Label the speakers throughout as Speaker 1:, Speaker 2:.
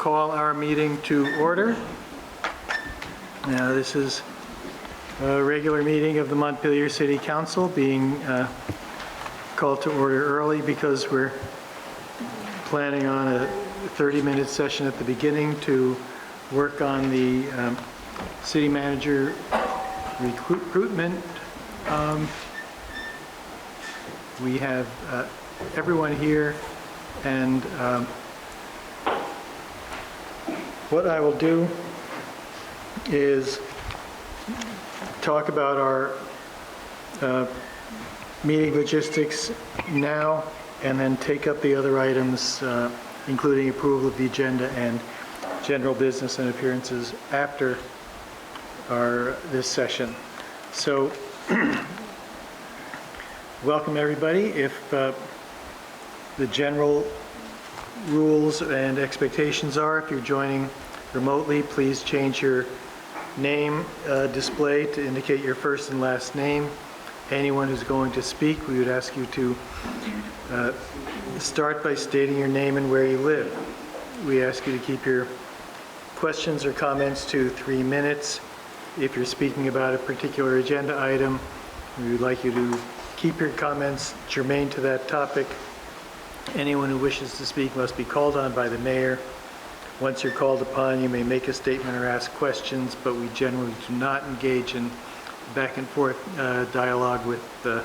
Speaker 1: call our meeting to order. Now, this is a regular meeting of the Montpelier City Council being called to order early because we're planning on a 30-minute session at the beginning to work on the city manager recruitment. We have everyone here, and what I will do is talk about our meeting logistics now, and then take up the other items, including approval of the agenda and general business and appearances after this session. So, welcome everybody. If the general rules and expectations are, if you're joining remotely, please change your name display to indicate your first and last name. Anyone who's going to speak, we would ask you to start by stating your name and where you live. We ask you to keep your questions or comments to 3 minutes. If you're speaking about a particular agenda item, we would like you to keep your comments germane to that topic. Anyone who wishes to speak must be called on by the mayor. Once you're called upon, you may make a statement or ask questions, but we generally do not engage in back and forth dialogue with the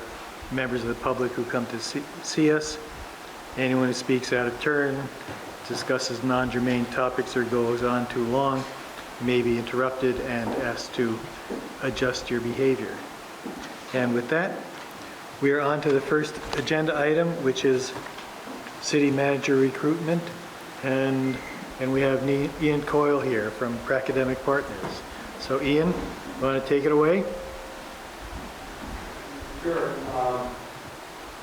Speaker 1: members of the public who come to see us. Anyone who speaks out of turn, discusses non-germane topics, or goes on too long may be interrupted and asked to adjust your behavior. And with that, we are on to the first agenda item, which is city manager recruitment, and we have Ian Coyle here from Academic Partners. So Ian, you want to take it away?
Speaker 2: Sure.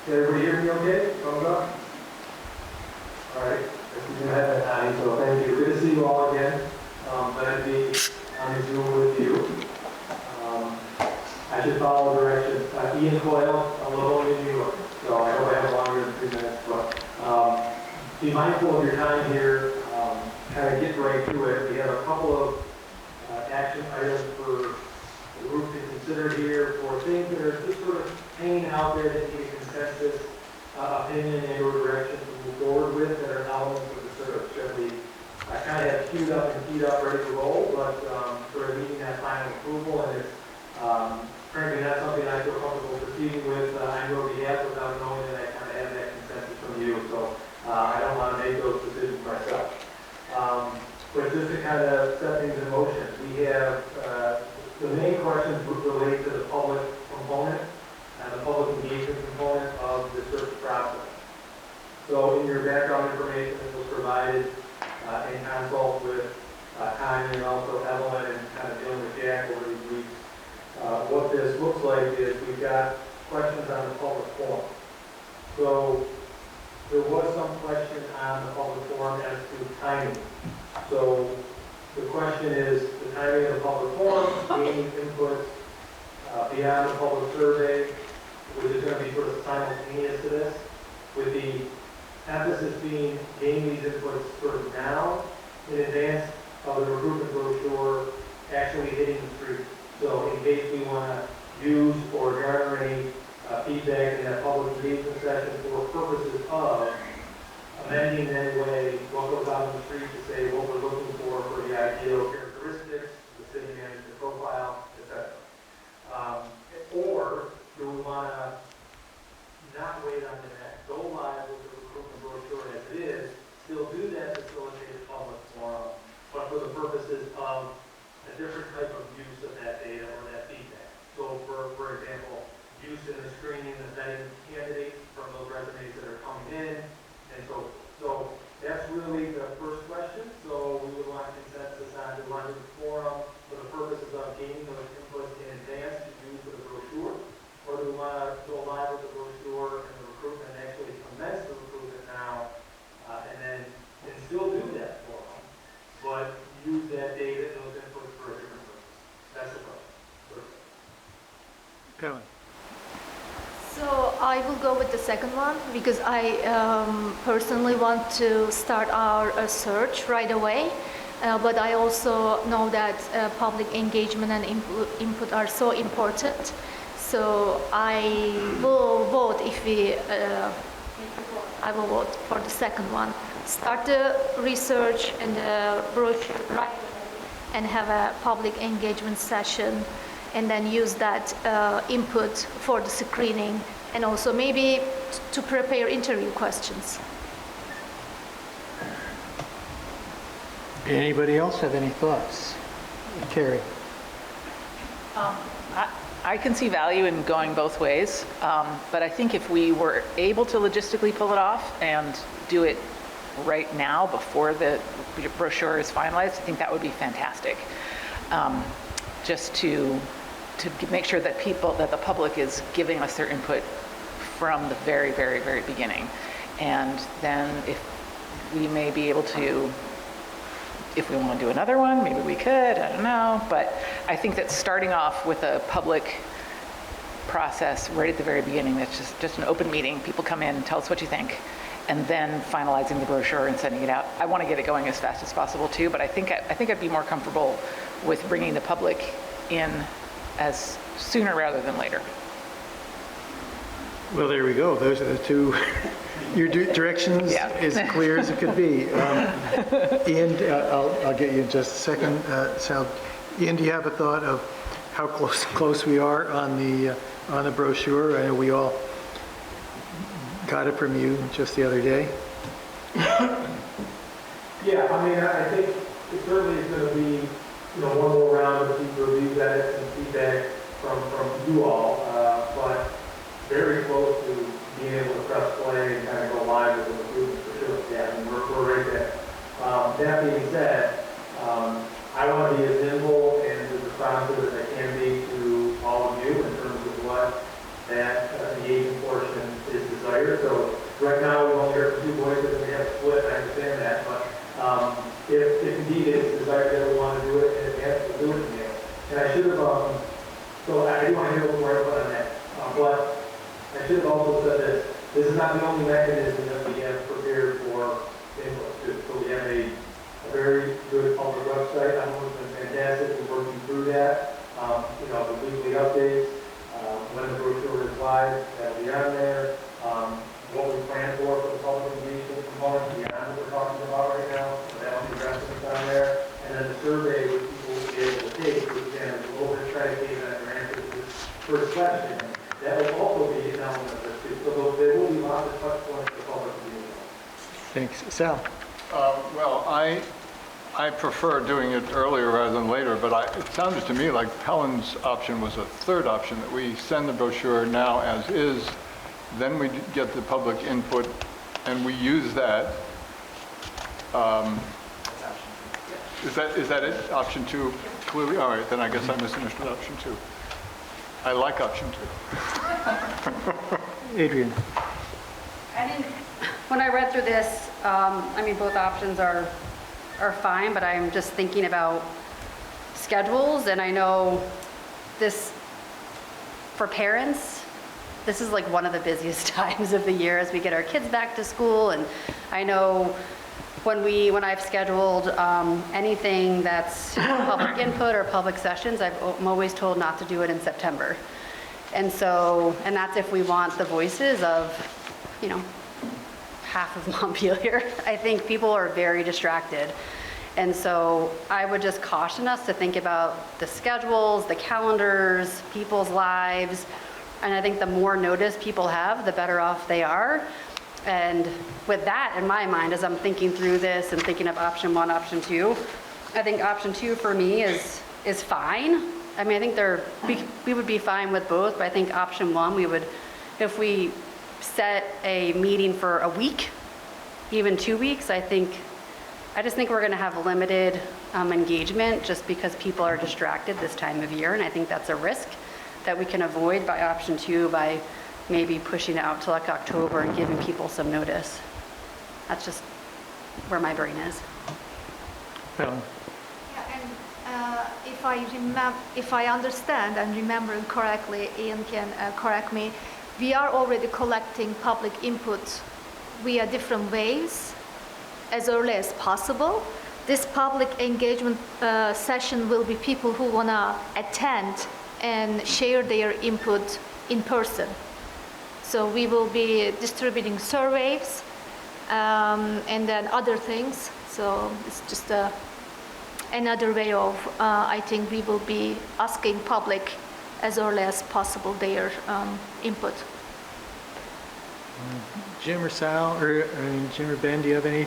Speaker 2: Can everybody hear me okay? Thumbs up? All right. So thank you. Good to see you all again. Glad to be on the Zoom with you. I should follow directions. Ian Coyle, I'm located in New York, so I know I have longer than 3 minutes, but be mindful of your time here. Kind of get right to it. We have a couple of action items for the group to consider here for things that are just sort of hanging out there that need a consensus, opinion, and or direction to move forward with that are elements of the search. And we kind of have queued up and teed up, ready to roll, but sort of needing that final approval, and it's frankly not something I feel comfortable proceeding with on your behalf without knowing that I kind of have that consensus from you. So I don't want to make those decisions myself. But just to kind of set things in motion, we have the main questions relate to the public component and the public engagement component of the search process. So in your background information that was provided in consult with Tanya and also Evelyn and kind of dealing with Jack over these weeks, what this looks like is we've got questions on the public forum. So there was some question on the public forum as to timing. So the question is the timing of the public forum, gaining input beyond the public survey, which is going to be sort of simultaneous to this, with the emphasis being gaining these inputs sort of now in advance of the recruitment brochure actually hitting the street. So in case we want to use or garner any feedback in that public engagement session for purposes of amending in any way what goes out on the street to say what we're looking for the ideal characteristics, the city management profile, etc. Or do we want to not wait on the next, go live with the recruitment brochure as it is, still do that facilitated public forum, but for the purposes of a different type of use of that data or that feedback. So for example, use in the screening and vetting candidates from those resumes that are coming in. And so that's really the first question. So we would want consensus on the run of the forum for the purposes of gaining those inputs in advance to use for the brochure, or do we want to go live with the brochure and the recruitment and actually commence the recruitment now, and still do that forum, but use that data and those inputs for a different purpose? That's the question.
Speaker 1: Kevin.
Speaker 3: So I will go with the second one because I personally want to start our search right away. But I also know that public engagement and input are so important. So I will vote I will vote for the second one. Start the research and the brochure right away and have a public engagement session, and then use that input for the screening and also maybe to prepare interview questions.
Speaker 1: Anybody else have any thoughts? Carrie?
Speaker 4: I can see value in going both ways, but I think if we were able to logistically pull it off and do it right now before the brochure is finalized, I think that would be fantastic. Just to make sure that the public is giving us their input from the very, very, very beginning. And then if we may be able to, if we want to do another one, maybe we could, I don't know. But I think that starting off with a public process right at the very beginning, that's just an open meeting, people come in, tell us what you think, and then finalizing the brochure and sending it out. I want to get it going as fast as possible too, but I think I'd be more comfortable with bringing the public in as sooner rather than later.
Speaker 1: Well, there we go. Those are the two. Your directions as clear as it could be. Ian, I'll get you in just a second. Sal, Ian, do you have a thought of how close we are on the brochure? I know we all got it from you just the other day.
Speaker 2: Yeah, I mean, I think it certainly is going to be, one more round of people review that and feedback from you all, but very close to being able to press play and kind of go live with the improvements for sure. Yeah, and we're right there. That being said, I want to be as nimble and as responsive as I can be to all of you in terms of what that engagement portion is desired. So right now we only hear from two voices and we have to split, I understand that, but if indeed it's desired that we want to do it, and we have to do it again. And I should have, so I do want to hear a little more input on that, but I should have also said this. This is not the only mechanism that we have prepared for input. So we have a very good public website. I know it's been fantastic. We're working through that. The weekly updates, when the brochure is live, that'll be on there. What we plan for the public engagement component beyond what we're talking about right now, that'll be referenced on there. And then the survey which people will be able to take, which again is a little bit predicated on your answer to this first question, that will also be an element of this too. So there will be lots of touch points for public engagement.
Speaker 1: Thanks. Sal?
Speaker 5: Well, I prefer doing it earlier rather than later, but it sounded to me like Helen's option was a third option, that we send the brochure now as is, then we get the public input, and we use that. Is that it? Option two? Clearly? All right, then I guess I misunderstood option two. I like option two.
Speaker 1: Adrian?
Speaker 6: When I read through this, both options are fine, but I'm just thinking about schedules, and I know this, for parents, this is like one of the busiest times of the year as we get our kids back to school, and I know when I've scheduled anything that's public input or public sessions, I'm always told not to do it in September. And that's if we want the voices of, half of Montpelier. I think people are very distracted. And so I would just caution us to think about the schedules, the calendars, people's lives. And I think the more notice people have, the better off they are. And with that in my mind, as I'm thinking through this and thinking of option one, option two, I think option two for me is fine. I think we would be fine with both, but I think option one, if we set a meeting for a week, even 2 weeks, I just think we're going to have limited engagement just because people are distracted this time of year, and I think that's a risk that we can avoid by option two by maybe pushing it out to like October and giving people some notice. That's just where my brain is.
Speaker 1: Helen?
Speaker 3: Yeah, and if I understand and remember correctly, Ian can correct me. we are already collecting public input via different ways as early as possible. This public engagement session will be people who want to attend and share their input in person. So we will be distributing surveys and then other things. So it's just another way of, I think we will be asking public as early as possible their input.
Speaker 1: Jim or Sal, or Jim or Ben, do you have any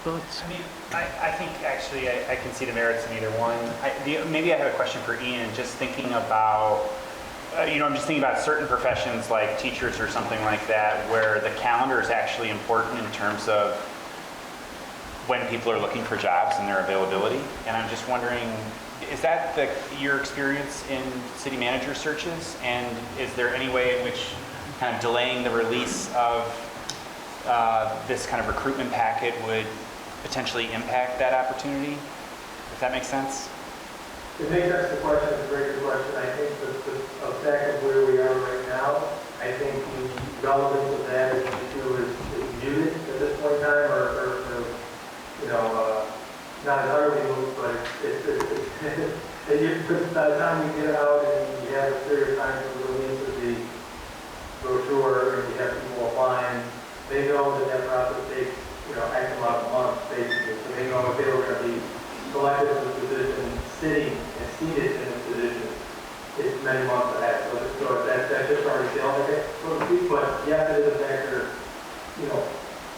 Speaker 1: thoughts?
Speaker 7: I mean, I think actually I can see the merits in either one. Maybe I have a question for Ian, just thinking about, I'm just thinking about certain professions like teachers or something like that, where the calendar is actually important in terms of when people are looking for jobs and their availability. And I'm just wondering, is that your experience in city manager searches? And is there any way in which kind of delaying the release of this kind of recruitment packet would potentially impact that opportunity? If that makes sense?
Speaker 2: It makes sense. The question is a very good question. I think the effect of where we are right now, I think the relevance of that is muted at this point in time, or not entirely moved, but because by the time we get it out and you have a period of time for the release of the brochure and you have people applying, they know that process takes, X amount of months, basically. So they know if they were going to be selected for the position, sitting and seated in the position, it's many months ahead. So that's just already sailing it, so to speak. But yes, it is a factor,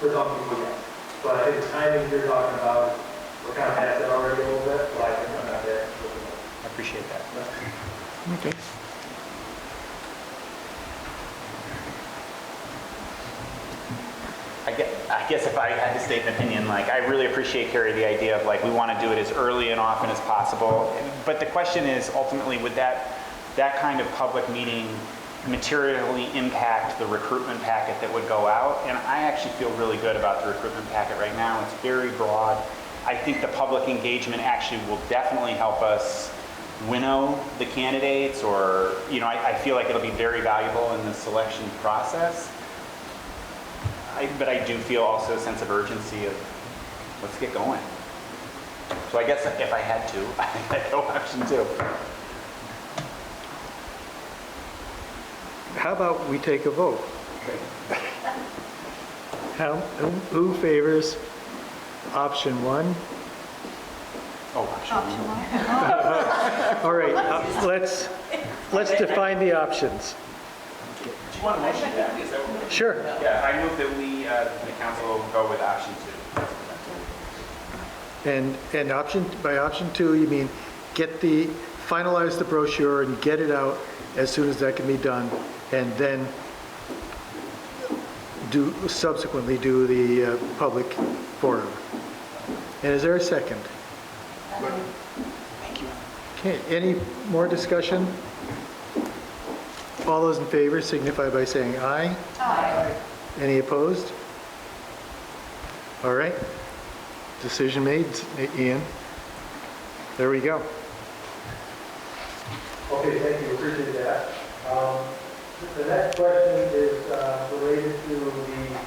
Speaker 2: for some people, yes. But I think the timing you're talking about, we're kind of past that already a little bit, so I think I'm not there.
Speaker 7: I appreciate that.
Speaker 1: Okay.
Speaker 7: I guess if I had to state an opinion, I really appreciate, Carrie, the idea of we want to do it as early and often as possible. But the question is, ultimately, would that kind of public meeting materially impact the recruitment packet that would go out? And I actually feel really good about the recruitment packet right now. It's very broad. I think the public engagement actually will definitely help us winnow the candidates, or, I feel like it'll be very valuable in the selection process. But I do feel also a sense of urgency of let's get going. So I guess if I had to, I think I'd go option 2.
Speaker 1: How about we take a vote? Who favors option 1?
Speaker 7: Oh, option 1.
Speaker 1: All right, let's define the options.
Speaker 7: Do you want to motion that? Is that what
Speaker 1: Sure.
Speaker 7: Yeah, I move that we, the council, go with option 2.
Speaker 1: And by option 2, you mean finalize the brochure and get it out as soon as that can be done, and then subsequently do the public forum. And is there a second?
Speaker 7: Thank you.
Speaker 1: Okay, any more discussion? All those in favor signify by saying aye.
Speaker 3: Aye.
Speaker 1: Any opposed? All right. Decision made, Ian. There we go.
Speaker 2: Okay, thank you. Appreciate that. The next question is related to the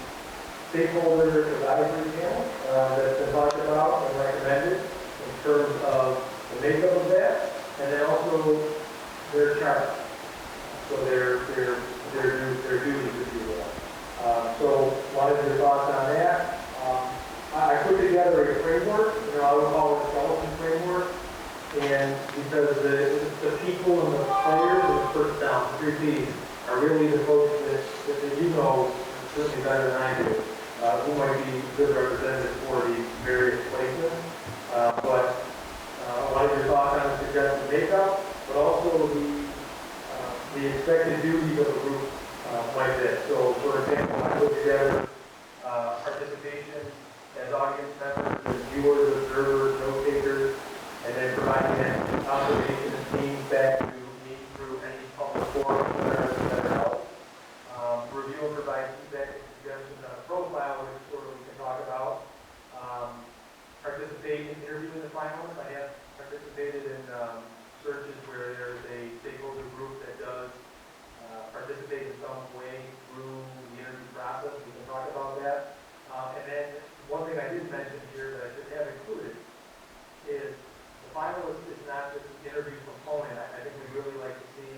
Speaker 2: stakeholder advisory panel that's been talked about and recommended in terms of the makeup of that, and then also their charge. So their duties, if you will. So wanted your thoughts on that. I put together a framework, I would call it a skeleton framework, and because the people and the players and the first down, 3 Ps, are really the folks that you know certainly better than I do, who might be good representatives for these various placements. But I wanted your thoughts on the suggested makeup, but also the expected duties of a group like this. So, for example, I put together participation as audience members, as viewers, observers, note takers, and then providing that observation and feedback to me through any public forums that are held. Review and provide feedback and suggestions on a profile, which sort of we can talk about. Participate in interviewing the finalists. I have participated in searches where there's a stakeholder group that does participate in some finalist is not just an interview component. I think we'd really like to see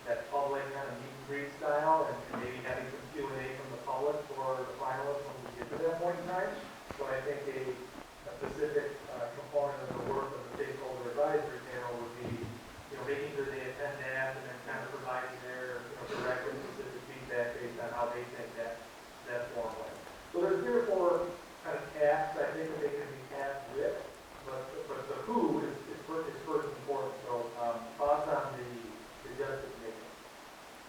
Speaker 2: that public kind of meet and greet style and maybe having some Q&A from the public for the finalists when we get to that point in time. So I think a specific component of the work of the stakeholder advisory panel would be, making sure they attend that and then kind of providing their, direct and specific feedback based on how they think that form went. So there's 3 or 4 kind of tasks I think that they can be tasked with, but the who is first important. So thoughts on the justification?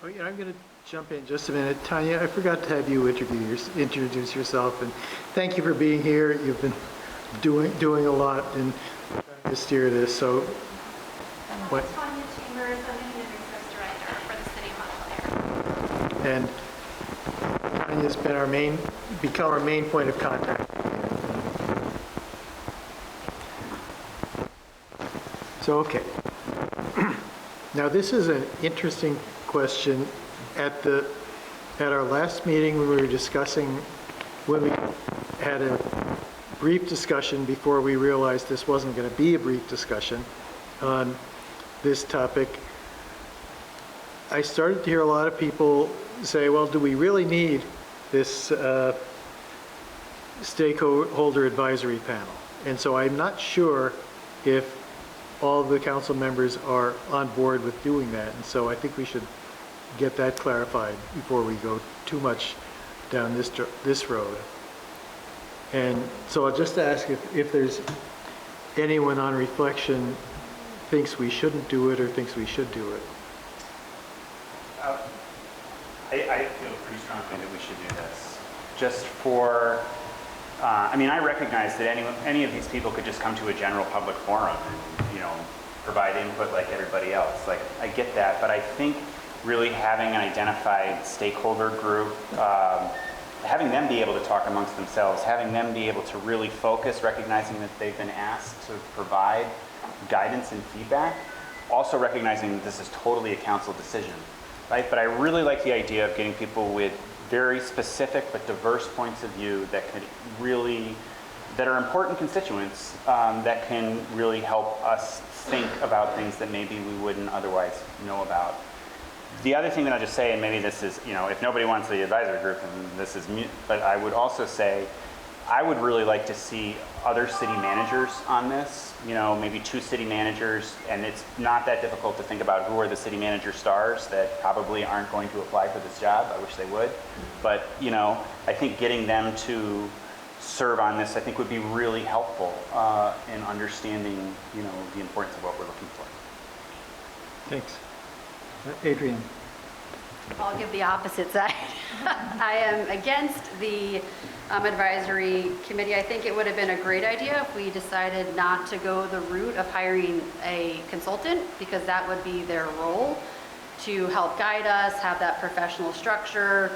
Speaker 1: Oh, yeah, I'm going to jump in just a minute. Tanya, I forgot to have you introduce yourself, and thank you for being here. You've been doing a lot in trying to steer this. So, what?
Speaker 8: Tanya Chambers, I'm the Human Resource Director for the City of Montpelier.
Speaker 1: And Tanya's been become our main point of contact. So, okay. Now, this is an interesting question. At our last meeting, we were discussing, when we had a brief discussion before we realized this wasn't going to be a brief discussion on this topic, I started to hear a lot of people say, well, do we really need this stakeholder advisory panel? And so I'm not sure if all of the council members are on board with doing that. And so I think we should get that clarified before we go too much down this road. And so I'll just ask if there's anyone on reflection thinks we shouldn't do it or thinks we should do it.
Speaker 7: I feel pretty strongly that we should do this. Just for, I recognize that any of these people could just come to a general public forum and, provide input like everybody else. Like, I get that, but I think really having an identified stakeholder group, having them be able to talk amongst themselves, having them be able to really focus, recognizing that they've been asked to provide guidance and feedback, also recognizing that this is totally a council decision, right? But I really like the idea of getting people with very specific but diverse points of view that are important constituents that can really help us think about things that maybe we wouldn't otherwise know about. The other thing that I'll just say, and maybe this is, if nobody wants the advisory group, then this is mute, but I would also say, I would really like to see other city managers on this, maybe 2 city managers, and it's not that difficult to think about who are the city manager stars that probably aren't going to apply for this job. I wish they would. But, I think getting them to serve on this, I think would be really helpful in understanding, the importance of what we're looking for.
Speaker 1: Thanks. Adrian.
Speaker 6: I'll give the opposite side. I am against the advisory committee. I think it would have been a great idea if we decided not to go the route of hiring a consultant, because that would be their role to help guide us, have that professional structure,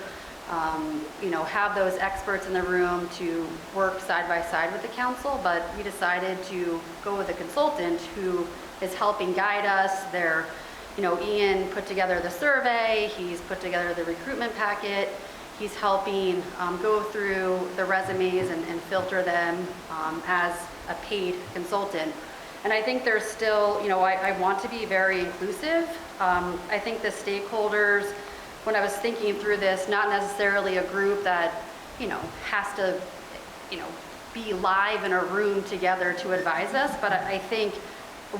Speaker 6: have those experts in the room to work side by side with the council. But we decided to go with a consultant who is helping guide us. Ian put together the survey, he's put together the recruitment packet, he's helping go through the resumes and filter them as a paid consultant. And I think there's still, I want to be very inclusive. I think the stakeholders, when I was thinking through this, not necessarily a group that, has to, be live in a room together to advise us, but I think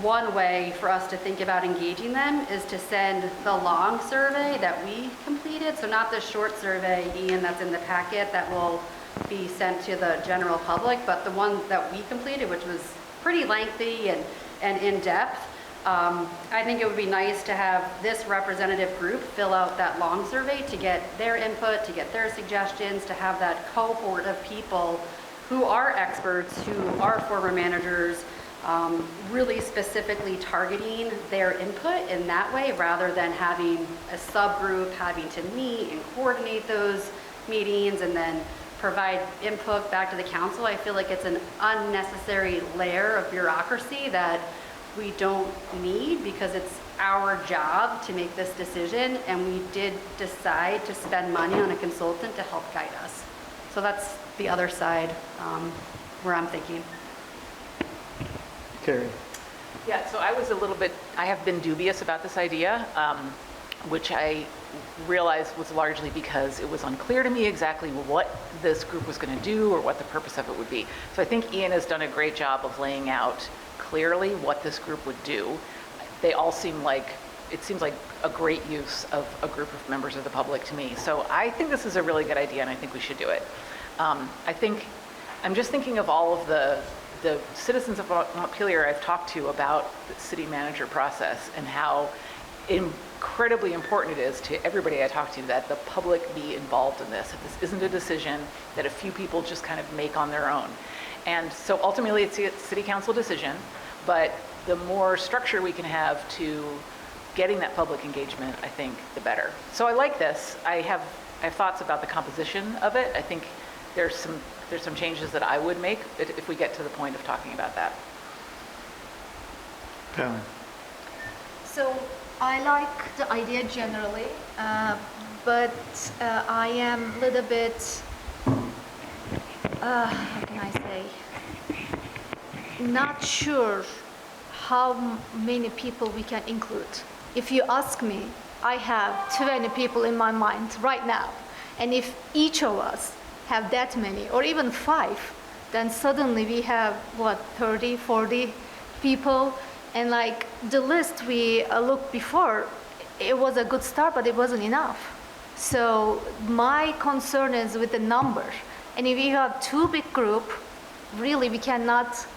Speaker 6: one way for us to think about engaging them is to send the long survey that we completed. So not the short survey, Ian, that's in the packet that will be sent to the general public, but the one that we completed, which was pretty lengthy and in-depth. I think it would be nice to have this representative group fill out that long survey to get their input, to get their suggestions, to have that cohort of people who are experts, who are former managers, really specifically targeting their input in that way, rather than having a subgroup having to meet and coordinate those meetings and then provide input back to the council. I feel like it's an unnecessary layer of bureaucracy that we don't need, because it's our job to make this decision, and we did decide to spend money on a consultant to help guide us. So that's the other side where I'm thinking.
Speaker 1: Carrie.
Speaker 4: Yeah, so I was I have been dubious about this idea, which I realized was largely because it was unclear to me exactly what this group was going to do or what the purpose of it would be. So I think Ian has done a great job of laying out clearly what this group would do. They all seem like, it seems like a great use of a group of members of the public to me. So I think this is a really good idea and I think we should do it. I'm just thinking of all of the citizens of Montpelier I've talked to about the city manager process and how incredibly important it is to everybody I talk to that the public be involved in this. If this isn't a decision that a few people just kind of make on their own. And so ultimately it's a city council decision, but the more structure we can have to getting that public engagement, I think the better. So I like this. I have thoughts about the composition of it. I think there's some changes that I would make if we get to the point of talking about that.
Speaker 1: Helen?
Speaker 3: So I like the idea generally, but I am a little bit, how can I say, not sure how many people we can include. If you ask me, I have 20 people in my mind right now. And if each of us have that many, or even 5, then suddenly we have, 30, 40 people. And like the list we looked before, it was a good start, but it wasn't enough. So my concern is with the number. And if you have too big group, really we cannot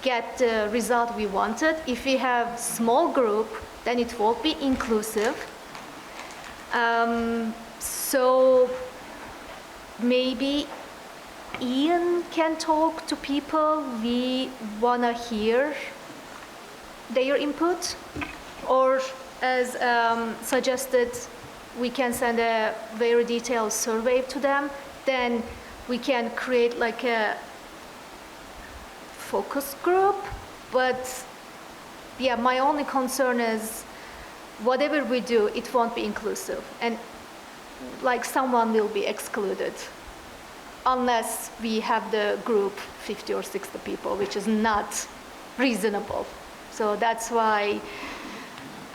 Speaker 3: get the result we wanted. If we have small group, then it won't be inclusive. So maybe Ian can talk to people we want to hear their input, or as suggested, we can send a very detailed survey to them. Then we can create like a focus group. But yeah, my only concern is whatever we do, it won't be inclusive. And like someone will be excluded unless we have the group 50 or 60 people, which is not reasonable. So that's why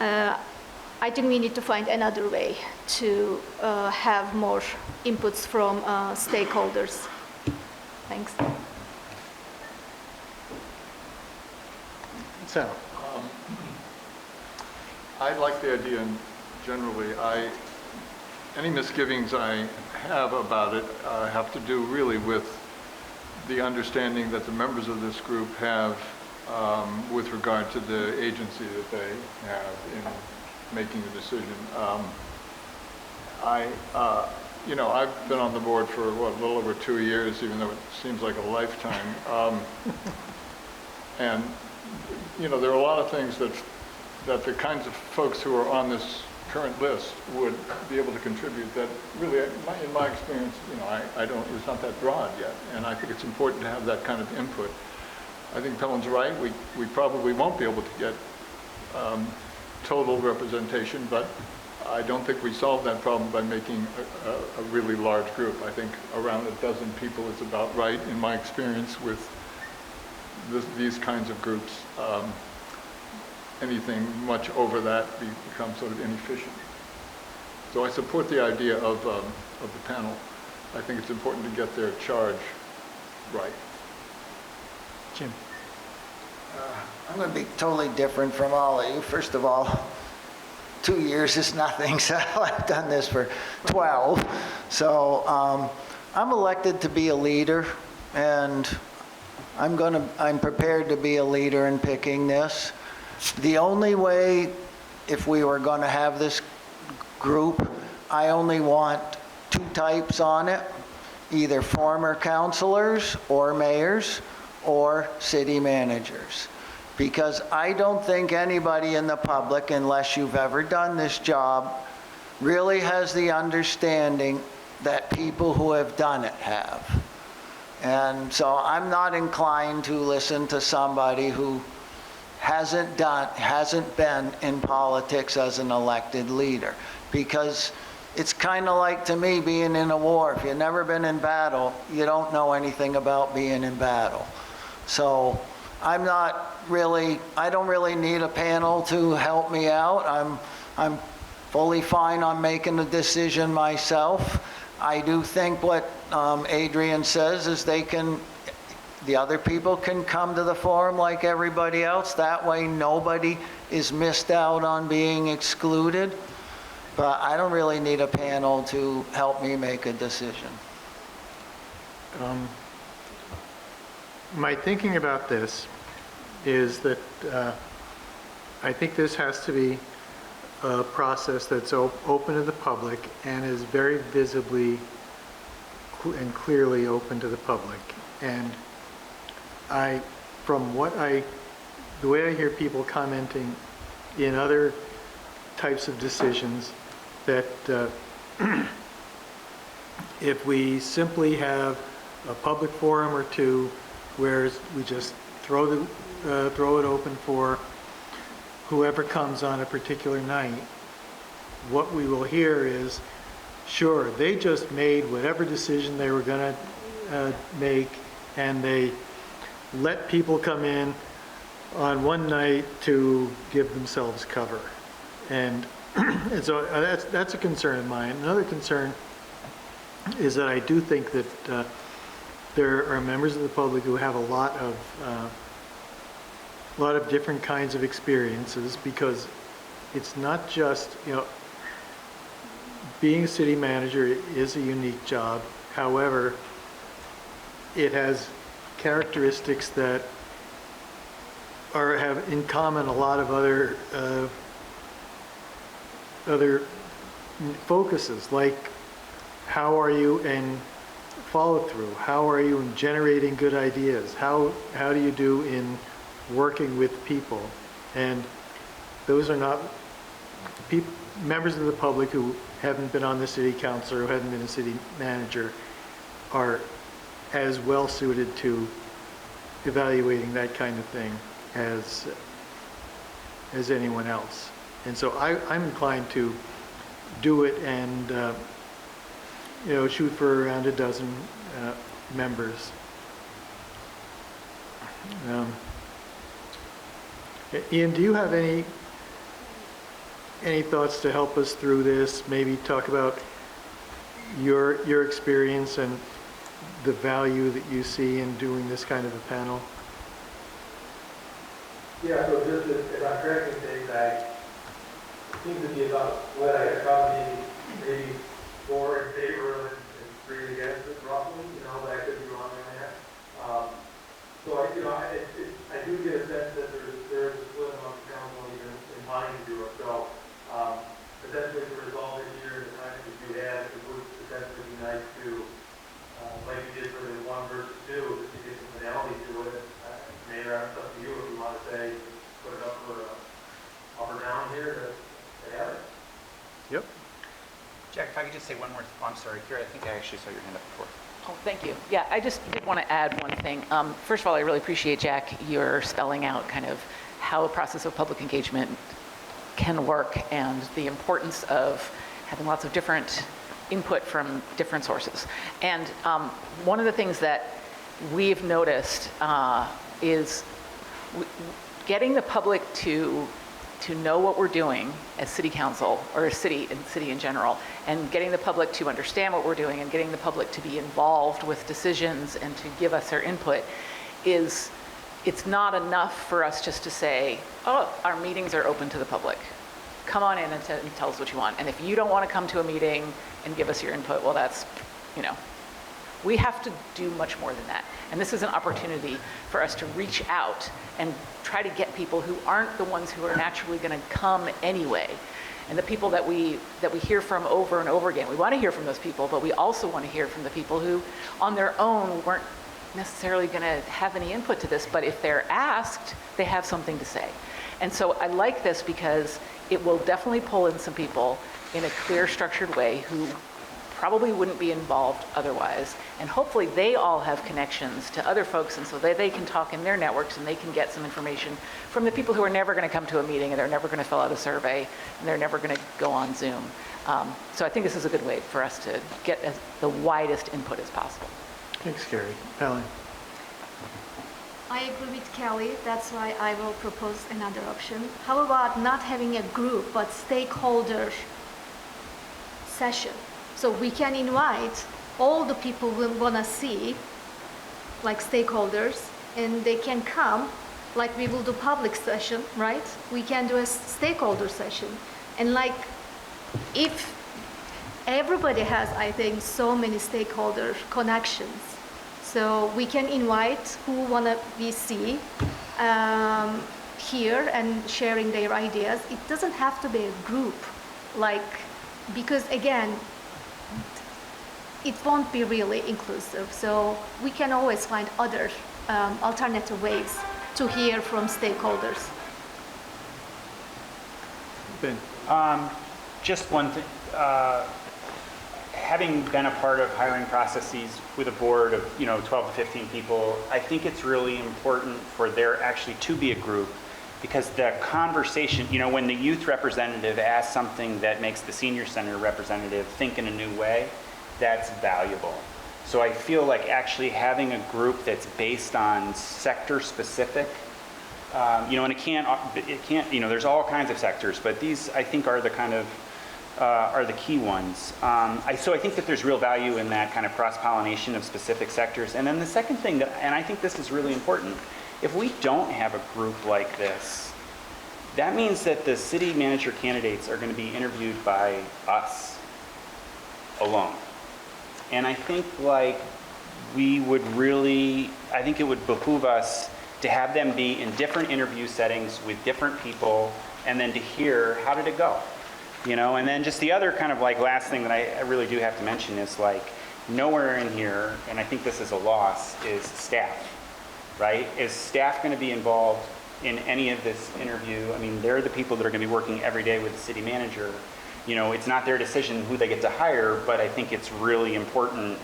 Speaker 3: I think we need to find another way to have more inputs from stakeholders. Thanks.
Speaker 1: So,
Speaker 5: I like the idea, and generally, any misgivings I have about it have to do really with the understanding that the members of this group have with regard to the agency that they have in making the decision. I've been on the board for, a little over 2 years, even though it seems like a lifetime. And, there are a lot of things that the kinds of folks who are on this current list would be able to contribute that really, in my experience, it's not that broad yet. And I think it's important to have that kind of input. I think Pellin's right. We probably won't be able to get total representation, but I don't think we solve that problem by making a really large group. I think around 12 people is about right in my experience with these kinds of groups. Anything much over that becomes sort of inefficient. So I support the idea of the panel. I think it's important to get their charge right.
Speaker 1: Jim.
Speaker 9: I'm going to be totally different from all of you. First of all, 2 years is nothing, so I've done this for 12. So I'm elected to be a leader, and I'm prepared to be a leader in picking this. The only way, if we were going to have this group, I only want 2 types on it, either former councilors or mayors or city managers. Because I don't think anybody in the public, unless you've ever done this job, really has the understanding that people who have done it have. And so I'm not inclined to listen to somebody who hasn't been in politics as an elected leader, because it's kind of like, to me, being in a war. If you've never been in battle, you don't know anything about being in battle. So I don't really need a panel to help me out. I'm fully fine on making the decision myself. I do think what Adrian says is the other people can come to the forum like everybody else. That way nobody is missed out on being excluded. But I don't really need a panel to help me make a decision.
Speaker 1: My thinking about this is that I think this has to be a process that's open to the public and is very visibly and clearly open to the public. And the way I hear people commenting in other types of decisions, that if we simply have a public forum or two where we just throw it open for whoever comes on a particular night, what we will hear is, sure, they just made whatever decision they were going to make, and they let people come in on one night to give themselves cover. And so that's a concern of mine. Another concern is that I do think that there are members of the public who have a lot of different kinds of experiences, because it's not just, being a city manager is a unique job. However, it has characteristics that have in common a lot of other focuses, like how are you in follow through? How are you in generating good ideas? How do you do in working with people? And those are not members of the public who haven't been on the city council or who haven't been a city manager are as well suited to evaluating that kind of thing as anyone else. And so I'm inclined to do it and shoot for around a dozen members. Ian, do you have any thoughts to help us through this? Maybe talk about your experience and the value that you see in doing this kind of a panel.
Speaker 2: Yeah, so just as I'm correcting things, I seem to be about what I had probably maybe 4 in favor and 3 against it, roughly, but I could be wrong on that. So I do get a sense that there is a split among the council even in wanting to do it. So potentially to resolve it here in the time that we do have, it would potentially be nice to, like we did for the 1 versus 2, just to get some finality to it. Mayor, it's up to you if you want to say, put it up for up or down here to have it.
Speaker 1: Yep.
Speaker 7: Jack, if I could just say one more, I'm sorry, Kira, I think I actually saw your hand up before.
Speaker 4: Oh, thank you. Yeah, I just did want to add one thing. First of all, I really appreciate, Jack, your spelling out kind of how a process of public engagement can work and the importance of having lots of different input from different sources. And one of the things that we've noticed is getting the public to know what we're doing as city council or as city in general, and getting the public to understand what we're doing and getting the public to be involved with decisions and to give us their input it's not enough for us just to say, oh, our meetings are open to the public. Come on in and tell us what you want. And if you don't want to come to a meeting and give us your input, well, that's, we have to do much more than that. And this is an opportunity for us to reach out and try to get people who aren't the ones who are naturally going to come anyway. And the people that we hear from over and over again, we want to hear from those people, but we also want to hear from the people who on their own weren't necessarily going to have any input to this, but if they're asked, they have something to say. And so I like this because it will definitely pull in some people in a clear, structured way who probably wouldn't be involved otherwise. And hopefully they all have connections to other folks, and so they can talk in their networks and they can get some information from the people who are never going to come to a meeting and they're never going to fill out a survey and they're never going to go on Zoom. So I think this is a good way for us to get the widest input as possible.
Speaker 1: Thanks, Gary. Alan?
Speaker 3: I agree with Kelly. That's why I will propose another option. How about not having a group, but stakeholder session? So we can invite all the people we want to see, like stakeholders, and they can come, like we will do public session, right? We can do a stakeholder session. And like, if everybody has, I think, so many stakeholder connections, so we can invite who want to be see here and sharing their ideas. It doesn't have to be a group, like, because again, it won't be really inclusive. So we can always find other alternative ways to hear from stakeholders.
Speaker 1: Ben?
Speaker 7: Just one thing, having been a part of hiring processes with a board of, 12 to 15 people, I think it's really important for there actually to be a group, because the conversation, when the youth representative asks something that makes the senior center representative think in a new way, that's valuable. So I feel like actually having a group that's based on sector specific, and it can't, there's all kinds of sectors, but these I think are the kind of, are the key ones. So I think that there's real value in that kind of cross-pollination of specific sectors. And then the second thing that, and I think this is really important, if we don't have a group like this, that means that the city manager candidates are going to be interviewed by us alone. And I think we would really, I think it would behoove us to have them be in different interview settings with different people, and then to hear, how did it go? And then just the other kind of last thing that I really do have to mention is nowhere in here, and I think this is a loss, is staff, right? Is staff going to be involved in any of this interview? I mean, they're the people that are going to be working every day with the city manager. It's not their decision who they get to hire, but I think it's really important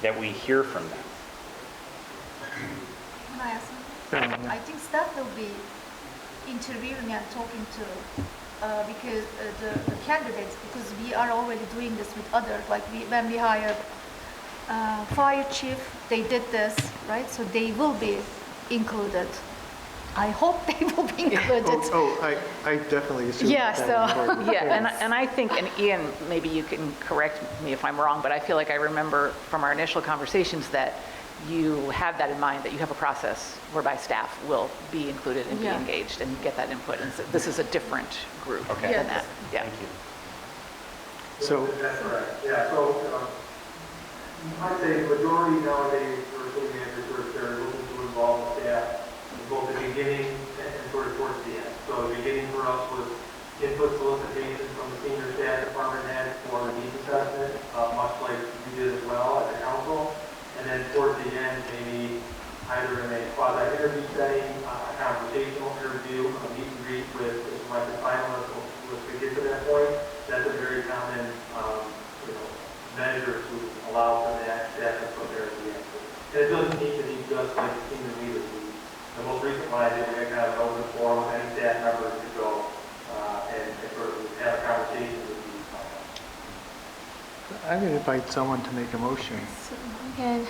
Speaker 7: that we hear from them.
Speaker 3: Can I ask something? I think staff will be interviewing and talking to because the candidates, because we are already doing this with others, when we hired fire chief, they did this, right? So they will be included. I hope they will be included.
Speaker 1: I definitely assume
Speaker 3: Yeah,
Speaker 1: that's important.
Speaker 4: Yeah, and I think, and Ian, maybe you can correct me if I'm wrong, but I feel like I remember from our initial conversations that you have that in mind, that you have a process whereby staff will be included and be engaged and get that input. And so this is a different group than that. Yeah.
Speaker 7: Thank you.
Speaker 1: So,
Speaker 2: That's correct. Yeah, so I'd say the majority nowadays for city managers, they're looking to involve staff in both the beginning and sort of towards the end. So the beginning for us was input solicitation from the senior staff department head for the needs assessment, much like you did as well at the council. And then towards the end, maybe either in a quasi-interview setting, a conversational interview, a meet and greet with the finalists, if we get to that point. That's a very common measure to allow for that staff to put there at the end. And it doesn't need to be just like the senior leaders. The most recent one I did, we had an open forum with any staff members to go and sort of have a conversation with these.
Speaker 1: I'm going to invite someone to make a motion.
Speaker 3: Okay.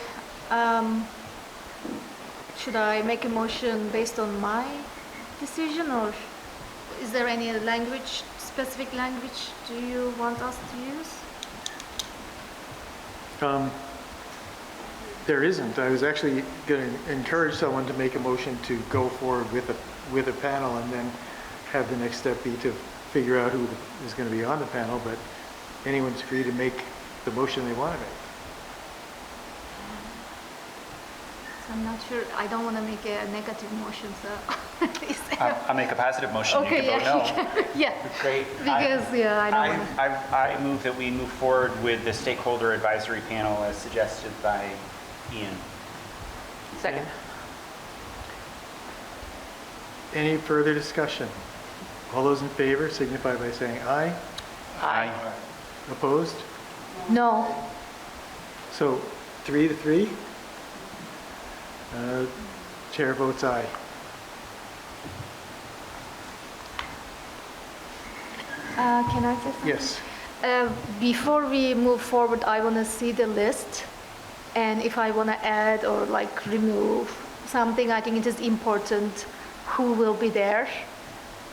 Speaker 3: Should I make a motion based on my decision, or is there any language, specific language do you want us to use?
Speaker 1: There isn't. I was actually going to encourage someone to make a motion to go forward with a panel, and then have the next step be to figure out who is going to be on the panel, but anyone's free to make the motion they want to make.
Speaker 3: So I'm not sure, I don't want to make a negative motion, so.
Speaker 7: I'll make a positive motion.
Speaker 3: Okay,
Speaker 7: you can vote no.
Speaker 3: Yeah.
Speaker 7: Great.
Speaker 3: Because, I don't want to.
Speaker 7: I move that we move forward with the stakeholder advisory panel as suggested by Ian.
Speaker 4: Second.
Speaker 1: Any further discussion? All those in favor signify by saying aye.
Speaker 7: Aye.
Speaker 1: Opposed?
Speaker 3: No.
Speaker 1: So 3-3. Chair votes aye.
Speaker 3: Can I say something?
Speaker 1: Yes.
Speaker 3: Before we move forward, I want to see the list, and if I want to add or remove something I think it is important who will be there.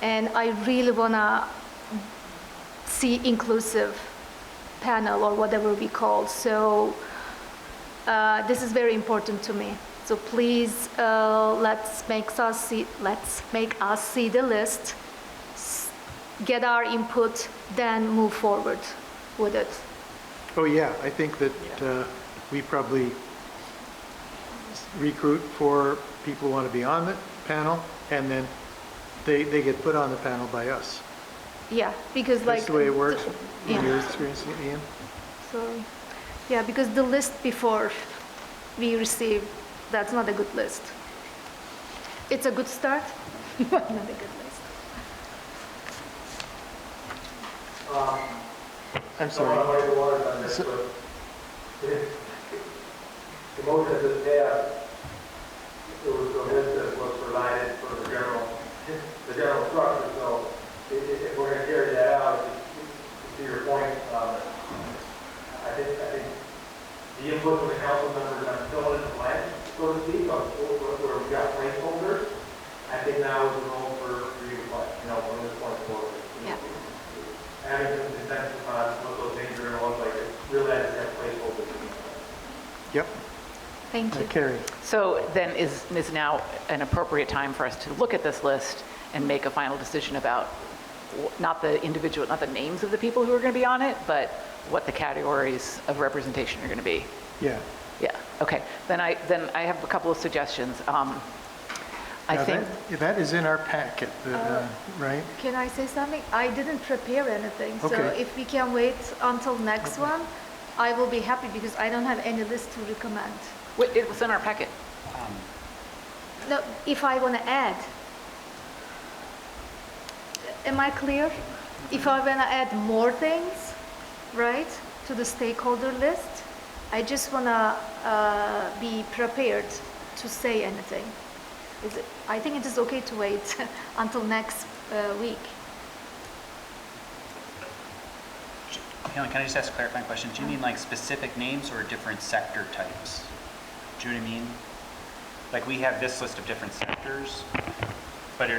Speaker 3: And I really want to see inclusive panel or whatever we call. So this is very important to me. So please, let's make us see the list, get our input, then move forward with it.
Speaker 1: Oh, yeah, I think that we probably recruit for people who want to be on the panel, and then they get put on the panel by us.
Speaker 3: Yeah, because like...
Speaker 1: That's the way it works in
Speaker 3: Yeah.
Speaker 1: your experience, Ian?
Speaker 3: So, yeah, because the list before we receive, that's not a good list. It's a good start, but not a good list.
Speaker 1: I'm
Speaker 2: I
Speaker 1: sorry.
Speaker 2: want to weigh the waters on this,
Speaker 1: So-
Speaker 2: but the motion that just passed, it was the list that was provided for the general structure, so if we're going to carry that out, to your point, I think the input from the council members on filling in the blank, so to speak, of where we've got placeholders, I think now is the role for you to play, from this point forward.
Speaker 3: Yeah.
Speaker 2: Having some consensus on what those things are going to look like, really I just have placeholders.
Speaker 1: Yep,
Speaker 3: Thank you.
Speaker 1: Carrie.
Speaker 4: So then is now an appropriate time for us to look at this list and make a final decision about not the names of the people who are going to be on it, but what the categories of representation are going to be?
Speaker 1: Yeah.
Speaker 4: Yeah, okay. Then I have a couple of suggestions. I
Speaker 1: Now,
Speaker 4: think,
Speaker 1: that is in our packet, right?
Speaker 3: Can I say something? I didn't prepare anything, so
Speaker 1: Okay.
Speaker 3: if we can wait until next one, I will be happy because I don't have any list to recommend.
Speaker 4: wait, it was in our packet.
Speaker 3: No, if I want to add. Am I clear? If I want to add more things, right, to the stakeholder list, I just want to be prepared to say anything. I think it is okay to wait until next week.
Speaker 10: Helen, can I just ask a clarifying question? Do you mean like specific names or different sector types? Do you know what I mean? Like we have this list of different sectors, but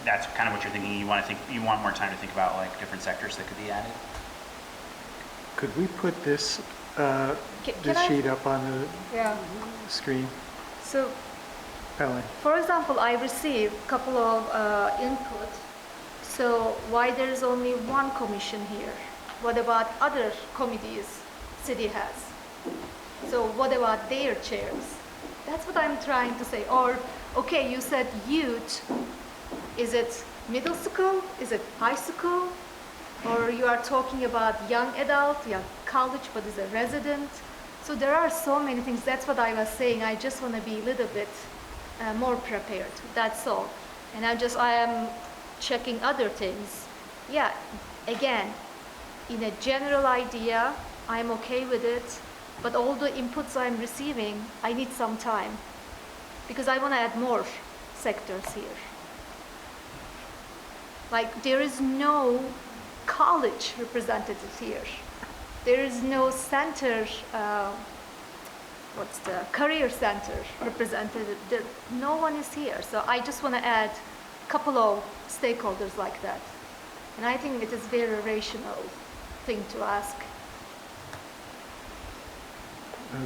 Speaker 10: that's kind of what you're thinking, you want more time to think about like different sectors that could be added?
Speaker 1: Could we put this
Speaker 3: Can I-
Speaker 1: sheet up on the
Speaker 3: Yeah.
Speaker 1: screen,
Speaker 3: So,
Speaker 1: Helen?
Speaker 3: for example, I received a couple of input. So why there is only one commission here? What about other committees city has? So what about their chairs? That's what I'm trying to say. Or, okay, you said youth. Is it middle school? Is it high school? Or you are talking about young adult, young college, but is a resident? So there are so many things. That's what I was saying. I just want to be a little bit more prepared. That's all. And I am checking other things. Yeah, again, in a general idea, I'm okay with it. But all the inputs I'm receiving, I need some time because I want to add more sectors here. Like there is no college representative here. There is no center, career center representative. No one is here. So I just want to add a couple of stakeholders like that. And I think it is very rational thing to ask.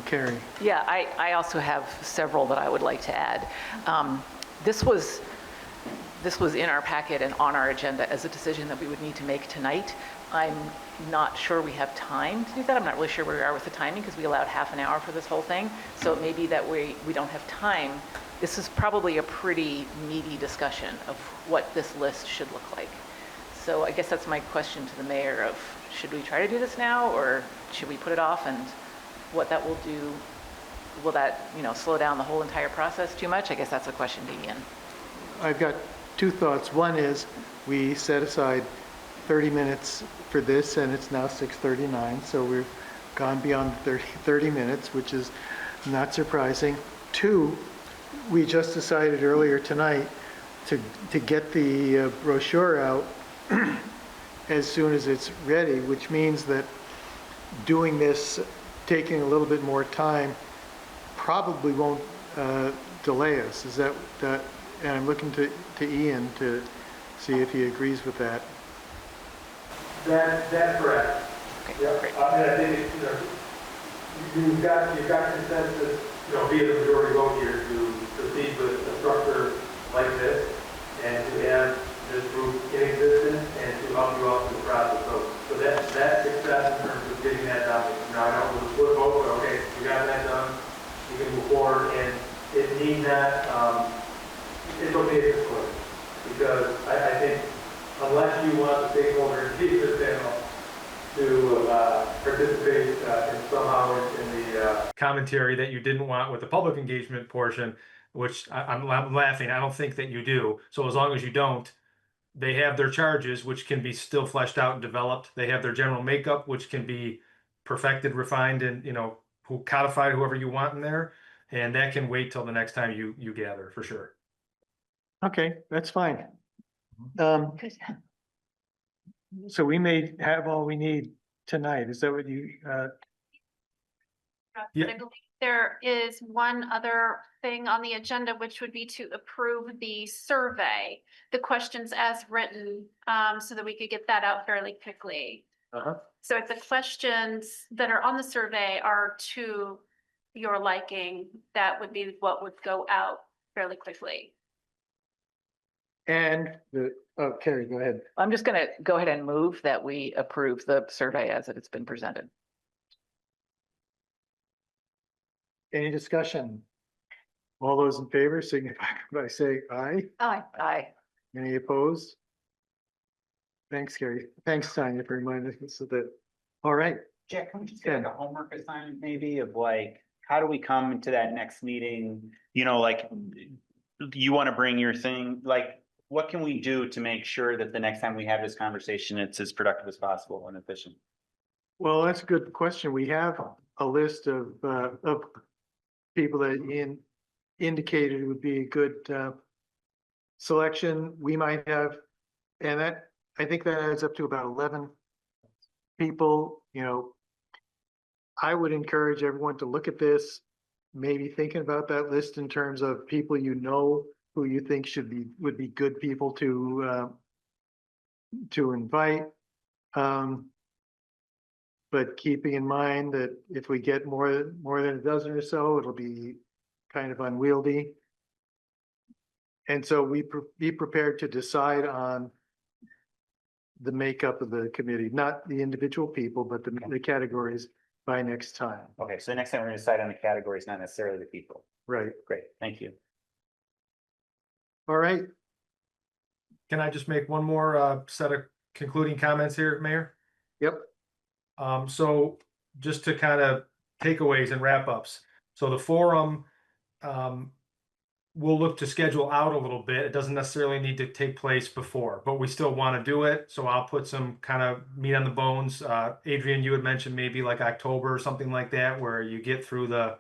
Speaker 1: Carrie?
Speaker 4: Yeah, I also have several that I would like to add. This was in our packet and on our agenda as a decision that we would need to make tonight. I'm not sure we have time to do that. I'm not really sure where we are with the timing because we allowed half an hour for this whole thing. So it may be that we don't have time. This is probably a pretty meaty discussion of what this list should look like. So I guess that's my question to the mayor of, should we try to do this now or should we put it off, and what that will do, will that, slow down the whole entire process too much? I guess that's a question to Ian.
Speaker 1: I've got two thoughts. One is we set aside 30 minutes for this, and it's now 6:39, so we've gone beyond 30 minutes, which is not surprising. Two, we just decided earlier tonight to get the brochure out as soon as it's ready, which means that doing this, taking a little bit more time, probably won't delay us. Is that, and I'm looking to Ian to see if he agrees with that.
Speaker 2: That's correct.
Speaker 4: Okay,
Speaker 2: Yeah,
Speaker 4: great.
Speaker 2: I mean, I think, you've got consensus, via the majority vote here to proceed with a structure like this and to have this group in existence and to help you out through the process. So that's success in terms of getting that done. I know it was a split vote, but okay, we got that done. You can move forward, and it need not, it's okay if it's split. Because I think unless you want the stakeholder in this panel to participate somehow in the commentary that you didn't want with the public engagement portion, which I'm laughing, I don't think that you do. So as long as you don't, they have their charges, which can be still fleshed out and developed. They have their general makeup, which can be perfected, refined, and, who codified whoever you want in there. And that can wait till the next time you gather, for sure.
Speaker 1: Okay, that's fine. So we may have all we need tonight. Is that what you,
Speaker 8: But I believe there is one other thing on the agenda, which would be to approve the survey, the questions as written, so that we could get that out fairly quickly. So if the questions that are on the survey are to your liking, that would be what would go out fairly quickly.
Speaker 1: and Carrie, go ahead.
Speaker 4: I'm just going to go ahead and move that we approve the survey as it's been presented.
Speaker 1: Any discussion? All those in favor, signify by saying aye.
Speaker 4: Aye.
Speaker 1: Any opposed? Thanks, Carrie. Thanks, Tanya, for reminding us of that. All right.
Speaker 7: Jack, can we just get like a homework assignment maybe of like, how do we come into that next meeting? Like you want to bring your thing, like what can we do to make sure that the next time we have this conversation, it's as productive as possible and efficient?
Speaker 1: Well, that's a good question. We have a list of people that Ian indicated would be a good selection. We might have, and I think that adds up to about 11 people. I would encourage everyone to look at this, maybe thinking about that list in terms of people who you think would be good people to invite. But keeping in mind that if we get more than a dozen or so, it'll be kind of unwieldy. And so be prepared to decide on the makeup of the committee, not the individual people, but the categories by next time.
Speaker 7: Okay, so the next time we're going to decide on the categories, not necessarily the people.
Speaker 1: Right.
Speaker 7: Great, thank you.
Speaker 1: All right.
Speaker 2: Can I just make one more set of concluding comments here, Mayor?
Speaker 1: Yep.
Speaker 2: So just to kind of takeaways and wrap ups. So the forum, we'll look to schedule out a little bit. It doesn't necessarily need to take place before, but we still want to do it. So I'll put some kind of meat on the bones. Adrian, you had mentioned maybe like October or something like that, where you get through the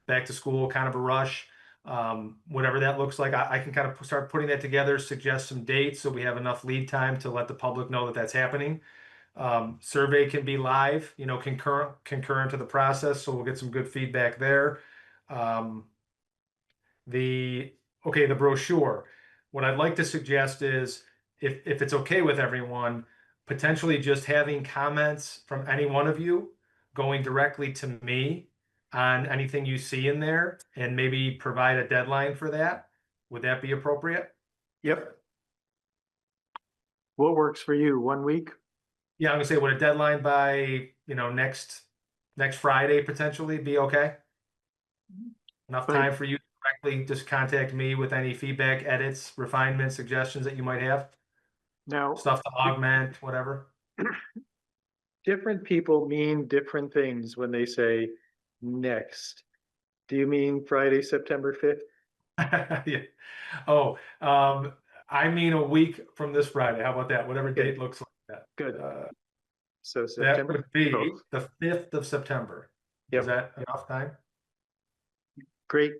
Speaker 2: back to school kind of a rush. Whatever that looks like, I can kind of start putting that together, suggest some dates so we have enough lead time to let the public know that that's happening. Survey can be live, concurrent to the process, so we'll get some good feedback there. The brochure. What I'd like to suggest is, if it's okay with everyone, potentially just having comments from any one of you going directly to me on anything you see in there, and maybe provide a deadline for that. Would that be appropriate?
Speaker 1: Yep. What works for you? 1 week?
Speaker 2: Yeah, I'm gonna say, would a deadline by, next Friday potentially be okay? Enough
Speaker 1: Fine.
Speaker 2: time for you to directly just contact me with any feedback, edits, refinements, suggestions that you might have?
Speaker 1: Now,
Speaker 2: Stuff to augment, whatever.
Speaker 1: different people mean different things when they say next. Do you mean Friday, September 5th?
Speaker 2: Yeah. Oh, I mean a week from this Friday. How about that? Whatever date looks like that.
Speaker 1: Good. So
Speaker 2: That
Speaker 1: September.
Speaker 2: would be
Speaker 1: 12th.
Speaker 2: the 5th of September.
Speaker 1: Yep.
Speaker 2: Is that enough time?
Speaker 1: Great.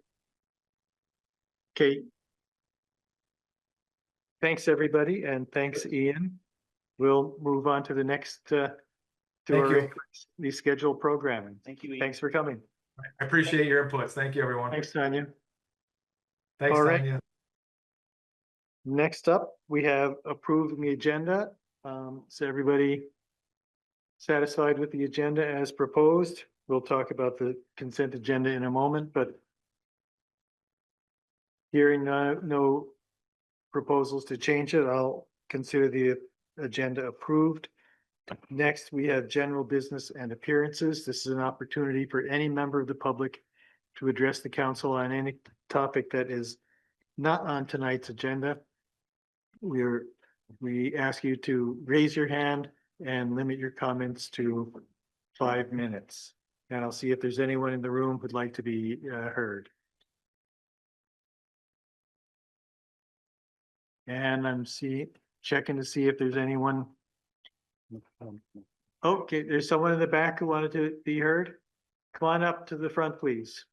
Speaker 1: Kate. Thanks, everybody, and thanks, Ian. We'll move on to the next
Speaker 2: Thank you.
Speaker 1: the scheduled programming.
Speaker 7: Thank you, Ian.
Speaker 1: Thanks for coming.
Speaker 2: I appreciate your inputs. Thank you, everyone.
Speaker 1: Thanks, Tanya.
Speaker 2: Thanks,
Speaker 1: All right.
Speaker 2: Tanya.
Speaker 1: Next up, we have approving the agenda. Is everybody satisfied with the agenda as proposed? We'll talk about the consent agenda in a moment, but hearing no proposals to change it, I'll consider the agenda approved. Next, we have general business and appearances. This is an opportunity for any member of the public to address the council on any topic that is not on tonight's agenda. We ask you to raise your hand and limit your comments to 5 minutes. And I'll see if there's anyone in the room who'd like to be heard. And I'm checking to see if there's anyone. Okay, there's someone in the back who wanted to be heard. Come on up to the front, please.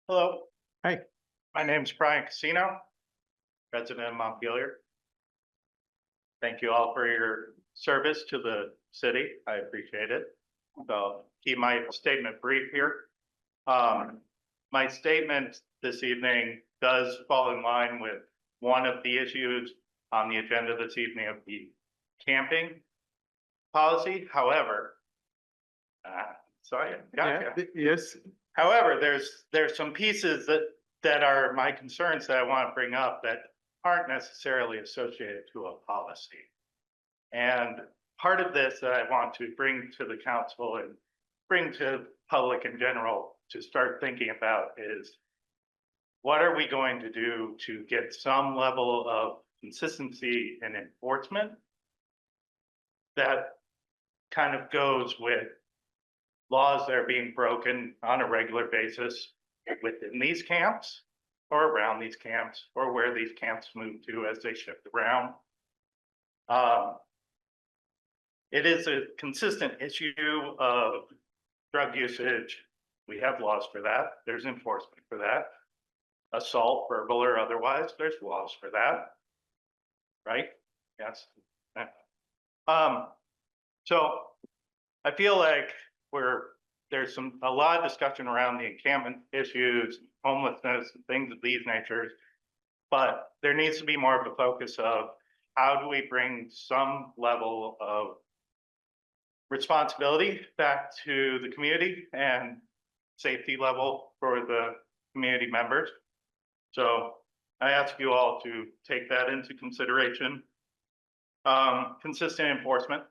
Speaker 11: Hello,
Speaker 1: Hi.
Speaker 11: my name's Brian Casino, resident of Montpelier. Thank you all for your service to the city. I appreciate it. So keep my statement brief here. My statement this evening does fall in line with one of the issues on the agenda this evening of the camping policy. However, sorry, gotcha.
Speaker 1: Yeah, yes.
Speaker 11: However, there's some pieces that are my concerns that I want to bring up that aren't necessarily associated to a policy. And part of this that I want to bring to the council and bring to public in general to start thinking about is, what are we going to do to get some level of consistency and enforcement that kind of goes with laws that are being broken on a regular basis within these camps or around these camps or where these camps move to as they shift around. It is a consistent issue of drug usage. We have laws for that. There's enforcement for that. Assault, verbal or otherwise, there's laws for that. Right? Yes. So I feel like there's a lot of discussion around the encampment issues, homelessness, and things of these natures, but there needs to be more of a focus of how do we bring some level of responsibility back to the community and safety level for the community members. So I ask you all to take that into consideration. Consistent enforcement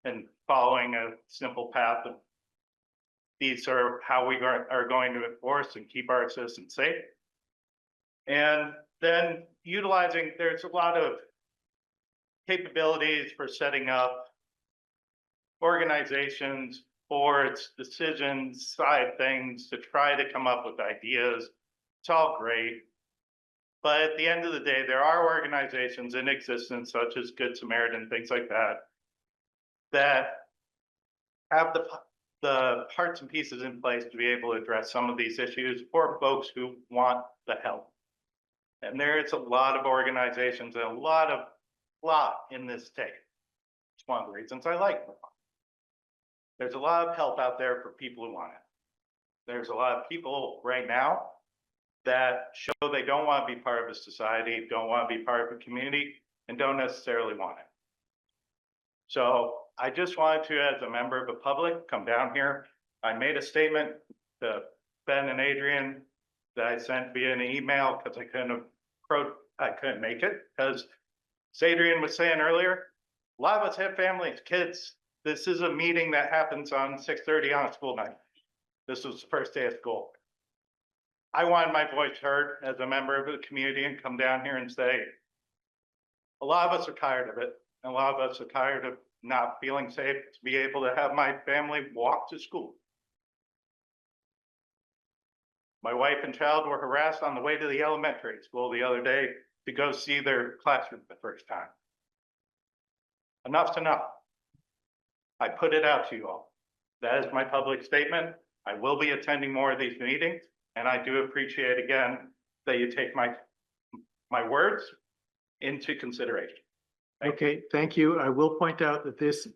Speaker 11: and following a simple path of these are how we are going to enforce and keep our citizens safe. And then utilizing, there's a lot of capabilities for setting up organizations, boards, decisions, side things to try to come up with ideas. It's all great. But at the end of the day, there are organizations in existence such as Good Samaritan, things like that, that have the parts and pieces in place to be able to address some of these issues for folks who want the help. And there is a lot of organizations and a lot in this state. It's one of the reasons I like them. There's a lot of help out there for people who want it. There's a lot of people right now that show they don't want to be part of a society, don't want to be part of a community, and don't necessarily want it. So I just wanted to, as a member of the public, come down here. I made a statement to Ben and Adrian that I sent via an email because I couldn't make it, because as Adrian was saying earlier, a lot of us have families, kids. This is a meeting that happens on 6:30 on a school night. This was the first day of school. I wanted my voice heard as a member of the community and come down here and say, a lot of us are tired of it. And a lot of us are tired of not feeling safe to be able to have my family walk to school. My wife and child were harassed on the way to the elementary school the other day to go see their classroom the first time. Enough's enough. I put it out to you all. That is my public statement. I will be attending more of these meetings, and I do appreciate again that you take my words into consideration.
Speaker 1: Okay, thank you. I will point out that this,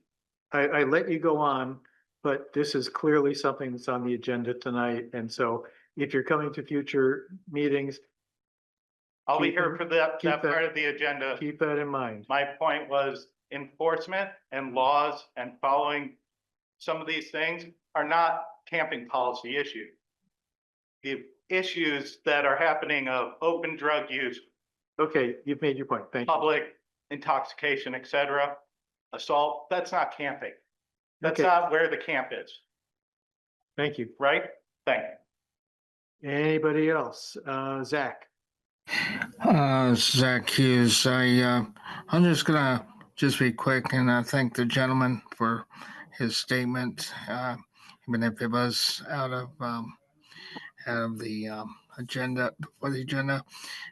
Speaker 1: I let you go on, but this is clearly something that's on the agenda tonight. And so if you're coming to future meetings,
Speaker 11: I'll be
Speaker 1: Keep
Speaker 11: here
Speaker 1: it-
Speaker 11: for that
Speaker 1: keep that-
Speaker 11: part of the agenda.
Speaker 1: keep that in mind.
Speaker 11: My point was enforcement and laws and following some of these things are not camping policy issues. The issues that are happening of open drug use,
Speaker 1: Okay, you've made your point. Thank you.
Speaker 11: public intoxication, et cetera, assault, that's not camping. That's
Speaker 1: Okay.
Speaker 11: not where the camp is,
Speaker 1: Thank you.
Speaker 11: right? Thank you.
Speaker 1: Anybody else? Zach?
Speaker 12: Zach Hughes. I'm just gonna be quick and thank the gentleman for his statement, even if it was out of the agenda before the agenda.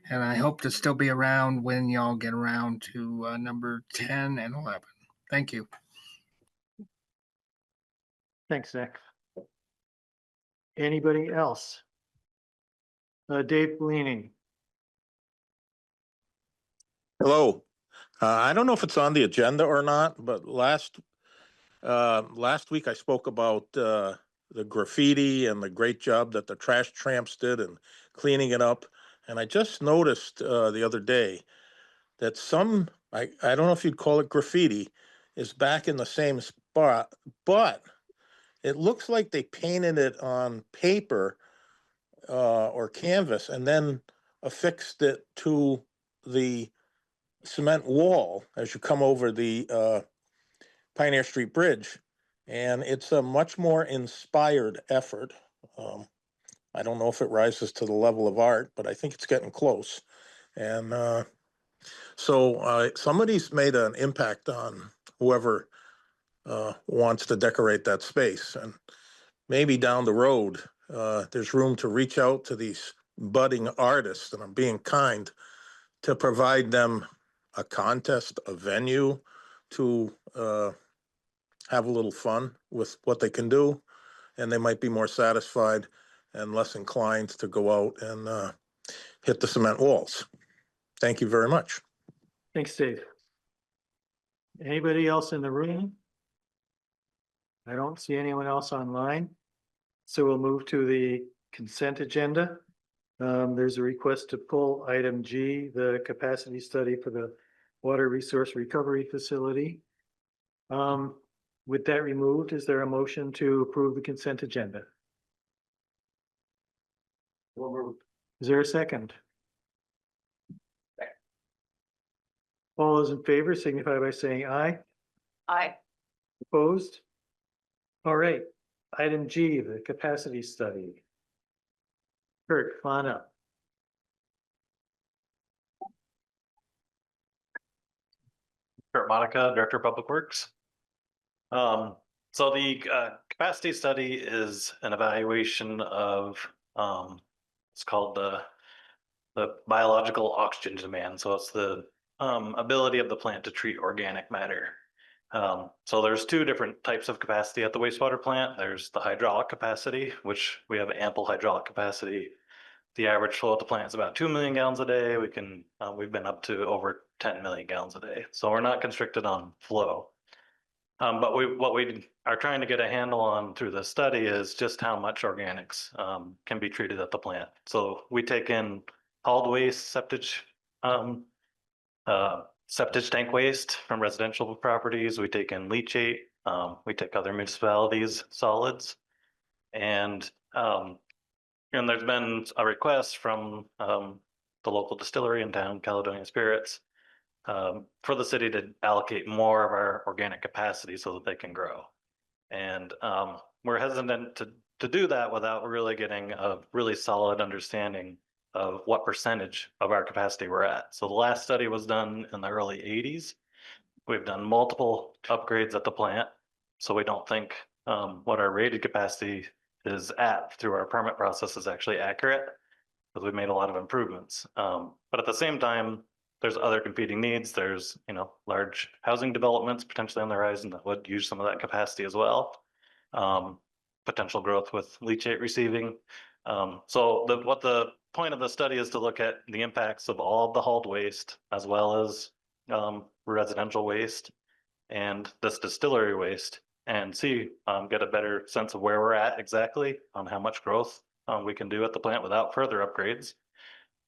Speaker 12: And I hope to still be around when y'all get around to number 10 and 11. Thank you.
Speaker 1: Thanks, Zach. Anybody else? Dave Bellini?
Speaker 13: Hello. I don't know if it's on the agenda or not, but last week I spoke about the graffiti and the great job that the trash tramps did in cleaning it up. And I just noticed the other day that I don't know if you'd call it graffiti, is back in the same spot, but it looks like they painted it on paper or canvas and then affixed it to the cement wall as you come over the Pioneer Street Bridge. And it's a much more inspired effort. I don't know if it rises to the level of art, but I think it's getting close. And so somebody's made an impact on whoever wants to decorate that space. And maybe down the road, there's room to reach out to these budding artists, and I'm being kind, to provide them a contest, a venue to have a little fun with what they can do, and they might be more satisfied and less inclined to go out and hit the cement walls. Thank you very much.
Speaker 1: Thanks, Dave. Anybody else in the room? I don't see anyone else online. So we'll move to the consent agenda. There's a request to pull item G, the capacity study for the water resource recovery facility. With that removed, is there a motion to approve the consent agenda? Is there a second? All those in favor signify by saying aye.
Speaker 4: Aye.
Speaker 1: Opposed? All right, item G, the capacity study. Kurt, come on up.
Speaker 14: Kurt Monica, Director of Public Works. So the capacity study is an evaluation of it's called the biological oxygen demand. So it's the ability of the plant to treat organic matter. So there's two different types of capacity at the wastewater plant. There's the hydraulic capacity, which we have ample hydraulic capacity. The average flow at the plant is about 2 million gallons a day. We've been up to over 10 million gallons a day. So we're not constricted on flow. But what we are trying to get a handle on through the study is just how much organics can be treated at the plant. So we take in hauled waste, septic tank waste from residential properties. We take in leachate. We take other municipalities' solids. And there's been a request from the local distillery in town, Caledonia Spirits, for the city to allocate more of our organic capacity so that they can grow. And we're hesitant to do that without really getting a really solid understanding of what percentage of our capacity we're at. So the last study was done in the early 80s. We've done multiple upgrades at the plant. So we don't think what our rated capacity is at through our permit process is actually accurate, because we've made a lot of improvements. But at the same time, there's other competing needs. There's, large housing developments potentially on the horizon that would use some of that capacity as well. Potential growth with leachate receiving. So what the point of the study is to look at the impacts of all of the hauled waste, as well as residential waste and this distillery waste and see, get a better sense of where we're at exactly on how much growth we can do at the plant without further upgrades.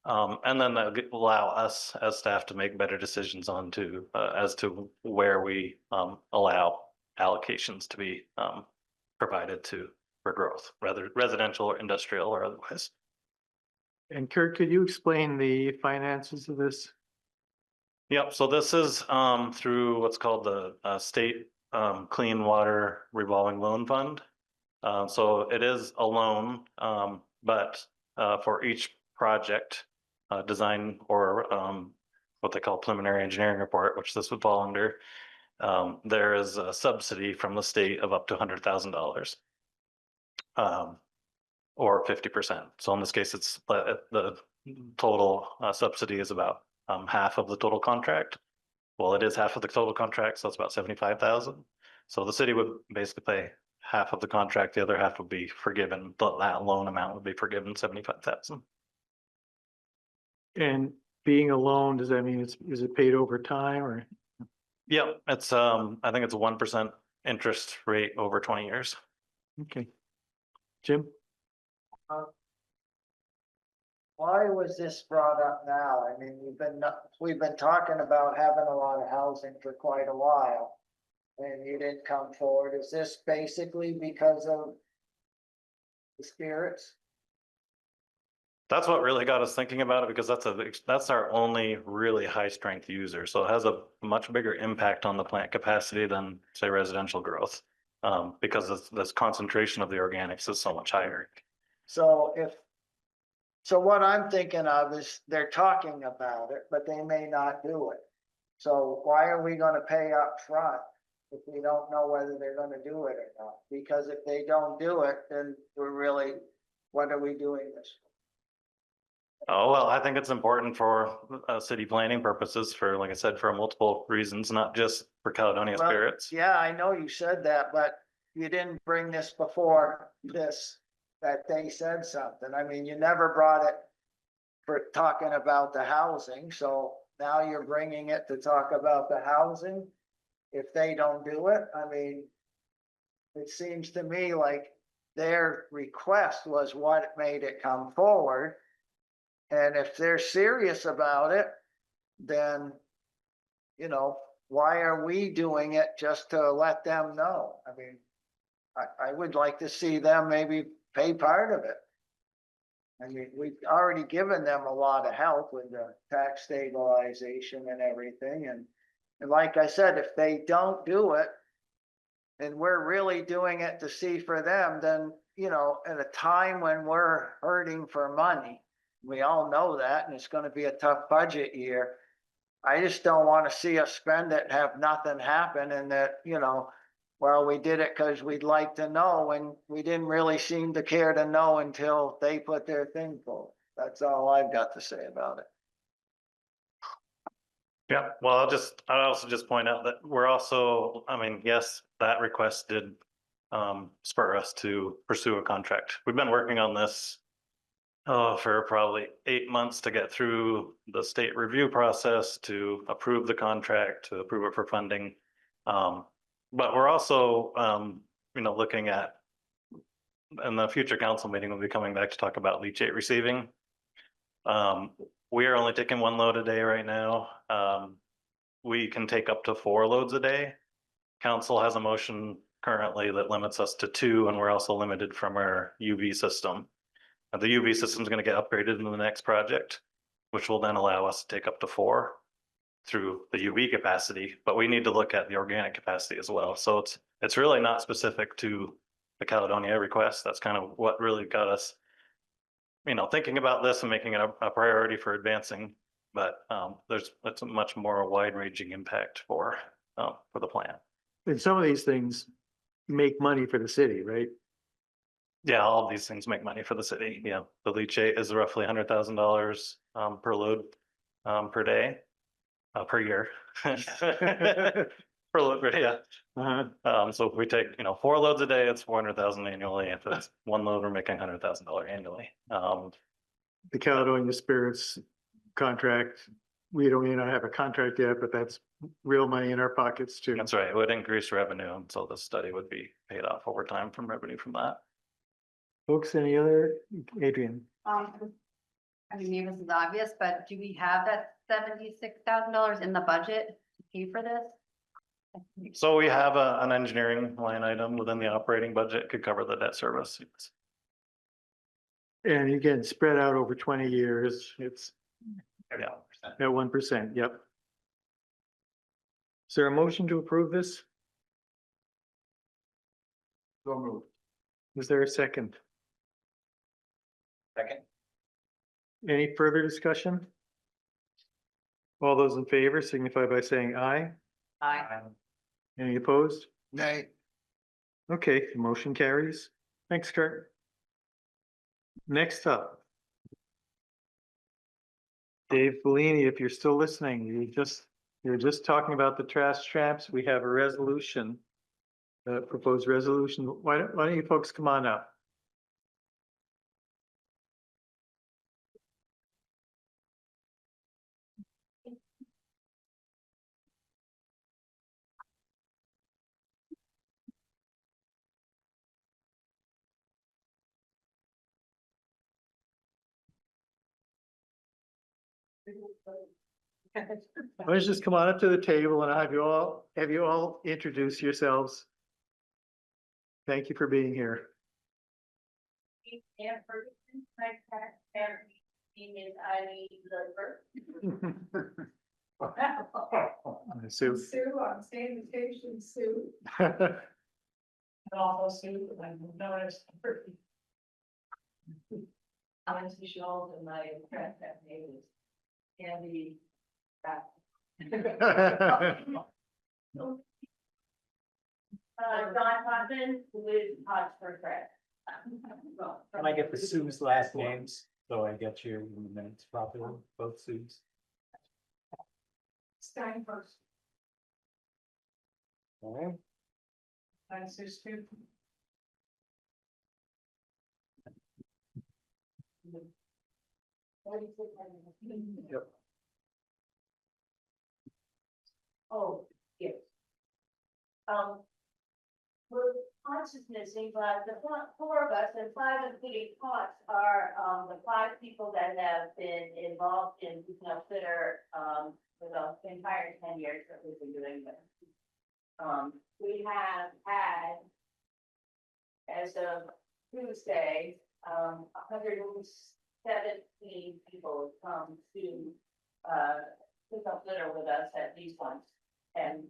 Speaker 14: And then that'll allow us as staff to make better decisions on to, as to where we allow allocations to be provided to for growth, whether residential or industrial or otherwise.
Speaker 1: And Kurt, could you explain the finances of this?
Speaker 14: Yep, so this is through what's called the State Clean Water Revolving Loan Fund. So it is a loan, but for each project design or what they call preliminary engineering report, which this would fall under, there is a subsidy from the state of up to $100,000. Or 50%. So in this case, it's the total subsidy is about half of the total contract. Well, it is half of the total contract, so it's about 75,000. So the city would basically pay half of the contract, the other half would be forgiven. That loan amount would be forgiven 75,000.
Speaker 1: And being a loan, does that mean is it paid over time or?
Speaker 14: Yep, it's I think it's a 1% interest rate over 20 years.
Speaker 1: Okay. Jim?
Speaker 9: Why was this brought up now? I mean, we've been talking about having a lot of housing for quite a while. And you didn't come forward. Is this basically because of the spirits?
Speaker 14: That's what really got us thinking about it, because that's our only really high strength user. So it has a much bigger impact on the plant capacity than say residential growth, because this concentration of the organics is so much higher.
Speaker 9: So what I'm thinking of is they're talking about it, but they may not do it. So why are we gonna pay up front if we don't know whether they're gonna do it or not? Because if they don't do it, then what are we doing this for?
Speaker 14: Oh, well, I think it's important for city planning purposes for, like I said, for multiple reasons, not just for Caledonia
Speaker 9: Well,
Speaker 14: spirits.
Speaker 9: yeah, I know you said that, but you didn't bring this before this, that they said something. I mean, you never brought it for talking about the housing, so now you're bringing it to talk about the housing. If they don't do it, I mean, it seems to me like their request was what made it come forward. And if they're serious about it, then, why are we doing it just to let them know? I mean, I would like to see them maybe pay part of it. I mean, we've already given them a lot of help with the tax stabilization and everything. And like I said, if they don't do it, and we're really doing it to see for them, then, at a time when we're hurting for money, we all know that, and it's going to be a tough budget year. I just don't want to see us spend it and have nothing happen, and that, well, we did it because we'd like to know, and we didn't really seem to care to know until they put their thing forward. That's all I've got to say about it.
Speaker 14: Yeah, well, I'll also just point out that we're also, I mean, yes, that request did spur us to pursue a contract. We've been working on this for probably 8 months to get through the state review process, to approve the contract, to approve it for funding. But we're also, looking at, in the future council meeting, we'll be coming back to talk about leachate receiving. We are only taking 1 load a day right now. We can take up to 4 loads a day. Council has a motion currently that limits us to 2, and we're also limited from our UV system. The UV system is going to get upgraded in the next project, which will then allow us to take up to 4 through the UV capacity, but we need to look at the organic capacity as well. So it's really not specific to the Caledonia request. That's kind of what really got us, thinking about this and making it a priority for advancing. But it's a much more wide-ranging impact for the plant.
Speaker 1: And some of these things make money for the city, right?
Speaker 14: Yeah, all of these things make money for the city. Yeah, the leachate is roughly $100,000 per load per day, per year. Per load per day, yeah. So if we take 4 loads a day, it's 400,000 annually. If it's 1 load, we're making $100,000 annually.
Speaker 1: The Caledonia Spirits contract, we don't have a contract yet, but that's real money in our pockets too.
Speaker 14: That's right. It would increase revenue, and so the study would be paid off over time from revenue from that.
Speaker 1: Folks, any other, Adrian?
Speaker 6: I mean, maybe this is obvious, but do we have that $76,000 in the budget to pay for this?
Speaker 14: So we have an engineering line item within the operating budget, could cover the debt service.
Speaker 1: And again, spread out over 20 years, it's
Speaker 14: Yeah.
Speaker 1: at 1%, yep. Is there a motion to approve this?
Speaker 5: So moved.
Speaker 1: Is there a second?
Speaker 10: Second.
Speaker 1: Any further discussion? All those in favor signify by saying aye.
Speaker 4: Aye.
Speaker 1: Any opposed?
Speaker 9: Nay.
Speaker 1: Okay, the motion carries. Thanks, Kurt. Next up. Dave Bellini, if you're still listening, you're just talking about the trash traps. We have a resolution, proposed resolution. Why don't you folks come on up? Why don't you just come on up to the table and have you all introduce yourselves. Thank you for being here. Sue.
Speaker 15: Sue, I'm sanitation Sue. And also Sue, I'm known as I'm Sue Schultz and my friend name is Andy. Don Hodgman, who is Hodgford Fred.
Speaker 10: Can I get the Sue's last names? So I get you in the minutes properly, both Sue's.
Speaker 15: Stein first.
Speaker 10: All right.
Speaker 15: I'm Sue Stu.
Speaker 1: Yep.
Speaker 15: Oh, yes. We're consciousnessing, but the four of us and five including Potts are, the five people that have been involved in Peace Litter, for the entire 10 years that we've been doing this. We have had, as of Tuesday, 117 people come to, pick up litter with us at least once, and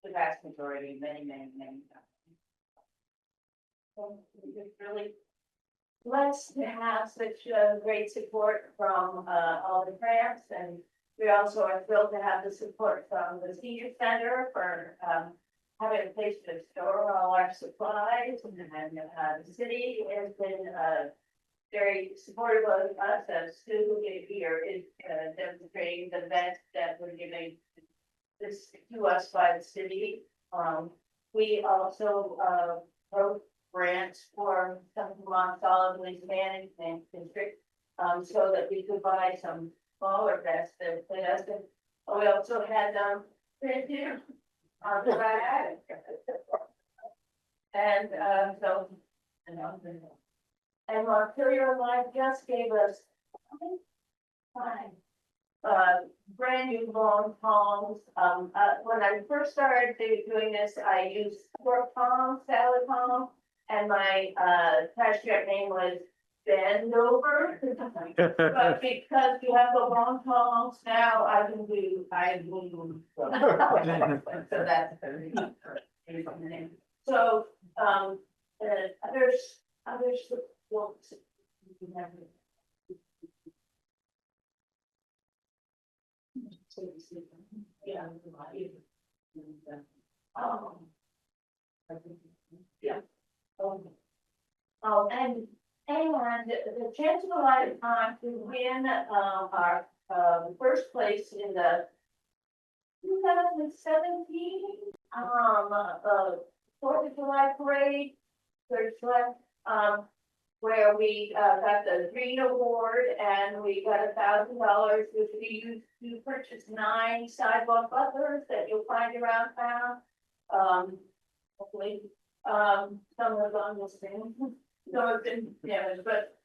Speaker 15: the vast majority, many times. So it's really blessed to have such great support from all the grants, and we also are thrilled to have the support from the senior center for having a place to store all our supplies, and the city has been very supportive of us as Sue here is demonstrating the best that we're giving this to us by the city. We also wrote grants for some Vermont solid waste management district, so that we could buy some smaller vests that fit us. And we also had printed on the back. And so, and Montpelier Life just gave us brand new long tongs. When I first started doing this, I used fork tongs, salad tongs, and my trash strip name was Bend Over. But because you have the long tongs now, I do. So that's the name. So others will. Yeah. Yeah. Oh, and the chance of a lifetime to win our first place in the 2017 4th of July parade, 3rd July. where we got the Green Award and we got $1,000, which we used to purchase 9 sidewalk butlers that you'll find around town. Hopefully, some of them will sing, some have been damaged, but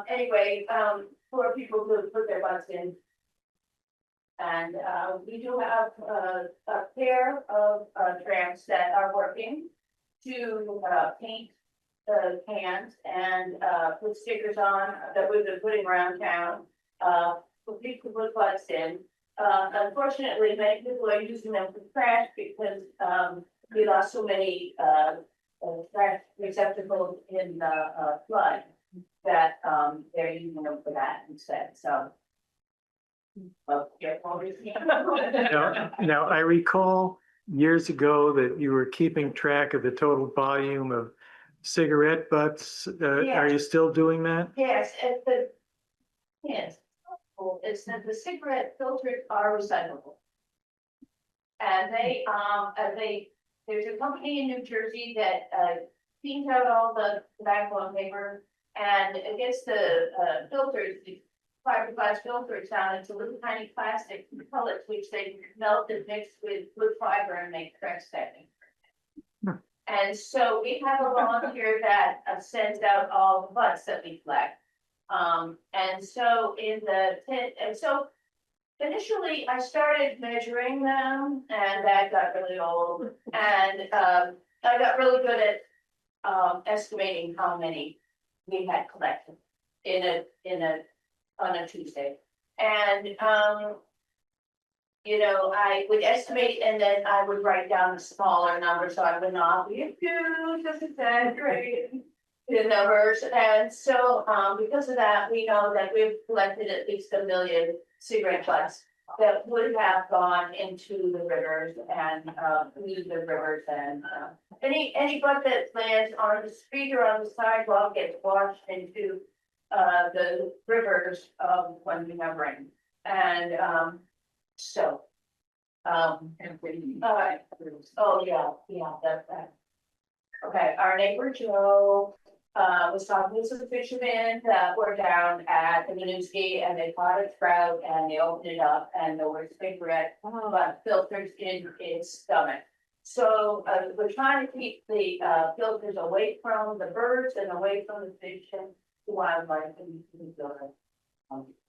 Speaker 15: anyway, for people to put their butts in. And we do have a pair of tramps that are working to paint the cans and put stickers on that we've been putting around town for people to put butts in. Unfortunately, many people are using them for trash because we lost so many trash receptacles in the flood that they're using them for that instead. So.
Speaker 1: Now, I recall years ago that you were keeping track of the total volume of cigarette butts. Are you still doing that?
Speaker 15: Yes, yes. It's that the cigarette filters are recyclable. And there's a company in New Jersey that cleans out all the tobacco and paper and it gets the filters, the fiberglass filters down into little tiny plastic pellets, which they melt and mix with wood fiber and make fresh setting. And so we have a volunteer that sends out all the butts that we collect. And so initially I started measuring them and that got really old. And I got really good at estimating how many we had collected on a Tuesday. And you know, I would estimate and then I would write down the smaller number so I would not be just exaggerating the numbers. And so because of that, we know that we've collected at least 1 million cigarette butts that would have gone into the rivers and polluted the rivers. And any butt that lands on the street or on the sidewalk gets washed into the rivers when we have rain. And oh yeah, that's that. Okay, our neighbor Joe was talking to some fishermen that were down at the Winooski and they caught a trout and they opened it up and there were cigarette filters in its stomach. So we're trying to keep the filters away from the birds and away from the fish and the wildlife and the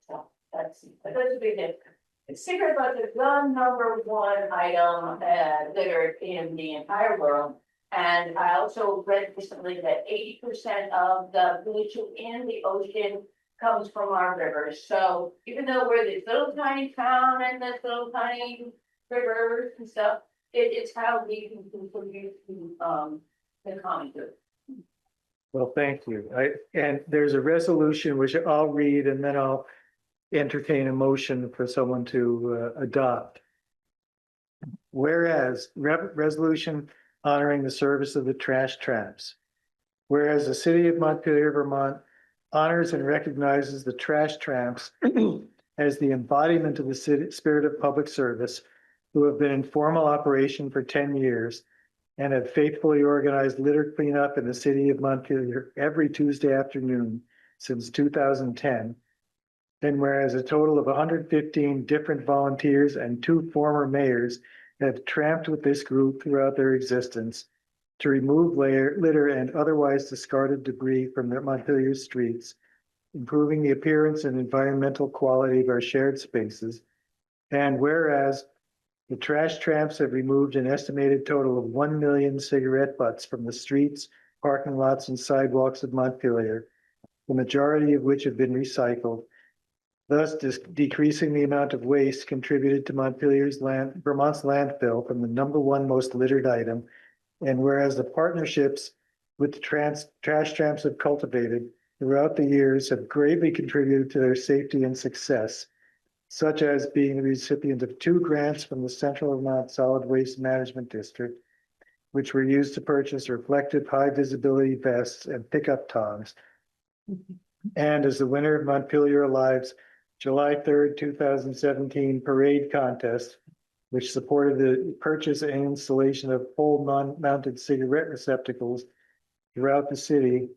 Speaker 15: so that's a big difference. Cigarette butts are the number 1 item littered in the entire world. And I also read recently that 80% of the pollution in the ocean comes from our rivers. So even though we're this little tiny town and this little tiny rivers and stuff, it's how we can contribute to the common good.
Speaker 1: Well, thank you. And there's a resolution which I'll read and then I'll entertain a motion for someone to adopt. Whereas resolution honoring the service of the trash tramps. Whereas the city of Montpelier, Vermont honors and recognizes the trash tramps as the embodiment of the spirit of public service, who have been in formal operation for 10 years and have faithfully organized litter cleanup in the city of Montpelier every Tuesday afternoon since 2010. And whereas a total of 115 different volunteers and 2 former mayors have tramped with this group throughout their existence to remove litter and otherwise discarded debris from the Montpelier streets, improving the appearance and environmental quality of our shared spaces. And whereas the trash tramps have removed an estimated total of 1 million cigarette butts from the streets, parking lots, and sidewalks of Montpelier, the majority of which have been recycled, thus decreasing the amount of waste contributed to Vermont's landfill from the number 1 most littered item. And whereas the partnerships with the trash tramps have cultivated throughout the years have greatly contributed to their safety and success, such as being the recipient of 2 grants from the Central Vermont Solid Waste Management District, which were used to purchase reflective high visibility vests and pickup tongs. And as the winner of Montpelier Alive's July 3rd, 2017 parade contest, which supported the purchase and installation of pole mounted cigarette receptacles throughout the city,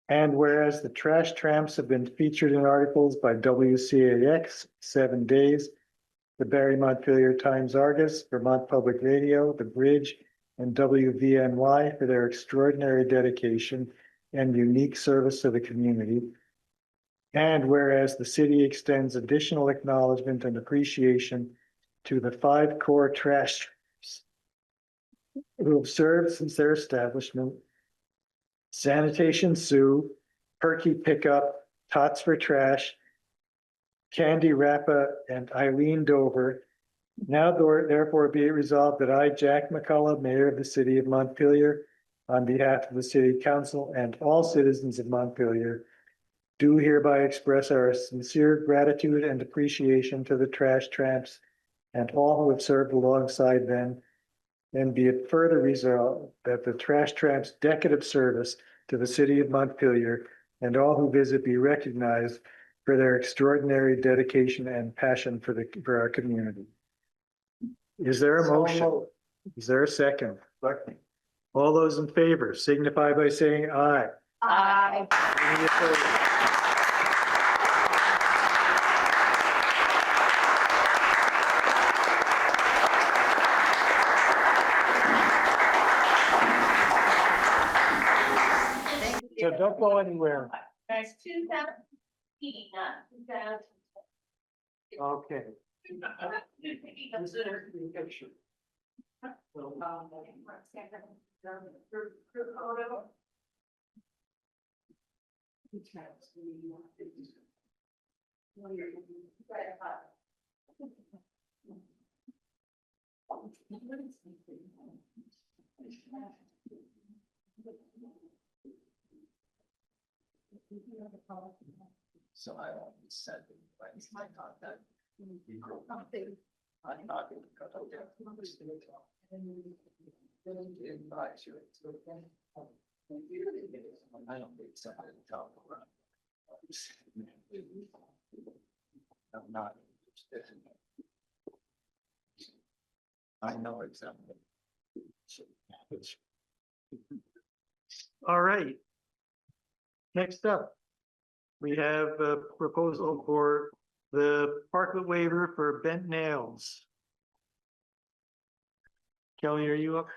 Speaker 1: And whereas the trash tramps have been featured in articles by WCAX, 7 Days, the Barry Montpelier Times Argus, Vermont Public Radio, The Bridge, and WVNY for their extraordinary dedication and unique service to the community. And whereas the city extends additional acknowledgement and appreciation to the 5 core trash tramps who have served since their establishment: Sanitation Sue, Perky Pickup, Tots for Trash, Candy Rappa, and Eileen Dover. Now therefore be it resolved that I, Jack McCullough, Mayor of the City of Montpelier, on behalf of the City Council and all citizens of Montpelier, do hereby express our sincere gratitude and appreciation to the trash tramps and all who have served alongside them. And be it further resolved that the trash tramps' decade of service to the City of Montpelier and all who visit be recognized for their extraordinary dedication and passion for our community. Is there a motion? Is there a second? All those in favor signify by saying aye.
Speaker 8: Aye.
Speaker 1: Any opposed? So don't go anywhere.
Speaker 15: That's 2018, not 2000.
Speaker 1: Okay.
Speaker 9: So I always said, it's my contact. I'm not going to cut out there. Advise you. I don't need somebody to talk around. I'm not interested. I know exactly.
Speaker 1: All right. Next up, we have a proposal for the parklet waiver for bent nails. Kelly, are you up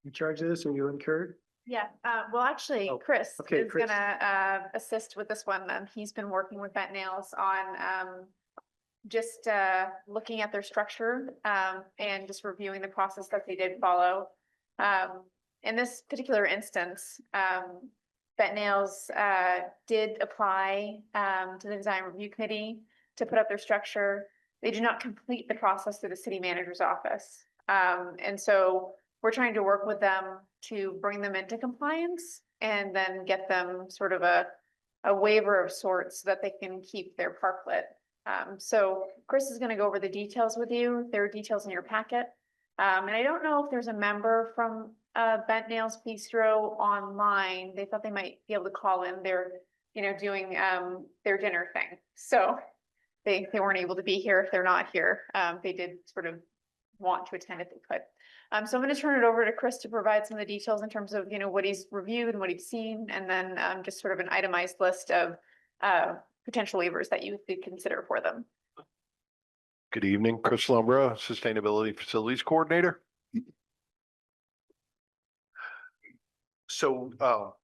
Speaker 1: in charge of this, or you incurred?
Speaker 8: Yeah, well, actually,
Speaker 1: Oh,
Speaker 8: Chris
Speaker 1: okay,
Speaker 8: is
Speaker 1: Chris.
Speaker 8: gonna assist with this one. He's been working with Bent Nails on just looking at their structure and just reviewing the process that they did follow. In this particular instance, Bent Nails did apply to the design review committee to put up their structure. They did not complete the process through the city manager's office. And so we're trying to work with them to bring them into compliance and then get them sort of a waiver of sorts so that they can keep their parklet. So Chris is gonna go over the details with you. There are details in your packet. And I don't know if there's a member from Bent Nails Bistro online. They thought they might be able to call in. They're, doing their dinner thing. So they weren't able to be here if they're not here. They did sort of want to attend if they could. So I'm going to turn it over to Chris to provide some of the details in terms of, what he's reviewed and what he's seen, and then just sort of an itemized list of potential waivers that you could consider for them.
Speaker 16: Good evening, Chris Lumbra, Sustainability Facilities Coordinator. So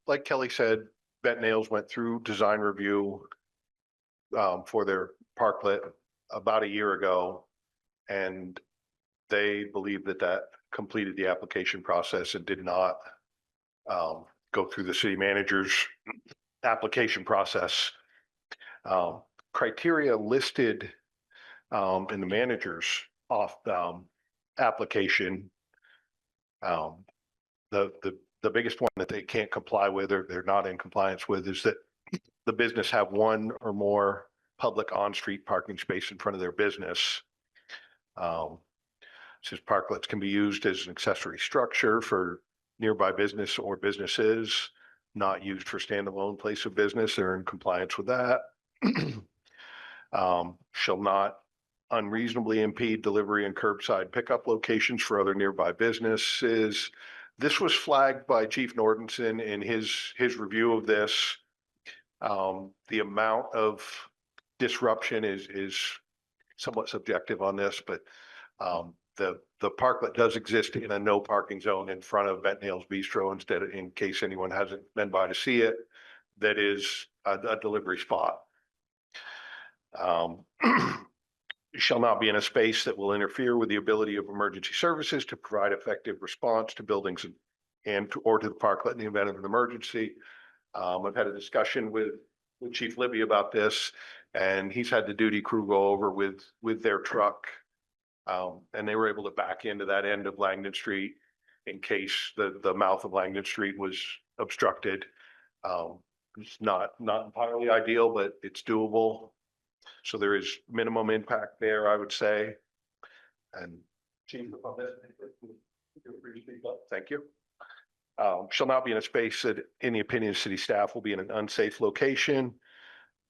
Speaker 16: like Kelly said, Bent Nails went through design review for their parklet about a year ago, and they believe that completed the application process and did not go through the city manager's application process. Criteria listed in the manager's application, the biggest one that they can't comply with, or they're not in compliance with, is that the business have one or more public on-street parking space in front of their business. Says parklets can be used as an accessory structure for nearby business or businesses, not used for standalone place of business. They're in compliance with that. Shall not unreasonably impede delivery and curbside pickup locations for other nearby businesses. This was flagged by Chief Nordenson in his review of this. The amount of disruption is somewhat subjective on this, but the parklet does exist in a no parking zone in front of Bentnails Bistro instead of, in case anyone hasn't been by to see it, that is a delivery spot. Shall not be in a space that will interfere with the ability of emergency services to provide effective response to buildings or to the parklet in the event of an emergency. I've had a discussion with Chief Libby about this, and he's had the duty crew go over with their truck. And they were able to back into that end of Langdon Street in case the mouth of Langdon Street was obstructed. It's not entirely ideal, but it's doable. So there is minimum impact there, I would say. And Chief, thank you. Shall not be in a space that, in the opinion of city staff, will be in an unsafe location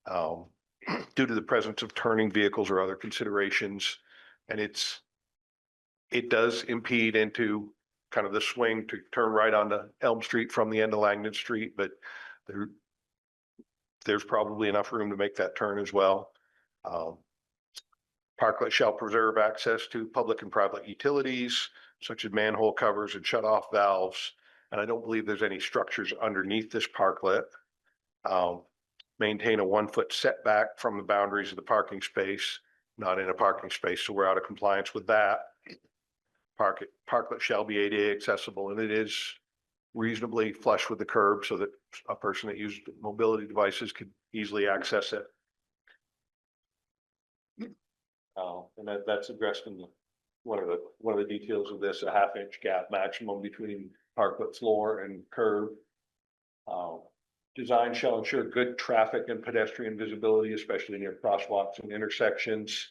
Speaker 16: due to the presence of turning vehicles or other considerations. And it does impede into kind of the swing to turn right onto Elm Street from the end of Langdon Street, but there's probably enough room to make that turn as well. Parklet shall preserve access to public and private utilities, such as manhole covers and shut-off valves. And I don't believe there's any structures underneath this parklet. Maintain a 1-foot setback from the boundaries of the parking space, not in a parking space, so we're out of compliance with that. Parklet shall be ADA accessible, and it is reasonably flush with the curb so that a person that uses mobility devices could easily access it. And that's addressed in one of the details of this, a 1/2-inch gap maximum between parklet floor and curb. Design shall ensure good traffic and pedestrian visibility, especially near crosswalks and intersections.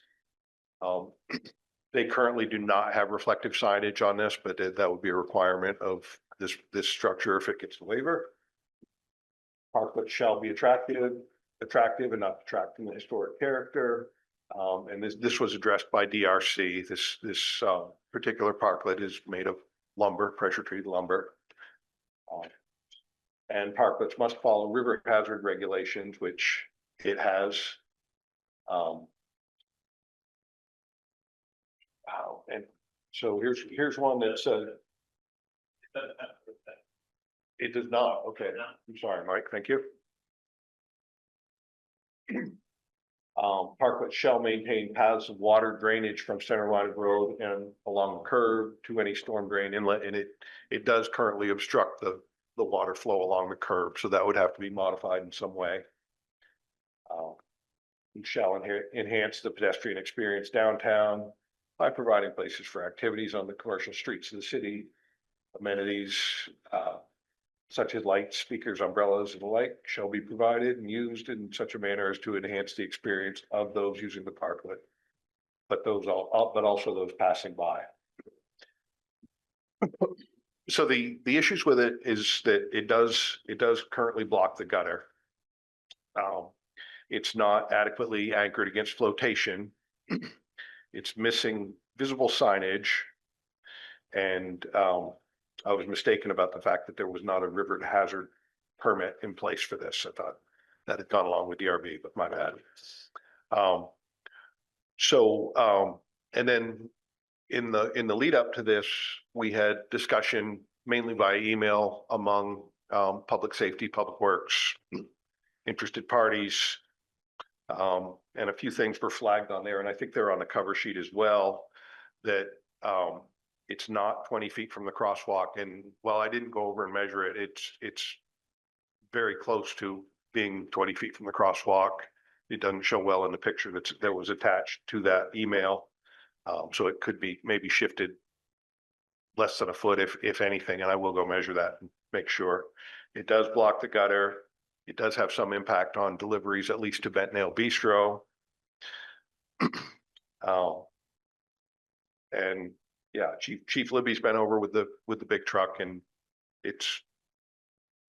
Speaker 16: They currently do not have reflective signage on this, but that would be a requirement of this structure if it gets the waiver. Parklet shall be attractive and not detract from the historic character. And this was addressed by DRC. This particular parklet is made of lumber, pressure treated lumber. And parklets must follow river hazard regulations, which it has. And so here's one that says it does not. Okay, I'm sorry, Mike. Thank you. Parklet shall maintain paths of water drainage from center line of road and along the curb to any storm drain inlet, and it does currently obstruct the water flow along the curb, so that would have to be modified in some way. It shall enhance the pedestrian experience downtown by providing places for activities on the commercial streets of the city, amenities such as lights, speakers, umbrellas, and the like shall be provided and used in such a manner as to enhance the experience of those using the parklet, but also those passing by. So the issues with it is that it does currently block the gutter. It's not adequately anchored against flotation. It's missing visible signage, and I was mistaken about the fact that there was not a river hazard permit in place for this. I thought that had gone along with DRB, but my bad. And then in the lead up to this, we had discussion mainly by email among public safety, public works, interested parties, and a few things were flagged on there, and I think they're on the cover sheet as well, that it's not 20 feet from the crosswalk. And while I didn't go over and measure it, it's very close to being 20 feet from the crosswalk. It doesn't show well in the picture that was attached to that email. So it could be maybe shifted less than a foot, if anything, and I will go measure that and make sure. It does block the gutter. It does have some impact on deliveries, at least to Bentnails Bistro. And yeah, Chief Libby's been over with the big truck, and it's,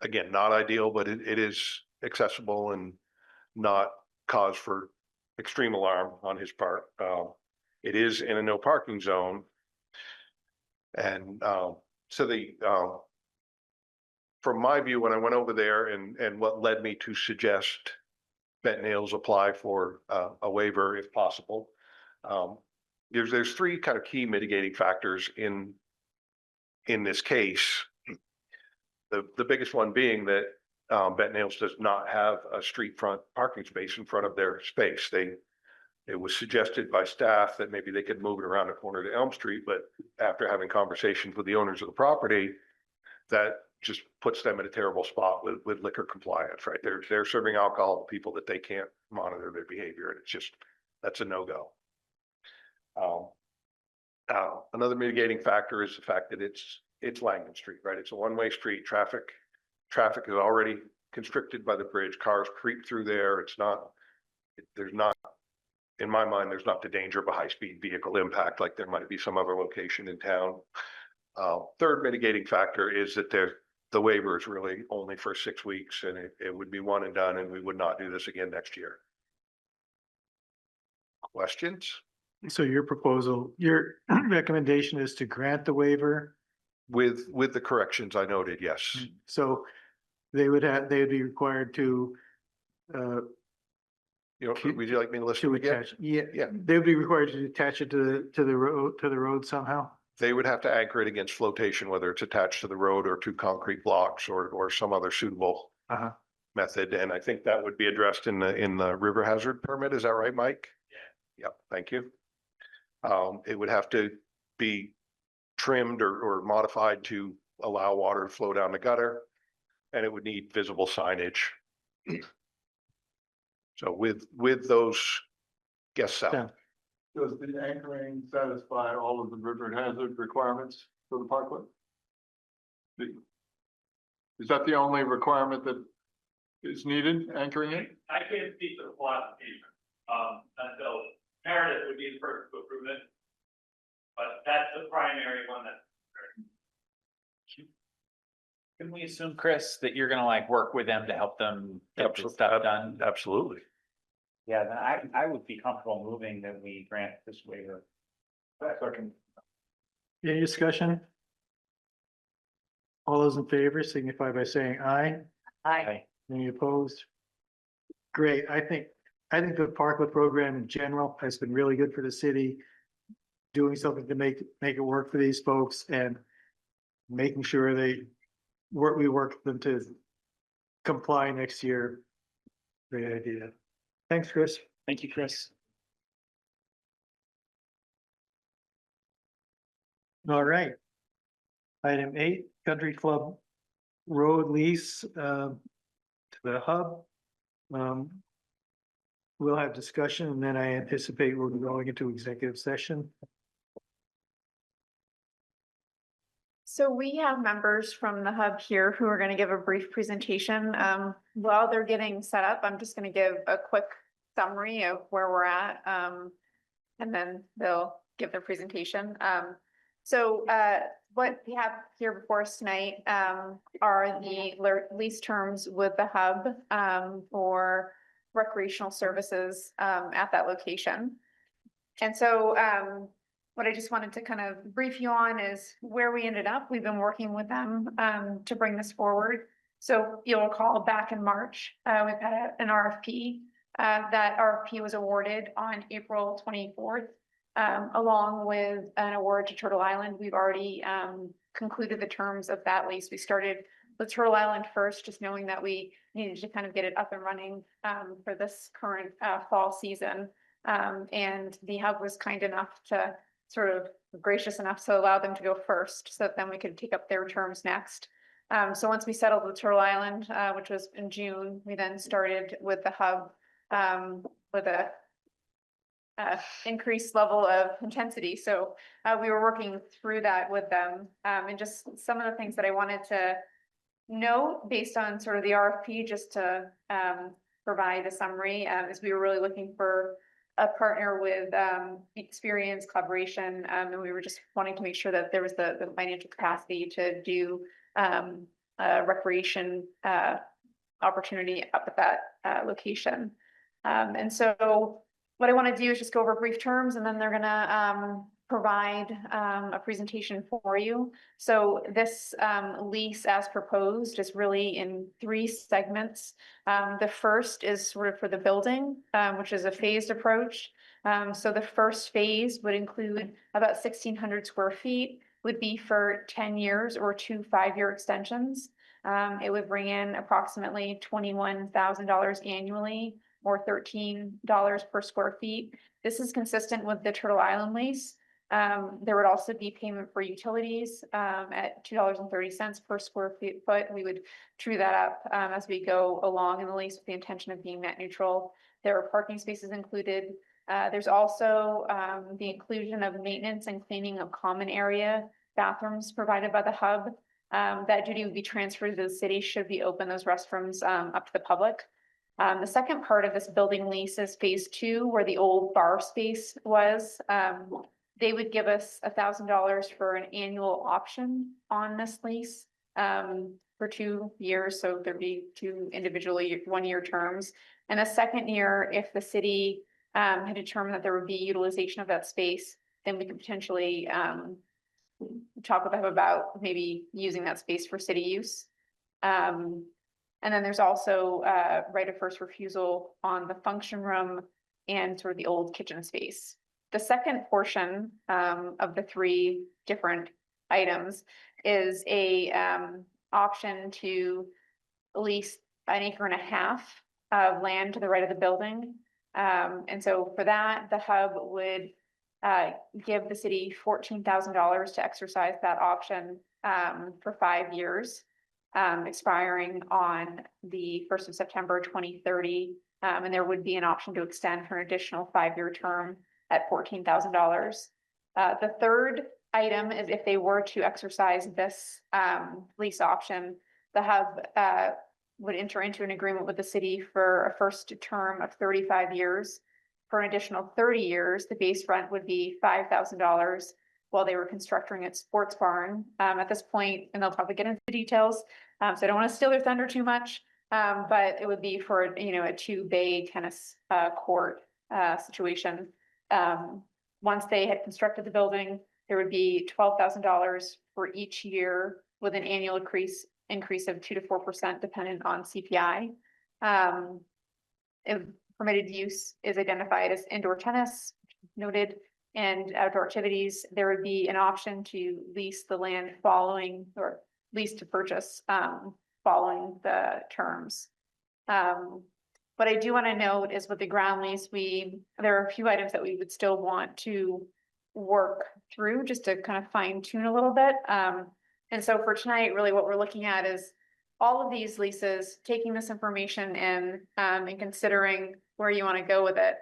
Speaker 16: again, not ideal, but it is accessible and not cause for extreme alarm on his part. It is in a no parking zone. And So from my view, when I went over there and what led me to suggest Bent Nails apply for a waiver if possible, there's three kind of key mitigating factors in this case. The biggest one being that Bent Nails does not have a street front parking space in front of their space. It was suggested by staff that maybe they could move it around the corner to Elm Street, but after having conversations with the owners of the property, that just puts them in a terrible spot with liquor compliance, right? They're serving alcohol to people that they can't monitor their behavior, and that's a no-go. Another mitigating factor is the fact that it's Langdon Street, right? It's a one-way street. Traffic is already constricted by the bridge. Cars creep through there. In my mind, there's not the danger of a high-speed vehicle impact like there might be some other location in town. Third mitigating factor is that the waiver is really only for 6 weeks, and it would be one and done, and we would not do this again next year. Questions?
Speaker 1: So your recommendation is to grant the waiver?
Speaker 16: With the corrections I noted, yes.
Speaker 1: So they would be required to,
Speaker 16: would you like me to list them again?
Speaker 1: yeah, they would be required to attach it to the road somehow?
Speaker 16: They would have to anchor it against flotation, whether it's attached to the road or to concrete blocks or some other suitable method. And I think that would be addressed in the river hazard permit. Is that right, Mike? Yeah. Yep. Thank you. It would have to be trimmed or modified to allow water to flow down the gutter, and it would need visible signage. So with those guests out.
Speaker 1: Yeah.
Speaker 5: Does the anchoring satisfy all of the river hazard requirements for the parklet? Is that the only requirement that is needed, anchoring it?
Speaker 2: I can't speak to the full application. Until Meredith would be the person to approve it. But that's the primary one that.
Speaker 10: Can we assume, Chris, that you're gonna like work with them to help them get this stuff done?
Speaker 16: Absolutely.
Speaker 10: Yeah, then I would be comfortable moving that we grant this waiver.
Speaker 5: Second.
Speaker 1: Any discussion? All those in favor signify by saying aye.
Speaker 4: Aye.
Speaker 1: Any opposed? Great. I think the parklet program in general has been really good for the city. Doing something to make it work for these folks and making sure we work with them to comply next year. Great idea. Thanks, Chris.
Speaker 10: Thank you, Chris.
Speaker 1: All right. Item 8, Country Club Road lease to the hub. We'll have discussion, and then I anticipate we're going into executive session.
Speaker 8: So we have members from the hub here who are going to give a brief presentation. While they're getting set up, I'm just going to give a quick summary of where we're at. And then they'll give their presentation. So what we have here before us tonight are the lease terms with the hub for recreational services at that location. And so what I just wanted to kind of brief you on is where we ended up. We've been working with them to bring this forward. So you'll recall back in March, we've had an RFP. That RFP was awarded on April 24th, along with an award to Turtle Island. We've already concluded the terms of that lease. We started with Turtle Island first, just knowing that we needed to kind of get it up and running for this current fall season. And the hub was kind enough to sort of gracious enough to allow them to go first, so that then we could take up their terms next. So once we settled with Turtle Island, which was in June, we then started with the hub with a increased level of intensity. So we were working through that with them. And just some of the things that I wanted to note based on sort of the RFP, just to provide a summary, is we were really looking for a partner with experience, collaboration, and we were just wanting to make sure that there was the financial capacity to do a recreation opportunity up at that location. And so what I want to do is just go over brief terms, and then they're gonna provide a presentation for you. So this lease as proposed is really in 3 segments. The first is sort of for the building, which is a phased approach. So the first phase would include about 1,600 square feet, would be for 10 years or 2 5-year extensions. It would bring in approximately $21,000 annually or $13 per square feet. This is consistent with the Turtle Island lease. There would also be payment for utilities at $2.30 per square foot. We would true that up as we go along in the lease with the intention of being net neutral. There are parking spaces included. There's also the inclusion of maintenance and cleaning of common area bathrooms provided by the hub. That duty would be transferred to the city should we open those restrooms up to the public. The second part of this building lease is phase 2, where the old bar space was. They would give us $1,000 for an annual option on this lease for 2 years. So there'd be 2 individually 1-year terms. And a second year, if the city had determined that there would be utilization of that space, then we could potentially talk with them about maybe using that space for city use. And then there's also right of first refusal on the function room and sort of the old kitchen space. The second portion of the 3 different items is a option to lease 1.5 acres of land to the right of the building. And so for that, the hub would give the city $14,000 to exercise that option for 5 years, expiring on the 1st of September 2030. And there would be an option to extend for an additional 5-year term at $14,000. The third item is if they were to exercise this lease option, the hub would enter into an agreement with the city for a first term of 35 years. For an additional 30 years, the base rent would be $5,000 while they were constructing its sports barn. At this point, and they'll probably get into the details, so I don't want to steal their thunder too much, but it would be for, a 2-bay tennis court situation. Once they had constructed the building, there would be $12,000 for each year with an annual increase of 2 to 4% dependent on CPI. Permitted use is identified as indoor tennis, noted, and outdoor activities. There would be an option to lease the land following, or lease to purchase following the terms. What I do want to note is with the ground lease, there are a few items that we would still want to work through just to kind of fine tune a little bit. And so for tonight, really what we're looking at is all of these leases, taking this information in and considering where you want to go with it.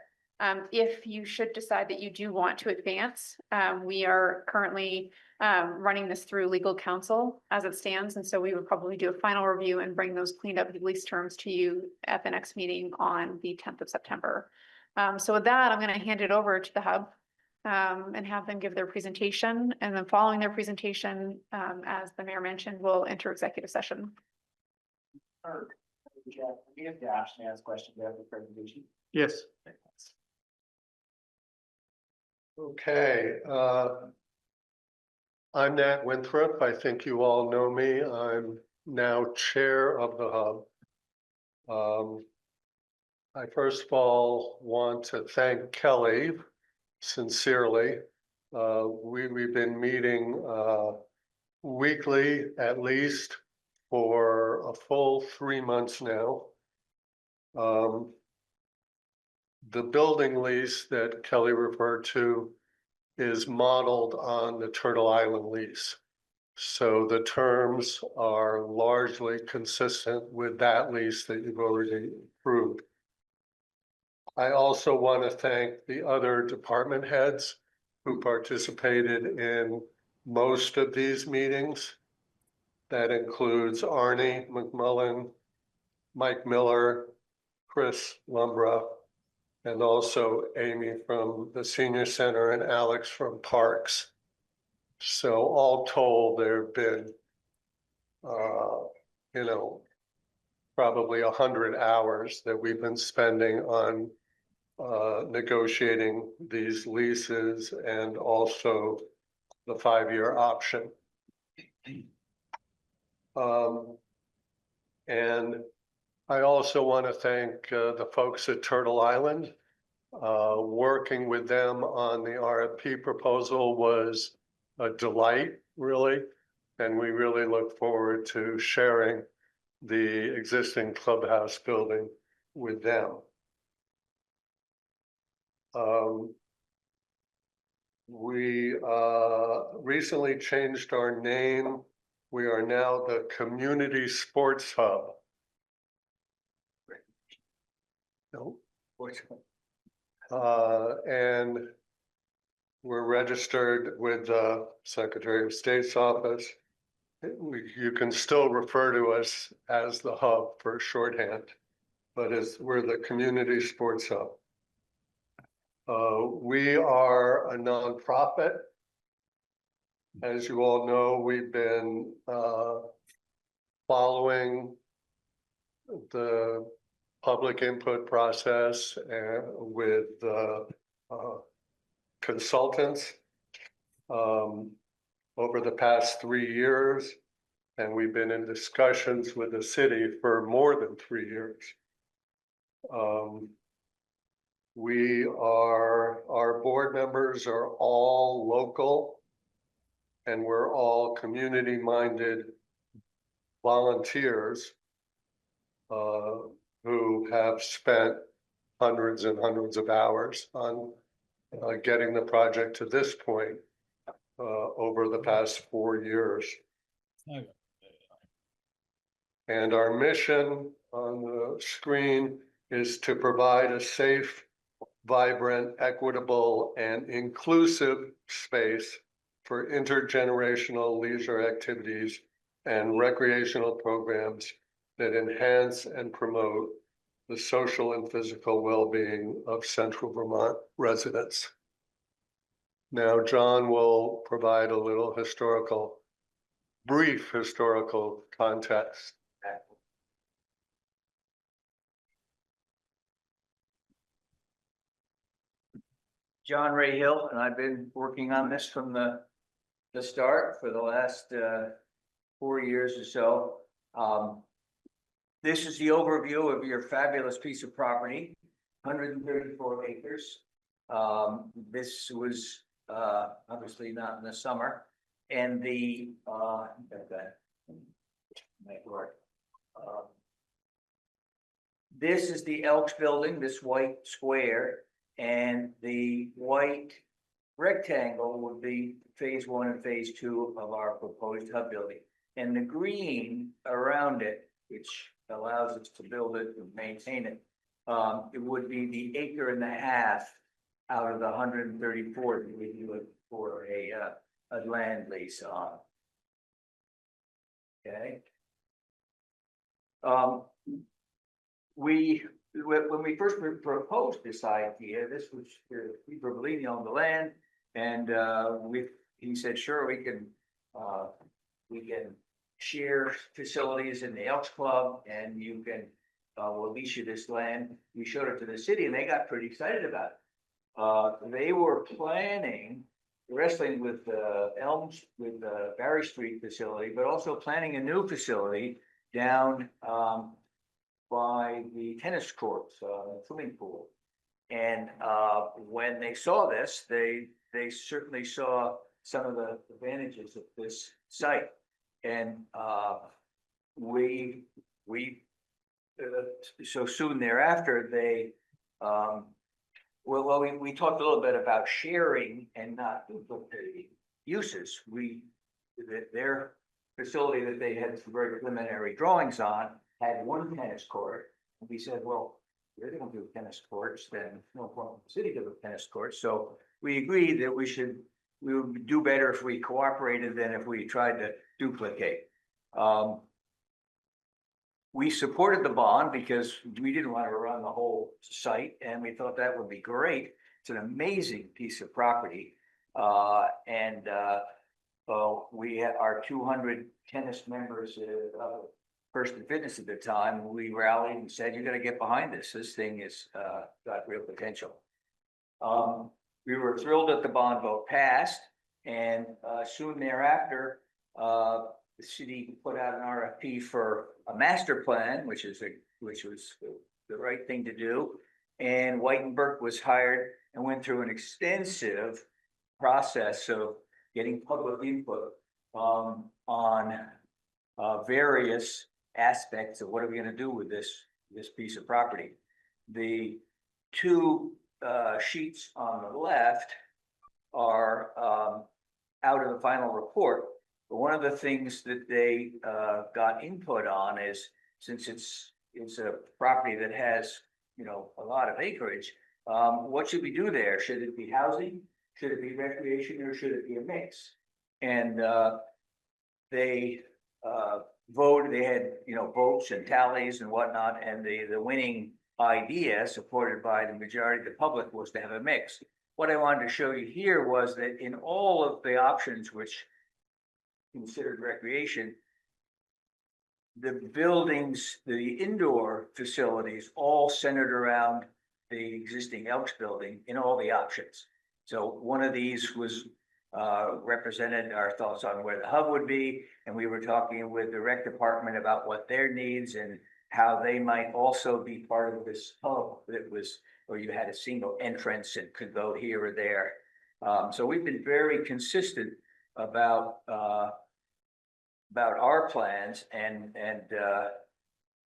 Speaker 8: If you should decide that you do want to advance, we are currently running this through legal counsel as it stands. And so we would probably do a final review and bring those cleaned up lease terms to you at the next meeting on the 10th of September. So with that, I'm going to hand it over to the hub and have them give their presentation. And then following their presentation, as the mayor mentioned, we'll enter executive session.
Speaker 1: Yes.
Speaker 16: Okay, I'm Nat Winthrop. I think you all know me. I'm now chair of the hub. I first of all want to thank Kelly sincerely. We've been meeting weekly at least for a full 3 months now. The building lease that Kelly referred to is modeled on the Turtle Island lease. So the terms are largely consistent with that lease that you've already approved. I also want to thank the other department heads who participated in most of these meetings. That includes Arnie McMullen, Mike Miller, Chris Lumbra, and also Amy from the Senior Center and Alex from Parks. So all told, there have been, probably 100 hours that we've been spending on
Speaker 17: negotiating these leases and also the 5-year option. And I also want to thank the folks at Turtle Island. Working with them on the RFP proposal was a delight, really. And we really look forward to sharing the existing clubhouse building with them. We recently changed our name. We are now the Community Sports Hub. No. And we're registered with the Secretary of State's office. You can still refer to us as the hub for shorthand, but we're the Community Sports Hub. We are a nonprofit. As you all know, we've been following the public input process with consultants over the past 3 years, and we've been in discussions with the city for more than 3 years. Our board members are all local, and we're all community-minded volunteers who have spent hundreds and hundreds of hours on getting the project to this point over the past 4 years. And our mission on the screen is to provide a safe, vibrant, equitable, and inclusive space for intergenerational leisure activities and recreational programs that enhance and promote the social and physical well-being of Central Vermont residents. Now, John will provide a little brief historical context.
Speaker 18: John Ray Hill, and I've been working on this from the start for the last 4 years or so. This is the overview of your fabulous piece of property, 134 acres. This was obviously not in the summer, and this is the Elks building, this white square, and the white rectangle would be phase 1 and phase 2 of our proposed hub building. And the green around it, which allows us to build it and maintain it, it would be the 1.5 acres out of the 134 that we do it for a land lease on. Okay. When we first proposed this idea, this was Pete Bravellini owned the land, and he said, sure, we can share facilities in the Elks Club, and you can we'll lease you this land. We showed it to the city, and they got pretty excited about it. They were planning wrestling with Elms, with the Barry Street facility, but also planning a new facility down by the tennis courts, swimming pool. And when they saw this, they certainly saw some of the advantages of this site. And so soon thereafter, we talked a little bit about sharing and not duplicating uses. Their facility that they had very preliminary drawings on had 1 tennis court. And we said, well, they're going to do tennis courts, then no problem. The city does tennis courts. So we agreed that we would do better if we cooperated than if we tried to duplicate. We supported the bond because we didn't want to run the whole site, and we thought that would be great. It's an amazing piece of property. We have our 200 tennis members First and Fitness at the time, we rallied and said, you gotta get behind this. This thing is, got real potential. We were thrilled that the bond vote passed, and soon thereafter, the city put out an RFP for a master plan, which was the right thing to do. And White and Burke was hired and went through an extensive process of getting public input on various aspects of what are we going to do with this piece of property. The two sheets on the left are out of the final report. But one of the things that they got input on is, since it's a property that has, you know, a lot of acreage, what should we do there? Should it be housing? Should it be recreation, or should it be a mix? And they voted. They had, you know, votes and tallies and whatnot, and the winning idea, supported by the majority of the public, was to have a mix. What I wanted to show you here was that in all of the options which considered recreation, the buildings, the indoor facilities, all centered around the existing Elks building in all the options. So one of these was represented our thoughts on where the hub would be, and we were talking with the rec department about what their needs and how they might also be part of this hub that was, where you had a single entrance and could go here or there. So we've been very consistent about our plans, and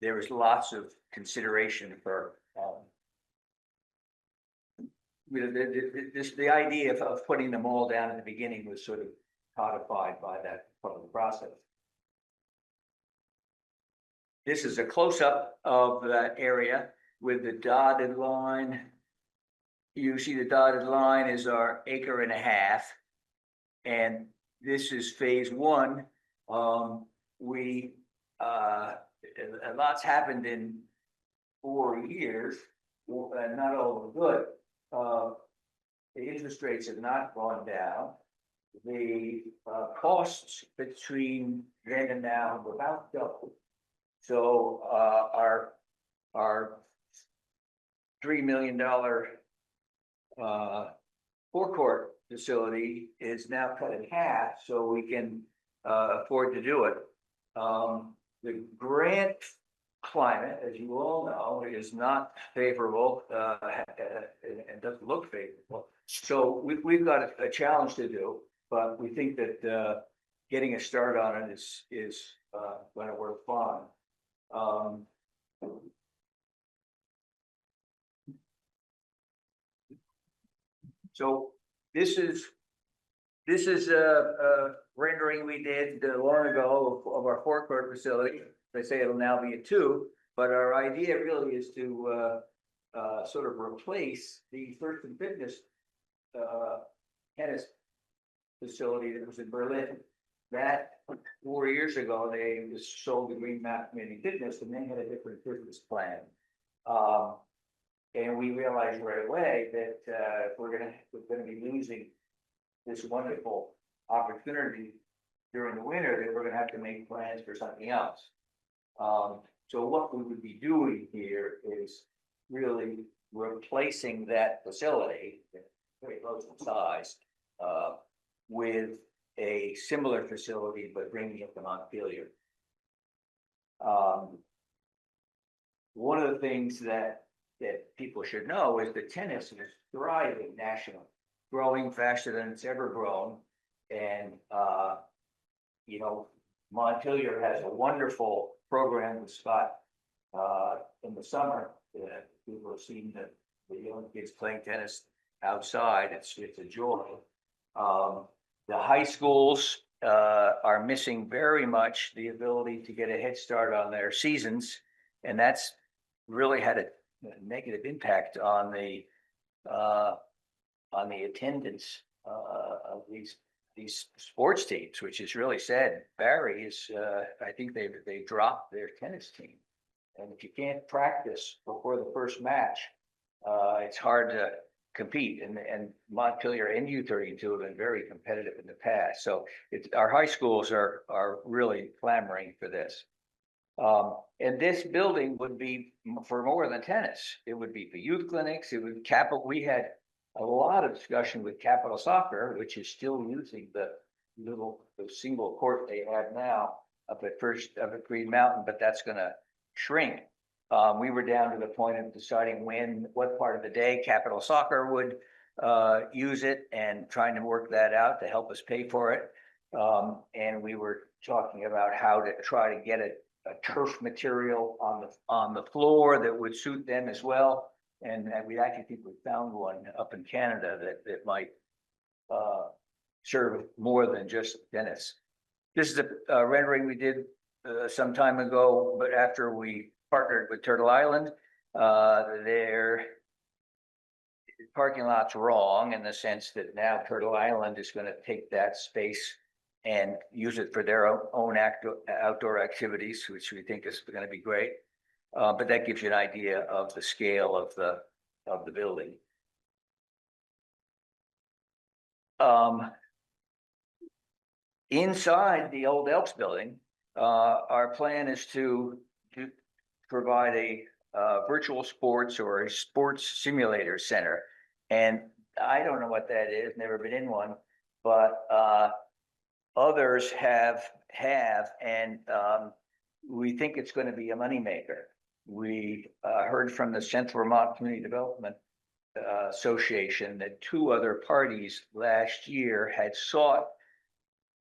Speaker 18: there was lots of consideration for the idea of putting them all down at the beginning was sort of codified by that public process. This is a close-up of that area with the dotted line. You see the dotted line is our 1.5 acres, and this is phase one. A lot's happened in 4 years, not all good. The interest rates have not gone down. The costs between then and now have about doubled. So our $3 million forecourt facility is now cut in half, so we can afford to do it. The grant climate, as you all know, is not favorable and doesn't look favorable. So we've got a challenge to do, but we think that getting a start on it is going to work fine. So this is a rendering we did long ago of our forecourt facility. They say it'll now be a 2, but our idea really is to sort of replace the First and Fitness tennis facility that was in Berlin. That 4 years ago, they sold the Green Mountain Community Fitness, and they had a different business plan. And we realized right away that if we're going to be losing this wonderful opportunity during the winter, that we're going to have to make plans for something else. So what we would be doing here is really replacing that facility, very close in size, with a similar facility, but bringing it to Montpelier. One of the things that people should know is that tennis is thriving nationally, growing faster than it's ever grown. And, you know, Montpelier has a wonderful program with Scott in the summer. People have seen the young kids playing tennis outside. It's a joy. The high schools are missing very much the ability to get a head start on their seasons, and that's really had a negative impact on the attendance of these sports teams, which is really sad. Barry is, I think they dropped their tennis team, and if you can't practice before the first match, it's hard to compete. And Montpelier and U32 have been very competitive in the past. So our high schools are really clamoring for this. And this building would be for more than tennis. It would be for youth clinics. It would capital. We had a lot of discussion with Capital Soccer, which is still using the single court they have now up at Green Mountain, but that's going to shrink. We were down to the point of deciding what part of the day Capital Soccer would use it and trying to work that out to help us pay for it. And we were talking about how to try to get a turf material on the floor that would suit them as well. And we actually think we found one up in Canada that might serve more than just tennis. This is a rendering we did some time ago, but after we partnered with Turtle Island, their parking lot's wrong in the sense that now Turtle Island is going to take that space and use it for their own outdoor activities, which we think is going to be great. But that gives you an idea of the scale of the building. Inside the old Elks building, our plan is to provide a virtual sports or a sports simulator center. And I don't know what that is, never been in one, but others have, and we think it's going to be a moneymaker. We heard from the Central Vermont Community Development Association that 2 other parties last year had sought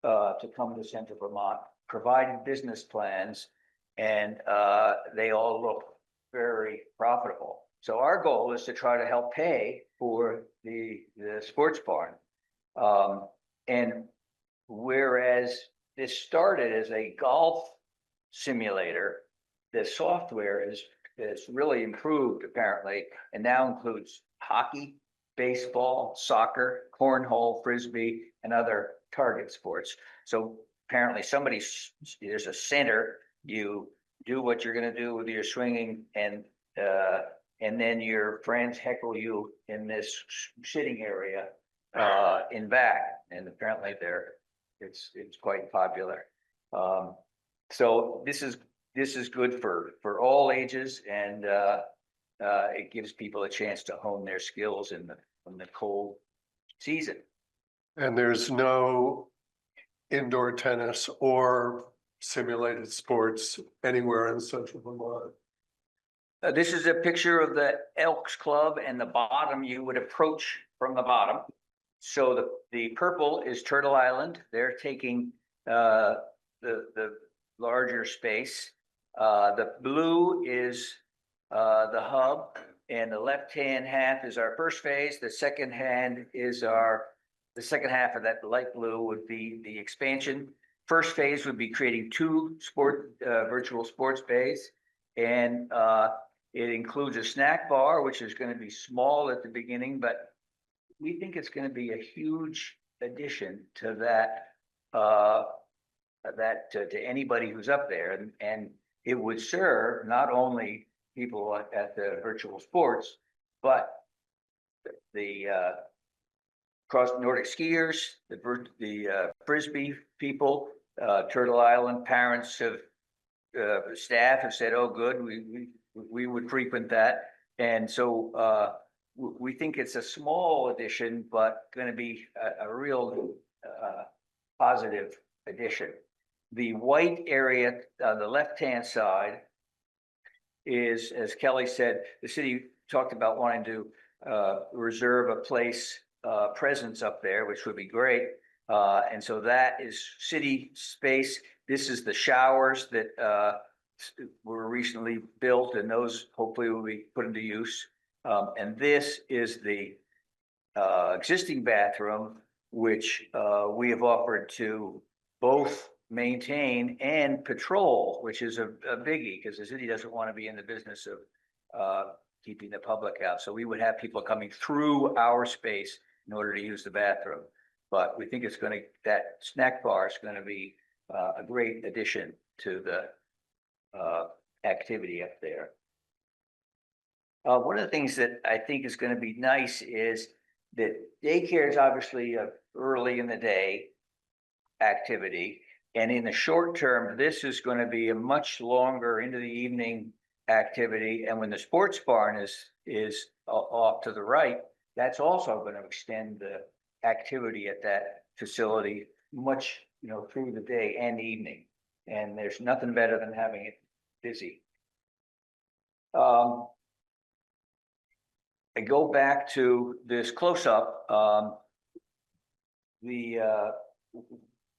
Speaker 18: to come to Central Vermont, provided business plans, and they all look very profitable. So our goal is to try to help pay for the sports barn. And whereas this started as a golf simulator, the software is really improved apparently, and now includes hockey, baseball, soccer, cornhole, frisbee, and other target sports. So apparently there's a center, you do what you're going to do with your swinging, and then your friends heckle you in this sitting area in back, and apparently it's quite popular. So this is good for all ages, and it gives people a chance to hone their skills in the cold season.
Speaker 17: And there's no indoor tennis or simulated sports anywhere in Central Vermont.
Speaker 18: This is a picture of the Elks Club, and the bottom you would approach from the bottom. So the purple is Turtle Island. They're taking the larger space. The blue is the hub, and the left-hand half is our first phase. The second half of that light blue would be the expansion. First phase would be creating 2 virtual sports bays, and it includes a snack bar, which is going to be small at the beginning, but we think it's going to be a huge addition to that, to anybody who's up there, and it would serve not only people at the virtual sports, but the cross Nordic skiers, the frisbee people, Turtle Island parents staff have said, oh, good, we would frequent that. And so we think it's a small addition, but going to be a real positive addition. The white area on the left-hand side is, as Kelly said, the city talked about wanting to reserve a presence up there, which would be great. And so that is city space. This is the showers that were recently built, and those hopefully will be put into use. And this is the existing bathroom, which we have offered to both maintain and patrol, which is a biggie, because the city doesn't want to be in the business of keeping the public out. So we would have people coming through our space in order to use the bathroom. But we think that snack bar is going to be a great addition to the activity up there. One of the things that I think is going to be nice is that daycare is obviously a early in the day activity, And in the short term, this is going to be a much longer into the evening activity. And when the sports barn is off to the right, that's also going to extend the activity at that facility much, through the day and evening. And there's nothing better than having it busy. I go back to this close-up.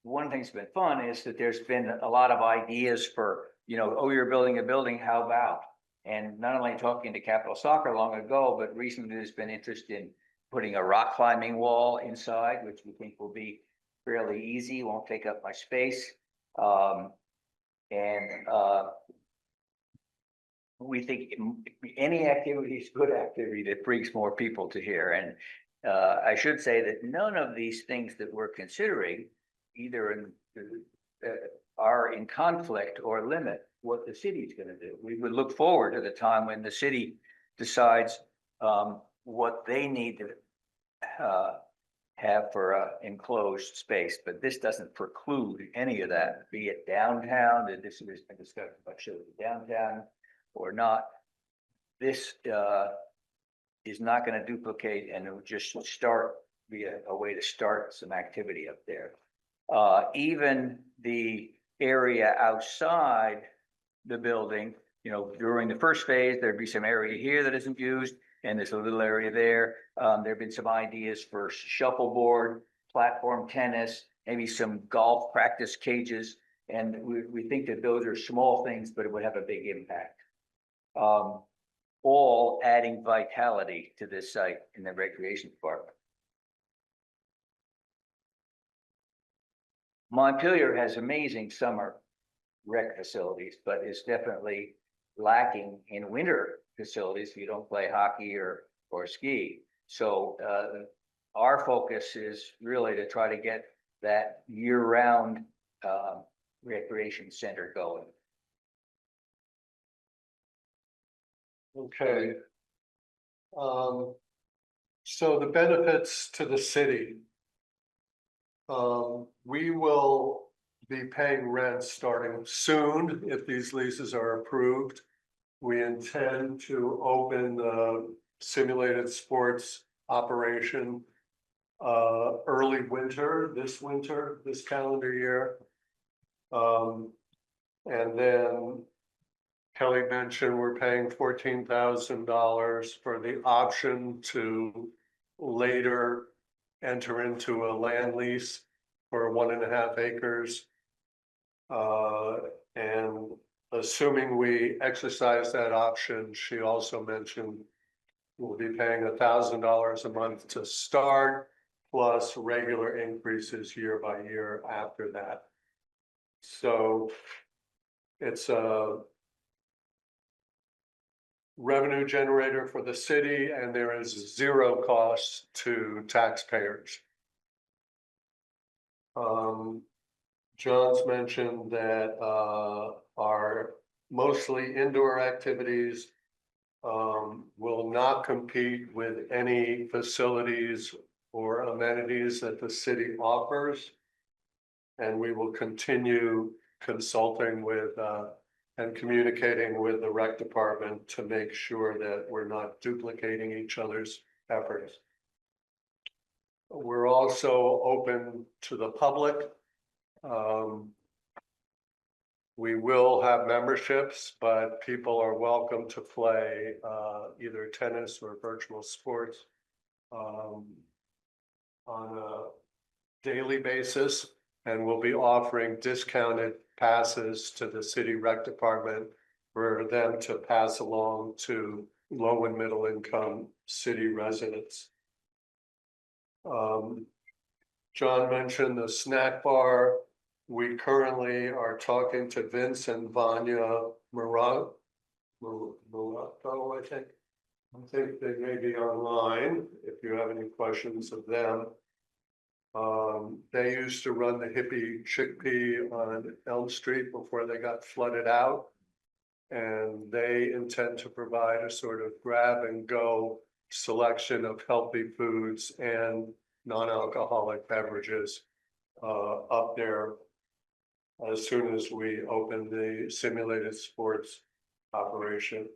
Speaker 18: One thing that's been fun is that there's been a lot of ideas for, oh, you're building a building, how about? And not only talking to Capital Soccer long ago, but recently there's been interest in putting a rock climbing wall inside, which we think will be fairly easy, won't take up much space. We think any activity is good activity that brings more people to here. And I should say that none of these things that we're considering either are in conflict or limit what the city's going to do. We would look forward to the time when the city decides what they need to have for enclosed space, but this doesn't preclude any of that, be it downtown, that this has been discussed about should it be downtown or not. This is not going to duplicate, and it will just be a way to start some activity up there. Even the area outside the building, during the first phase, there'd be some area here that isn't used, and there's a little area there. There've been some ideas for shuffleboard, platform tennis, maybe some golf practice cages, and we think that those are small things, but it would have a big impact. All adding vitality to this site in the recreation department. Montpelier has amazing summer rec facilities, but is definitely lacking in winter facilities if you don't play hockey or ski. So our focus is really to try to get that year-round recreation center going.
Speaker 17: Okay. So the benefits to the city. We will be paying rent starting soon if these leases are approved. We intend to open the simulated sports operation early winter, this calendar year. And then Kelly mentioned we're paying $14,000 for the option to later enter into a land lease for 1.5 acres. And assuming we exercise that option, she also mentioned we'll be paying $1,000 a month to start, plus regular increases year by year after that. So it's a revenue generator for the city, and there is zero cost to taxpayers. John's mentioned that our mostly indoor activities will not compete with any facilities or amenities that the city offers. And we will continue consulting with and communicating with the rec department to make sure that we're not duplicating each other's efforts. We're also open to the public. We will have memberships, but people are welcome to play either tennis or virtual sports on a daily basis. And we'll be offering discounted passes to the city rec department for them to pass along to low and middle income city residents. John mentioned the snack bar. We currently are talking to Vince and Vanya Murato, I think. I think they may be online if you have any questions of them. They used to run the Hippie Chickpea on Elm Street before they got flooded out. And they intend to provide a sort of grab and go selection of healthy foods and non-alcoholic beverages up there as soon as we open the simulated sports operation.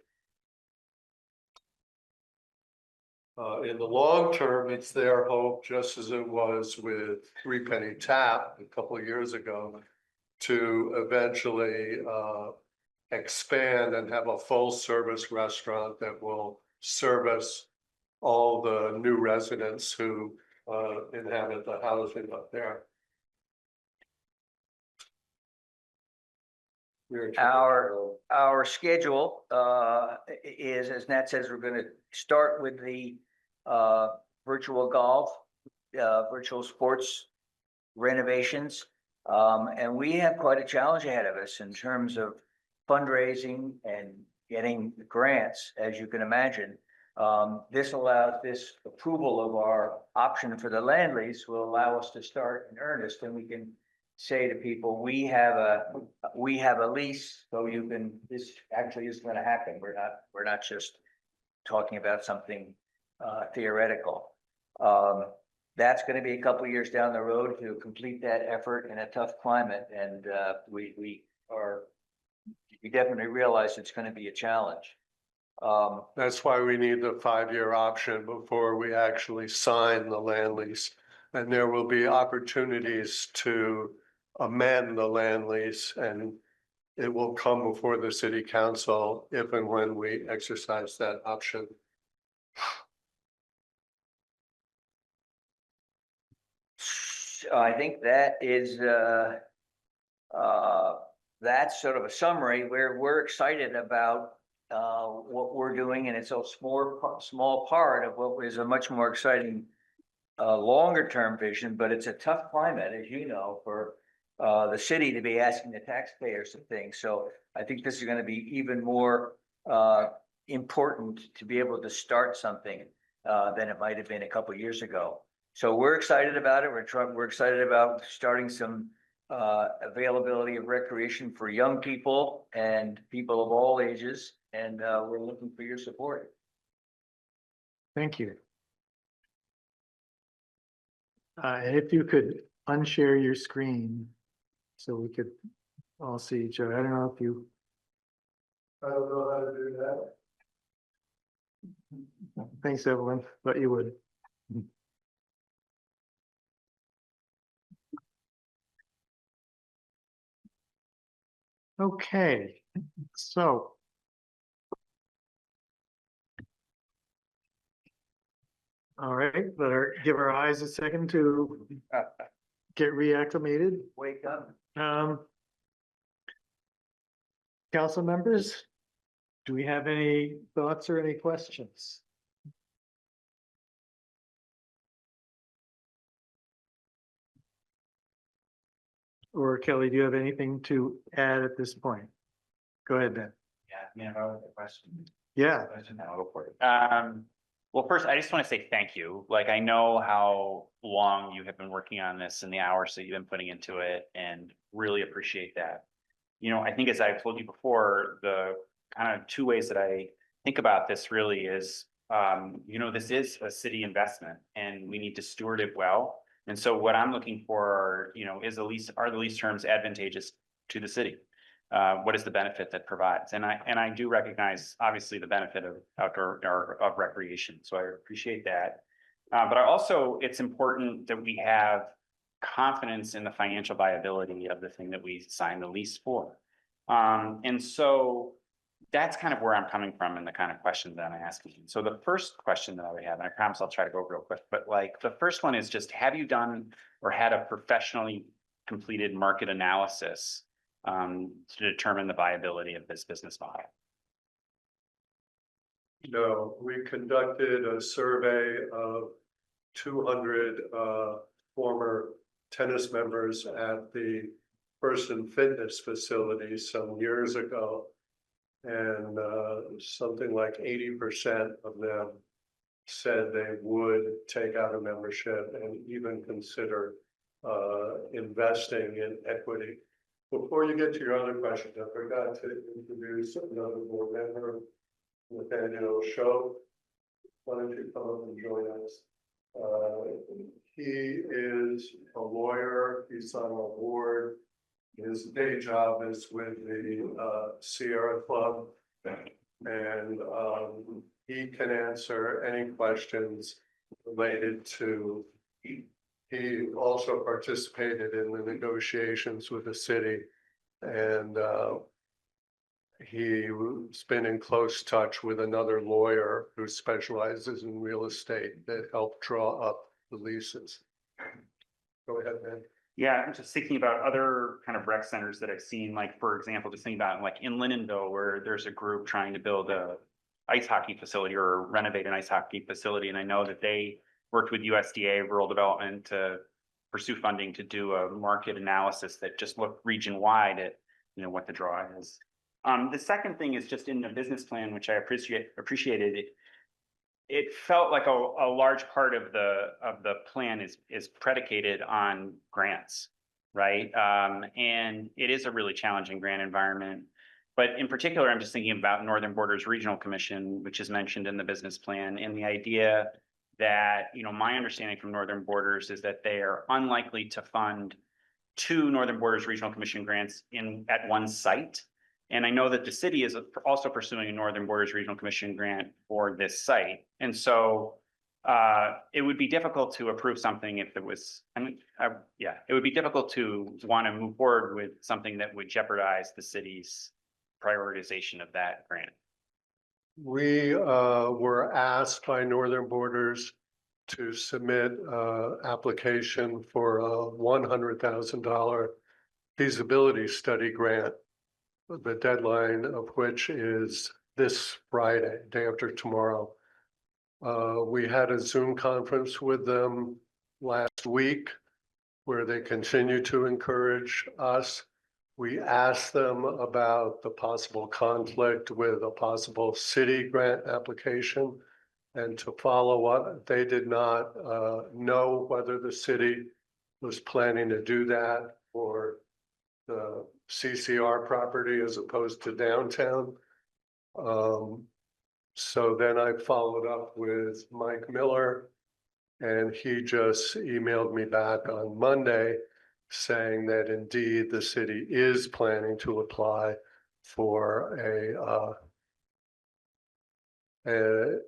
Speaker 17: In the long term, it's their hope, just as it was with Three Penny Tap a couple of years ago, to eventually expand and have a full-service restaurant that will service all the new residents who inhabit the housing up there.
Speaker 18: Our schedule is, as Nat says, we're gonna start with the virtual golf, virtual sports renovations. And we have quite a challenge ahead of us in terms of fundraising and getting grants, as you can imagine. This approval of our option for the land lease will allow us to start in earnest, and we can say to people, we have a lease, so you can, this actually is gonna happen. We're not just talking about something theoretical. That's gonna be a couple of years down the road to complete that effort in a tough climate, and we definitely realize it's gonna be a challenge.
Speaker 17: That's why we need the 5-year option before we actually sign the land lease. And there will be opportunities to amend the land lease, and it will come before the city council if and when we exercise that option.
Speaker 18: I think that is that's sort of a summary where we're excited about what we're doing, and it's a small part of what is a much more exciting longer term vision. But it's a tough climate, as you know, for the city to be asking the taxpayers of things. So I think this is going to be even more important to be able to start something than it might have been a couple of years ago. So we're excited about it. We're excited about starting some availability of recreation for young people and people of all ages, and we're looking for your support.
Speaker 1: Thank you. And if you could unshare your screen so we could all see each other. I don't know if you.
Speaker 17: I don't know how to do that.
Speaker 1: Thanks, Evelyn, but you would. Okay, so. All right, give our eyes a second to get reacclimated.
Speaker 18: Wake up.
Speaker 1: Council members, do we have any thoughts or any questions? Or Kelly, do you have anything to add at this point? Go ahead, Ben.
Speaker 10: Yeah, the question.
Speaker 1: Yeah.
Speaker 10: I'll go for it. Well, first, I just want to say thank you. Like, I know how long you have been working on this and the hours that you've been putting into it, and really appreciate that. You know, I think as I've told you before, the kind of two ways that I think about this really is, you know, this is a city investment and we need to steward it well. And so what I'm looking for, you know, is are the lease terms advantageous to the city? What is the benefit that provides? And I do recognize, obviously, the benefit of outdoor or of recreation. So I appreciate that. But it's important that we have confidence in the financial viability of the thing that we signed the lease for. And so that's kind of where I'm coming from and the kind of questions that I'm asking. So the first question that I would have, and I promise I'll try to go real quick, but like the first one is just, have you done or had a professionally completed market analysis to determine the viability of this business model?
Speaker 17: No, we conducted a survey of 200 former tennis members at the Person Fitness facility some years ago. And something like 80% of them said they would take out a membership and even consider investing in equity. Before you get to your other question, I forgot to introduce another board member, Nathaniel Show. Why don't you come up and join us? He is a lawyer. He's on our board. His day job is with the Sierra Club. And he can answer any questions related to, he also participated in the negotiations with the city. And he's been in close touch with another lawyer who specializes in real estate that helped draw up the leases. Go ahead, man.
Speaker 7: Yeah, I'm just thinking about other kind of rec centers that I've seen, like, for example, just thinking about like in Lindenville, where there's a group trying to build a ice hockey facility or renovate an ice hockey facility. And I know that they worked with USDA Rural Development to pursue funding to do a market analysis that just looked region-wide at, what the draw is. The second thing is just in the business plan, which I appreciated it. It felt like a large part of the plan is predicated on grants, right? And it is a really challenging grant environment. But in particular, I'm just thinking about Northern Borders Regional Commission, which is mentioned in the business plan, and the idea that, my understanding from Northern Borders is that they are unlikely to fund 2 Northern Borders Regional Commission grants at one site. And I know that the city is also pursuing a Northern Borders Regional Commission grant for this site. And so it would be difficult to approve something if it was, it would be difficult to want to move forward with something that would jeopardize the city's prioritization of that grant.
Speaker 17: We were asked by Northern Borders to submit an application for a $100,000 feasibility study grant, the deadline of which is this Friday, day after tomorrow. We had a Zoom conference with them last week where they continue to encourage us. We asked them about the possible conflict with a possible city grant application. And to follow up, they did not know whether the city was planning to do that for the CCR property as opposed to downtown. So then I followed up with Mike Miller, and he just emailed me back on Monday saying that indeed the city is planning to apply for a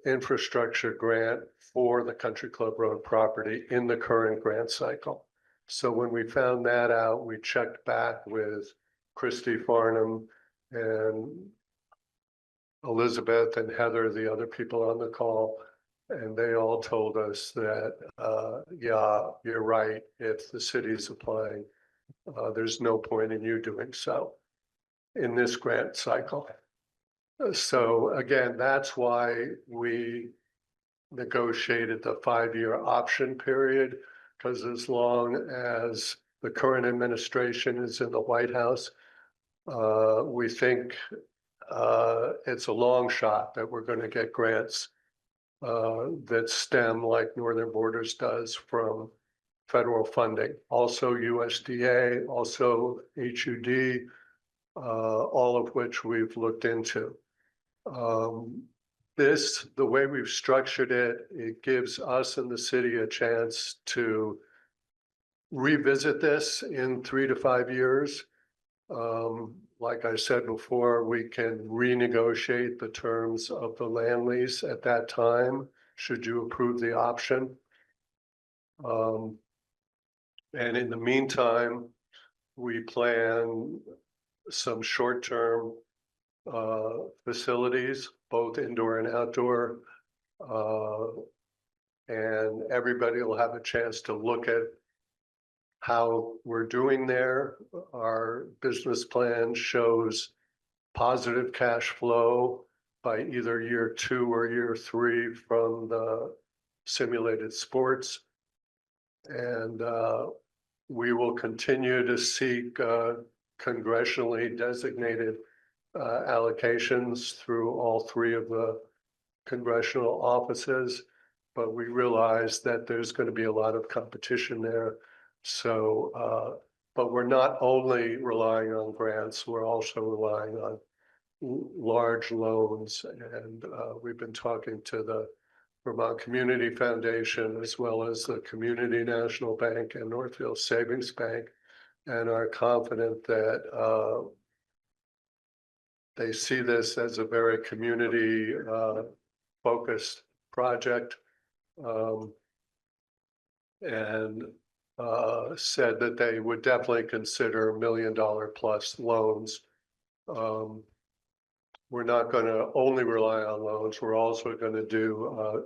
Speaker 17: infrastructure grant for the Country Club Road property in the current grant cycle. So when we found that out, we checked back with Christy Farnham and Elizabeth and Heather, the other people on the call, and they all told us that, yeah, you're right. If the city is applying, there's no point in you doing so in this grant cycle. So again, that's why we negotiated the 5-year option period, because as long as the current administration is in the White House, we think it's a long shot that we're going to get grants that stem, like Northern Borders does, from federal funding. Also USDA, also HUD, all of which we've looked into. The way we've structured it, it gives us and the city a chance to revisit this in 3 to 5 years. Like I said before, we can renegotiate the terms of the land lease at that time, should you approve the option. And in the meantime, we plan some short-term facilities, both indoor and outdoor. And everybody will have a chance to look at how we're doing there. Our business plan shows positive cash flow by either year 2 or year 3 from the simulated sports. And we will continue to seek congressionally designated allocations through all 3 of the congressional offices. But we realize that there's going to be a lot of competition there. So, but we're not only relying on grants, we're also relying on large loans. And we've been talking to the Vermont Community Foundation, as well as the Community National Bank and Northfield Savings Bank. and are confident that they see this as a very community focused project. And said that they would definitely consider $1 million plus loans. We're not going to only rely on loans. We're also going to do,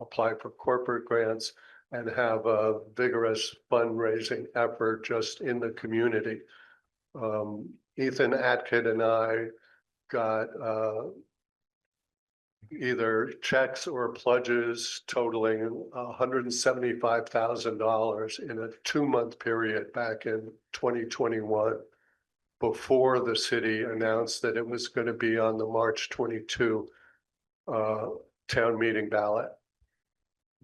Speaker 17: apply for corporate grants and have a vigorous fundraising effort just in the community. Ethan Atkin and I got either checks or pledges totaling $175,000 in a 2-month period back in 2021, before the city announced that it was going to be on the March 22 town meeting ballot.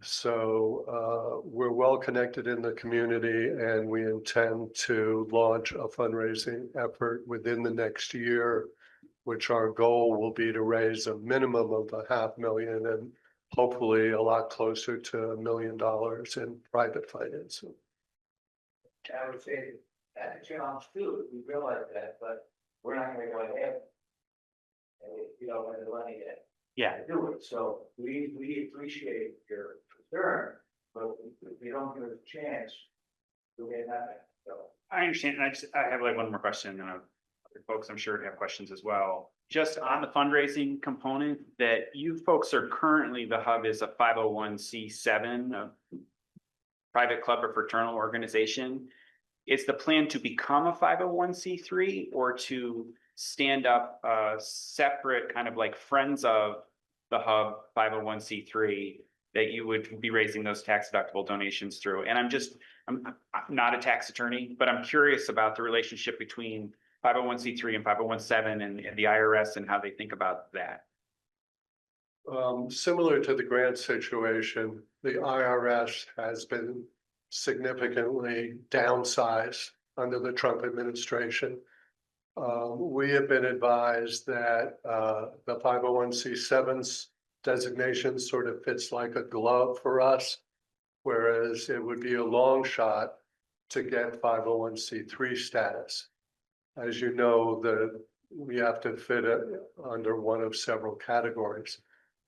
Speaker 17: So we're well connected in the community, and we intend to launch a fundraising effort within the next year, which our goal will be to raise a minimum of $500,000 and hopefully a lot closer to $1 million in private financing.
Speaker 18: I would say that's a challenge too, we realize that, but we're not gonna go ahead. And we don't have the money yet.
Speaker 10: Yeah.
Speaker 18: To do it, so we appreciate your concern, but if we don't give it a chance, we'll get nothing, so.
Speaker 10: I understand. And I have like one more question, and other folks I'm sure have questions as well. Just on the fundraising component, that you folks are currently, the hub is a 501c7, a private club or fraternal organization. Is the plan to become a 501c3 or to stand up a separate kind of like Friends of the Hub 501c3 that you would be raising those tax deductible donations through? And I'm not a tax attorney, but I'm curious about the relationship between 501c3 and 501(c)(7 and the IRS and how they think about that.
Speaker 17: Similar to the grant situation, the IRS has been significantly downsized under the Trump administration. We have been advised that the 501c7's designation sort of fits like a glove for us, whereas it would be a long shot to get 501c3 status. As you know, we have to fit it under one of several categories.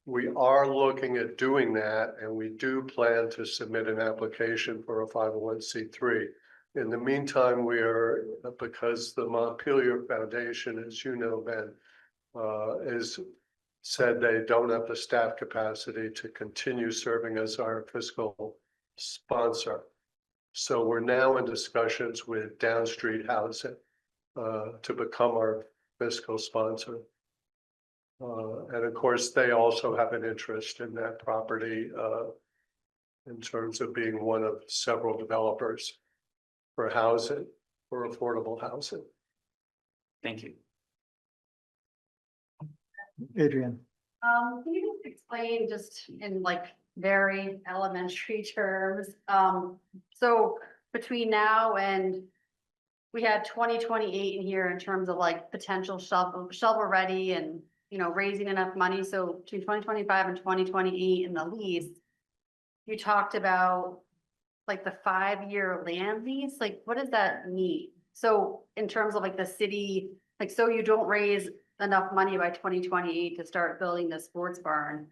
Speaker 17: We are looking at doing that, and we do plan to submit an application for a 501c3. In the meantime, because the Montpelier Foundation, as you know, Ben, is said they don't have the staff capacity to continue serving as our fiscal sponsor. So we're now in discussions with Down Street Housing to become our fiscal sponsor. And of course, they also have an interest in that property in terms of being one of several developers for housing, for affordable housing.
Speaker 10: Thank you.
Speaker 1: Adrian.
Speaker 6: Can you just explain just in like very elementary terms? So between now and we had 2028 in here in terms of like potential shovel ready and, raising enough money. So between 2025 and 2028 in the lease, you talked about like the 5-year land lease. Like, what does that mean? So in terms of like the city, like, so you don't raise enough money by 2028 to start building the sports barn.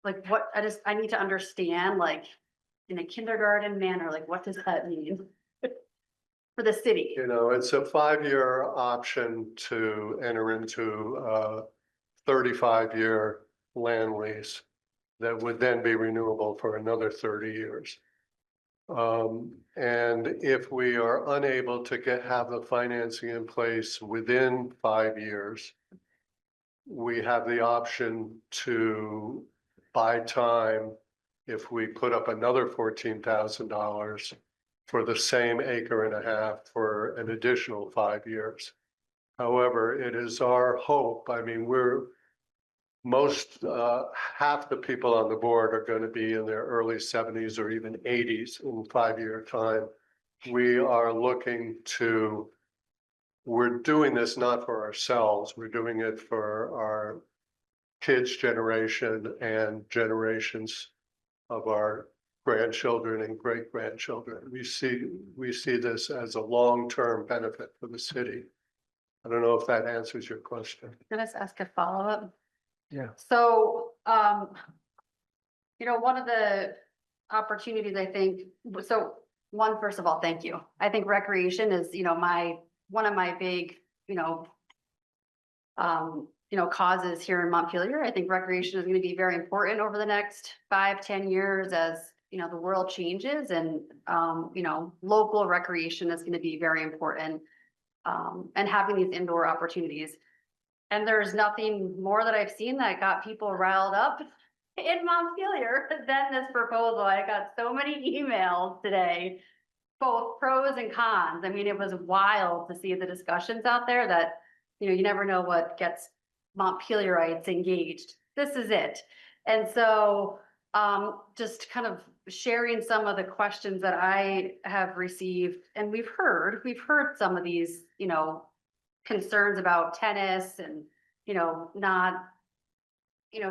Speaker 6: Like what, I need to understand, like in a kindergarten manner, like what does that mean for the city?
Speaker 17: It's a 5-year option to enter into a 35-year land lease that would then be renewable for another 30 years. And if we are unable to have the financing in place within 5 years, we have the option to buy time if we put up another $14,000 for the same 1.5 acres for an additional 5 years. However, it is our hope, half the people on the board are going to be in their early 70s or even 80s in 5-year time. We're doing this not for ourselves, we're doing it for our kids' generation and generations of our grandchildren and great-grandchildren. We see this as a long-term benefit for the city. I don't know if that answers your question.
Speaker 6: Can I just ask a follow-up?
Speaker 17: Yeah.
Speaker 6: So, one of the opportunities I think, so one, first of all, thank you. I think recreation is, one of my big, causes here in Montpelier. I think recreation is going to be very important over the next 5-10 years as, the world changes and, local recreation is going to be very important. And having these indoor opportunities. And there's nothing more that I've seen that got people riled up in Montpelier than this proposal. I got so many emails today, both pros and cons. I mean, it was wild to see the discussions out there that, you never know what gets Montpelierites engaged. This is it. And so just kind of sharing some of the questions that I have received, and we've heard some of these, concerns about tennis and, not,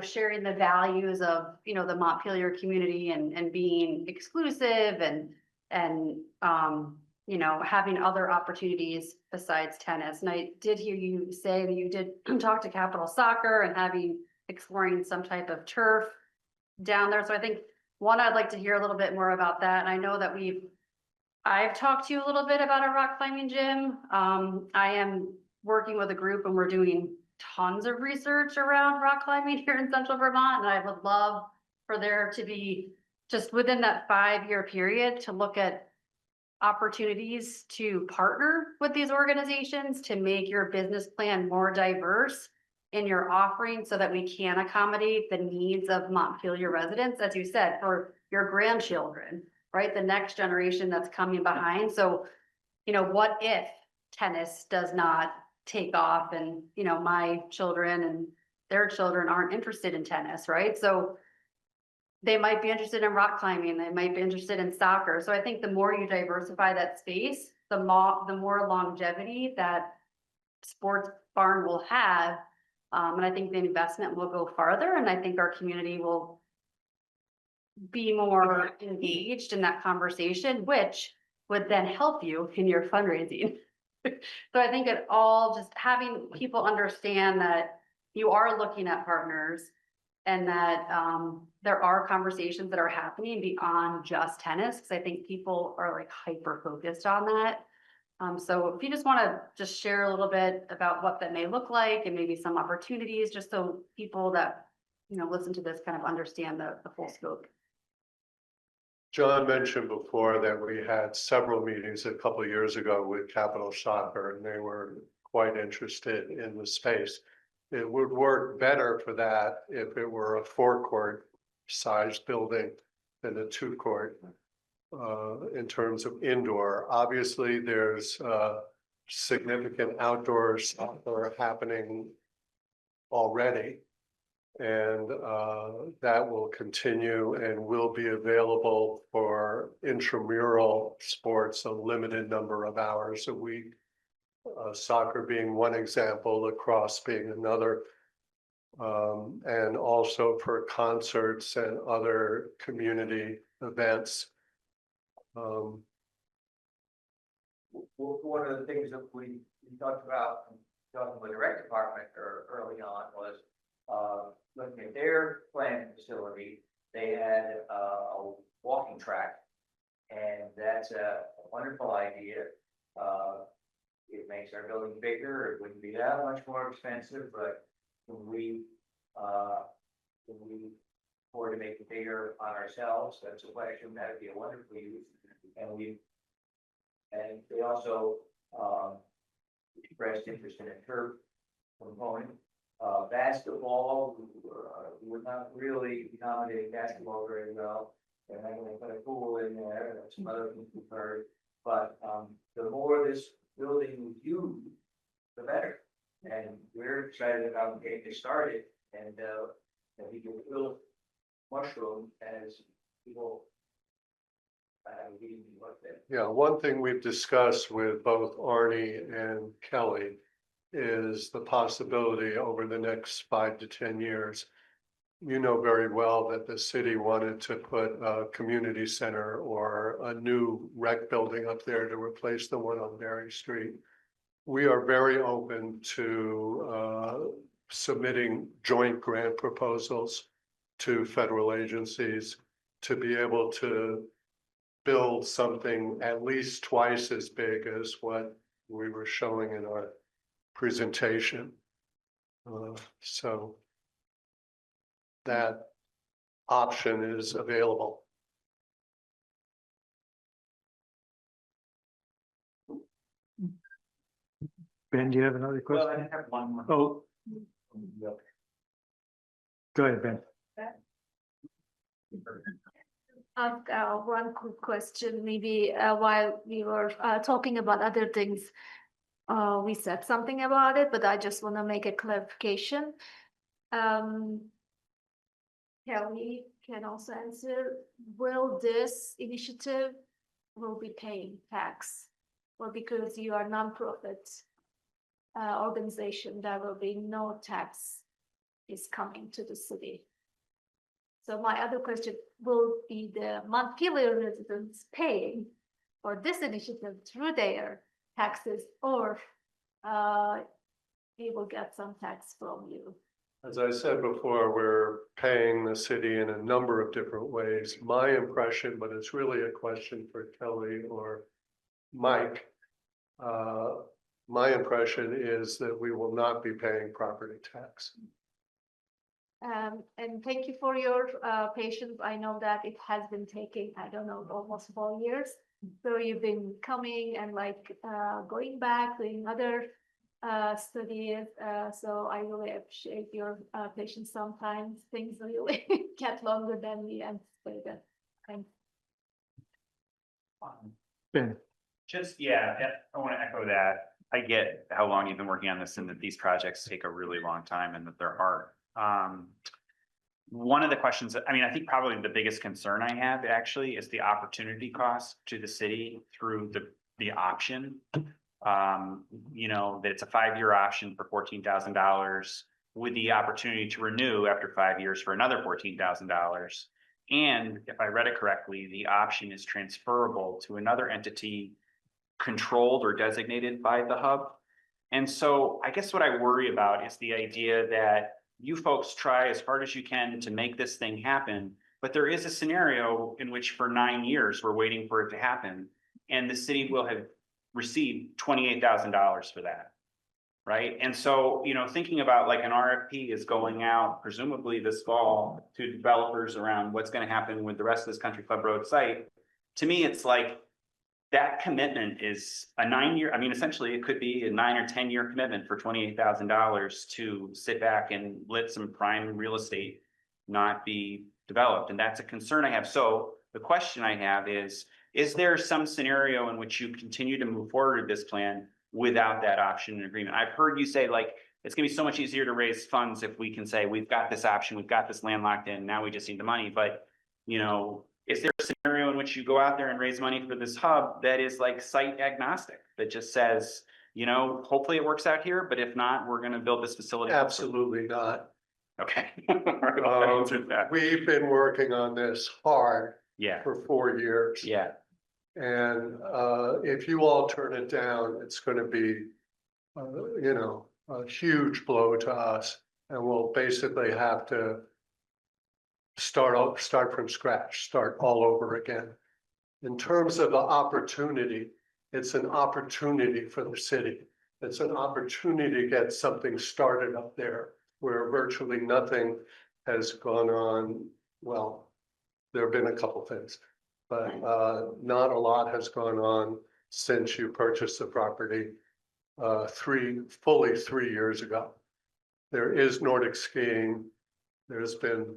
Speaker 6: sharing the values of, the Montpelier community and being exclusive and, having other opportunities besides tennis. And I did hear you say that you did talk to Capital Soccer and exploring some type of turf down there. So I think I'd like to hear a little bit more about that. And I know that I've talked to you a little bit about a rock climbing gym. I am working with a group and we're doing tons of research around rock climbing here in central Vermont. And I would love for there to be just within that 5-year period to look at opportunities to partner with these organizations to make your business plan more diverse in your offering so that we can accommodate the needs of Montpelier residents, as you said, for your grandchildren, right? The next generation that's coming behind. So, what if tennis does not take off and, my children and their children aren't interested in tennis, right? So they might be interested in rock climbing, they might be interested in soccer. So I think the more you diversify that space, the more longevity that sports barn will have. And I think the investment will go farther, and I think our community will be more engaged in that conversation, which would then help you in your fundraising. So I think it all just having people understand that you are looking at partners and that there are conversations that are happening beyond just tennis, because I think people are like hyper focused on that. So if you just want to just share a little bit about what that may look like and maybe some opportunities, just so people that, listen to this kind of understand the full scope.
Speaker 17: John mentioned before that we had several meetings a couple of years ago with Capital Soccer, and they were quite interested in the space. It would work better for that if it were a 4-court size building than a 2-court. In terms of indoor, obviously there's significant outdoor soccer happening already. And that will continue and will be available for intramural sports a limited number of hours a week. Soccer being one example, lacrosse being another. And also for concerts and other community events.
Speaker 18: One of the things that we talked about, talking with the rec department early on was looking at their planned facility. They had a walking track, and that's a wonderful idea. It makes our building bigger. It wouldn't be that much more expensive, but when we afford to make it bigger on ourselves, that's a question. That would be a wonderful use. And they also expressed interest in a turf component. Basketball, we're not really accommodating basketball very well. And I'm going to put a pool in there, and some other things we've heard. But the more this building we use, the better. And we're excited about getting it started, and that we can build mushroom as people.
Speaker 17: Yeah, one thing we've discussed with both Arnie and Kelly is the possibility over the next 5 to 10 years you know very well that the city wanted to put a community center or a new rec building up there to replace the one on Berry Street. We are very open to submitting joint grant proposals to federal agencies to be able to build something at least twice as big as what we were showing in our presentation. So that option is available.
Speaker 1: Ben, do you have another
Speaker 10: Well,
Speaker 1: question?
Speaker 10: I have one more.
Speaker 1: Oh, go ahead, Ben.
Speaker 3: I've got one quick question, maybe while we were talking about other things, we said something about it, but I just want to make a clarification. Kelly can also answer, will this initiative will be paying tax? Or because you are nonprofit organization, there will be no tax is coming to the city? So my other question, will be the Montpelier residents paying for this initiative through their taxes, or we will get some tax from you?
Speaker 17: As I said before, we're paying the city in a number of different ways. My impression, but it's really a question for Kelly or Mike. My impression is that we will not be paying property tax.
Speaker 3: And thank you for your patience. I know that it has been taking, I don't know, almost 4 years. So you've been coming and like going back, doing other studies. So I really appreciate your patience. Sometimes things really get longer than we anticipated. Thanks.
Speaker 1: Ben.
Speaker 7: Just, yeah, I want to echo that. I get how long you've been working on this and that these projects take a really long time and that they're hard. One of the questions, I mean, I think probably the biggest concern I have actually is the opportunity cost to the city through the option. You know, that it's a 5-year option for $14,000 with the opportunity to renew after 5 years for another $14,000. And if I read it correctly, the option is transferable to another entity controlled or designated by the hub. And so I guess what I worry about is the idea that you folks try as hard as you can to make this thing happen, but there is a scenario in which for 9 years, we're waiting for it to happen, and the city will have received $28,000 for that, right? And so, you know, thinking about like an RFP is going out presumably this fall to developers around what's going to happen with the rest of this Country Club Road site. To me, it's like that commitment is a 9-year, I mean, essentially it could be a 9 or 10-year commitment for $28,000 to sit back and let some prime real estate not be developed. And that's a concern I have. So the question I have is there some scenario in which you continue to move forward with this plan without that option and agreement? I've heard you say like, it's gonna be so much easier to raise funds if we can say, we've got this option, we've got this land locked in, now we just need the money. But, you know, is there a scenario in which you go out there and raise money for this hub that is like site agnostic, that just says, you know, hopefully it works out here, but if not, we're gonna build this facility?
Speaker 17: Absolutely not.
Speaker 7: Okay. All right, well, that answers that.
Speaker 17: We've been working on this hard
Speaker 7: Yeah.
Speaker 17: for 4 years.
Speaker 7: Yeah.
Speaker 17: And if you all turn it down, it's going to be, you know, a huge blow to us. And we'll basically have to start from scratch, start all over again. In terms of the opportunity, it's an opportunity for the city. It's an opportunity to get something started up there where virtually nothing has gone on. Well, there have been a couple things, but not a lot has gone on since you purchased the property fully 3 years ago. There is Nordic skiing. There's the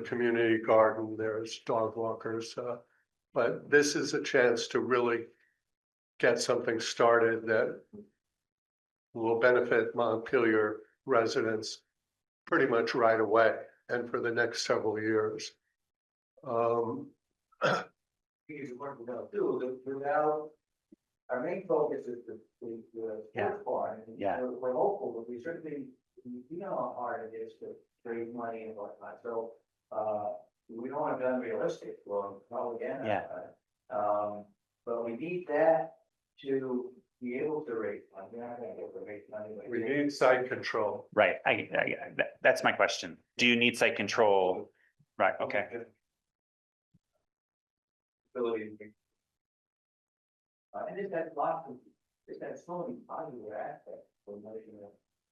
Speaker 17: community garden. There's dog walkers. But this is a chance to really get something started that will benefit Montpelier residents pretty much right away and for the next several years.
Speaker 18: Without, our main focus is the sports part. And
Speaker 7: Yeah.
Speaker 18: We're hopeful, but we certainly you know how hard it is to raise money and whatnot, so, we don't want to be unrealistic, well, no, again.
Speaker 10: Yeah.
Speaker 18: But we need that to be able to raise money, we're not gonna be able to raise money.
Speaker 17: We need site control.
Speaker 10: Right, that's my question. Do you need site control? Right, okay.
Speaker 18: Ability. And this has lots of, this has so many positive aspects for making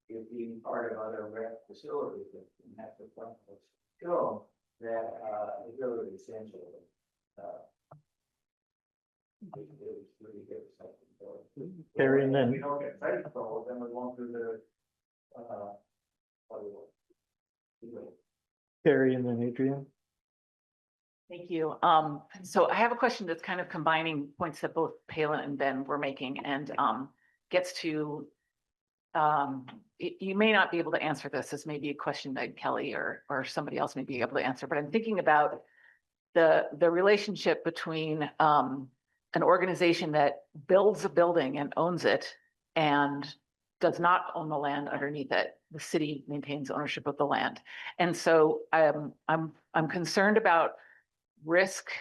Speaker 18: it being part of other rec facilities that can have the show that, is really essential. It's really good site control.
Speaker 1: Carrie, and then-
Speaker 18: If we don't get site control, then we won't do the, what do we want?
Speaker 1: Carrie and then Adrian.
Speaker 4: Thank you. So I have a question that's kind of combining points that both Palin and Ben were making and gets to, you may not be able to answer this. This may be a question that Kelly or somebody else may be able to answer, but I'm thinking about the relationship between an organization that builds a building and owns it and does not own the land underneath it. The city maintains ownership of the land. And so I'm concerned about risk,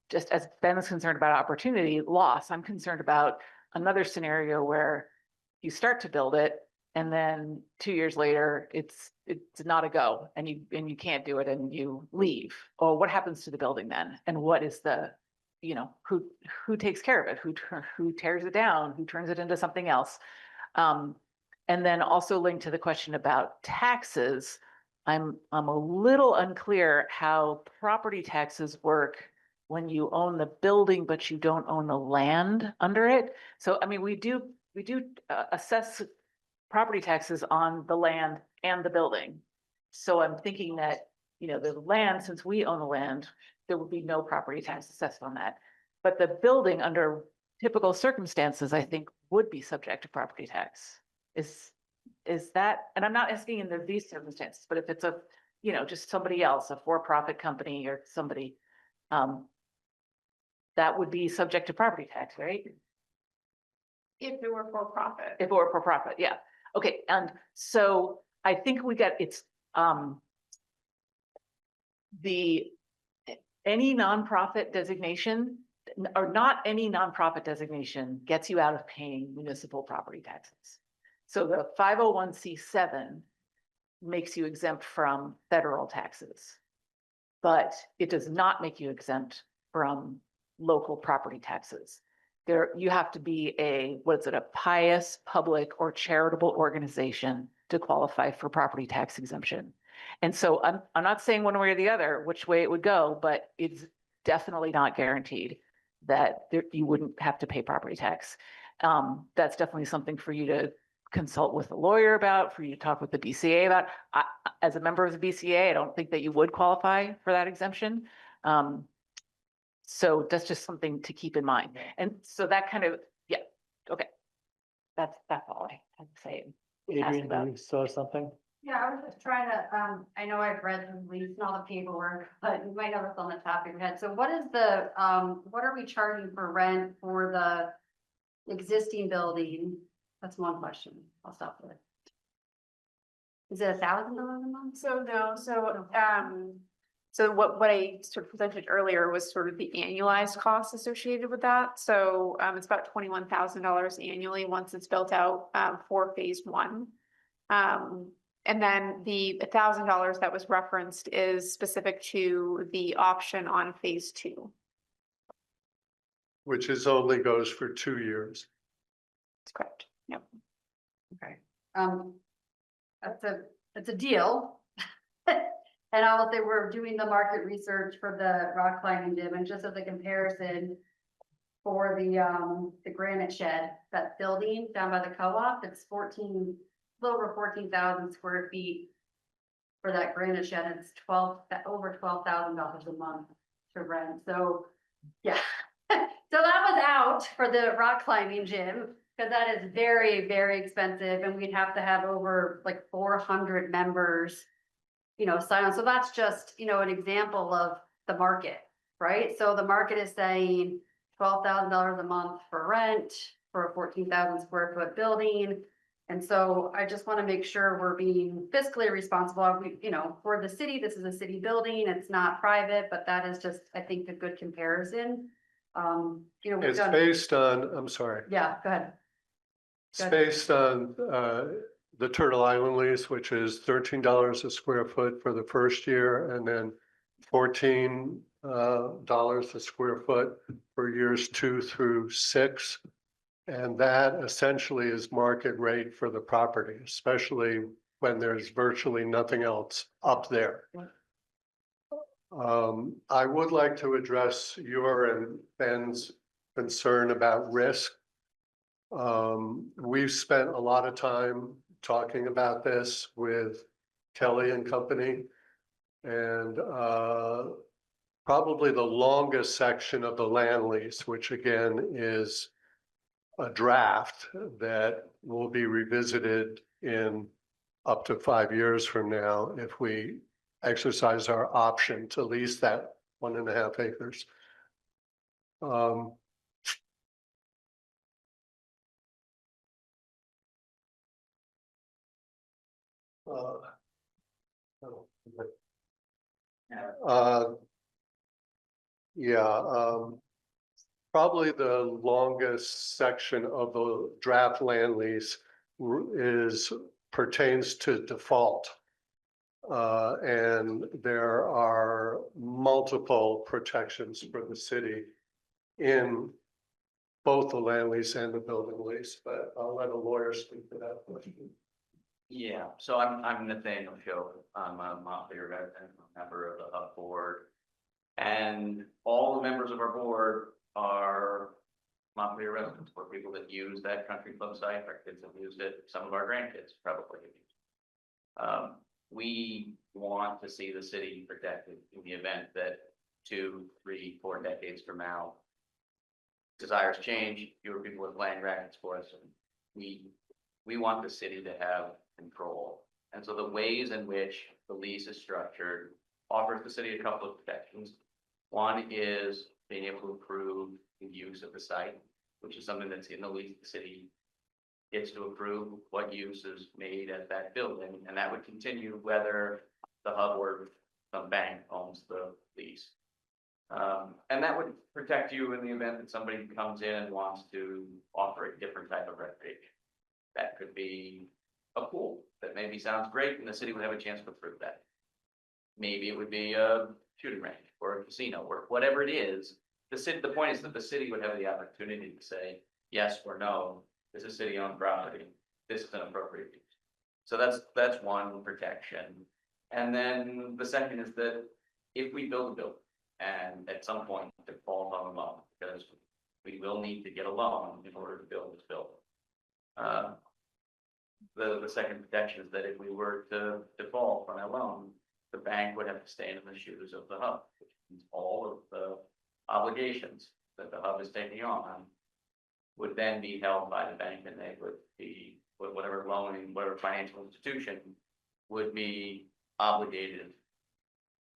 Speaker 4: just as Ben is concerned about opportunity loss, I'm concerned about another scenario where you start to build it and then 2 years later it's not a go and you can't do it and you leave. Or what happens to the building then? And what is the, who takes care of it? Who tears it down? Who turns it into something else? And then also linked to the question about taxes, I'm a little unclear how property taxes work when you own the building, but you don't own the land under it. So, I mean, we do assess property taxes on the land and the building. So I'm thinking that, the land, since we own the land, there would be no property tax assessed on that. But the building under typical circumstances, I think, would be subject to property tax. Is that, and I'm not asking in these circumstances, but if it's a, just somebody else, a for-profit company or somebody, that would be subject to property tax, right?
Speaker 8: If it were for profit.
Speaker 4: If it were for profit, yeah. Okay, and so I think any nonprofit designation, or not any nonprofit designation gets you out of paying municipal property taxes. So the 501c7 makes you exempt from federal taxes, but it does not make you exempt from local property taxes. You have to be a pious, public, or charitable organization to qualify for property tax exemption. And so I'm not saying one way or the other which way it would go, but it's definitely not guaranteed that you wouldn't have to pay property tax. That's definitely something for you to consult with a lawyer about, for you to talk with the BCA about. As a member of the BCA, I don't think that you would qualify for that exemption. So that's just something to keep in mind. And so that kind of, yeah, okay. That's all I had to say.
Speaker 1: Adrian, do you saw something?
Speaker 6: Yeah, I was just trying to, I know I've read the release and all the paperwork, but you might know this on the top of your head. So what is what are we charging for rent for the existing building? That's one question. I'll stop there. Is it $1,000 a month?
Speaker 8: So no, so what I sort of presented earlier was sort of the annualized costs associated with that. So it's about $21,000 annually once it's built out for phase one. And then the $1,000 that was referenced is specific to the option on phase two.
Speaker 17: Which only goes for 2 years.
Speaker 8: That's correct. Yep.
Speaker 6: Okay. That's a deal. And I will say we're doing the market research for the rock climbing gym, and just as a comparison for the granite shed, that building down by the co-op, it's a little over 14,000 square feet for that granite shed. It's over $12,000 a month to rent. So yeah, so that was out for the rock climbing gym, because that is very, very expensive, and we'd have to have over like 400 members, sign on. So that's just, an example of the market, right? So the market is saying $12,000 a month for rent for a 14,000 square foot building. And so I just want to make sure we're being fiscally responsible. For the city, this is a city building, it's not private, but that is just, I think, a good comparison. We've
Speaker 17: It's
Speaker 6: done,
Speaker 17: based on, I'm sorry,
Speaker 6: yeah, go ahead.
Speaker 17: it's based on the Turtle Island lease, which is $13 a square foot for the first year, and then $14 a square foot for years 2 through 6. And that essentially is market rate for the property, especially when there's virtually nothing else up there. I would like to address your and Ben's concern about risk. We've spent a lot of time talking about this with Kelly and company. And probably the longest section of the land lease, which again is a draft that will be revisited in up to 5 years from now if we exercise our option to lease that 1.5 acres. Probably the longest section of the draft land lease pertains to default. And there are multiple protections for the city in both the land lease and the building lease, but I'll let a lawyer speak to that question.
Speaker 19: Yeah, so I'm Nathaniel Show. I'm a Montpelier resident, a member of the Hub Board. And all the members of our board are Montpelier residents. We're people that use that country club site. Our kids have used it. Some of our grandkids probably have used it. We want to see the city protected in the event that 2, 3, 4 decades from now, desires change, fewer people are playing rackets for us. And we want the city to have control. And so the ways in which the lease is structured offers the city a couple of protections. One is being able to approve the use of the site, which is something that's in the lease. The city gets to approve what use is made at that building, and that would continue whether the hub or some bank owns the lease. And that would protect you in the event that somebody comes in and wants to offer a different type of recreation. That could be a pool that maybe sounds great, and the city would have a chance to approve that. Maybe it would be a shooting range or a casino or whatever it is. The point is that the city would have the opportunity to say yes or no. This is city-owned property. This is an appropriate use. So that's one protection. And then the second is that if we build a building and at some point default on a loan, because we will need to get a loan in order to build this building. The second protection is that if we were to default on a loan, the bank would have to stand in the shoes of the hub, which means all of the obligations that the hub is taking on would then be held by the bank, and they would be, whatever loaning, whatever financial institution would be obligated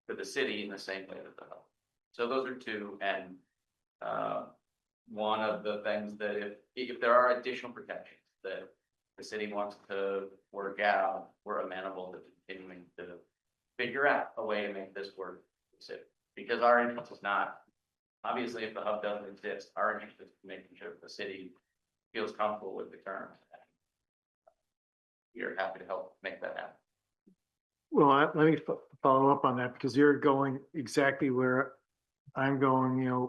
Speaker 19: to the city in the same way that the hub. So those are two, and one of the things that if there are additional protections that the city wants to work out, we're amenable to continuing to figure out a way to make this work. Because our interest is not, obviously, if the hub doesn't exist, our interest is making sure the city feels comfortable with the terms. We are happy to help make that happen.
Speaker 1: Well, let me follow up on that, because you're going exactly where I'm going.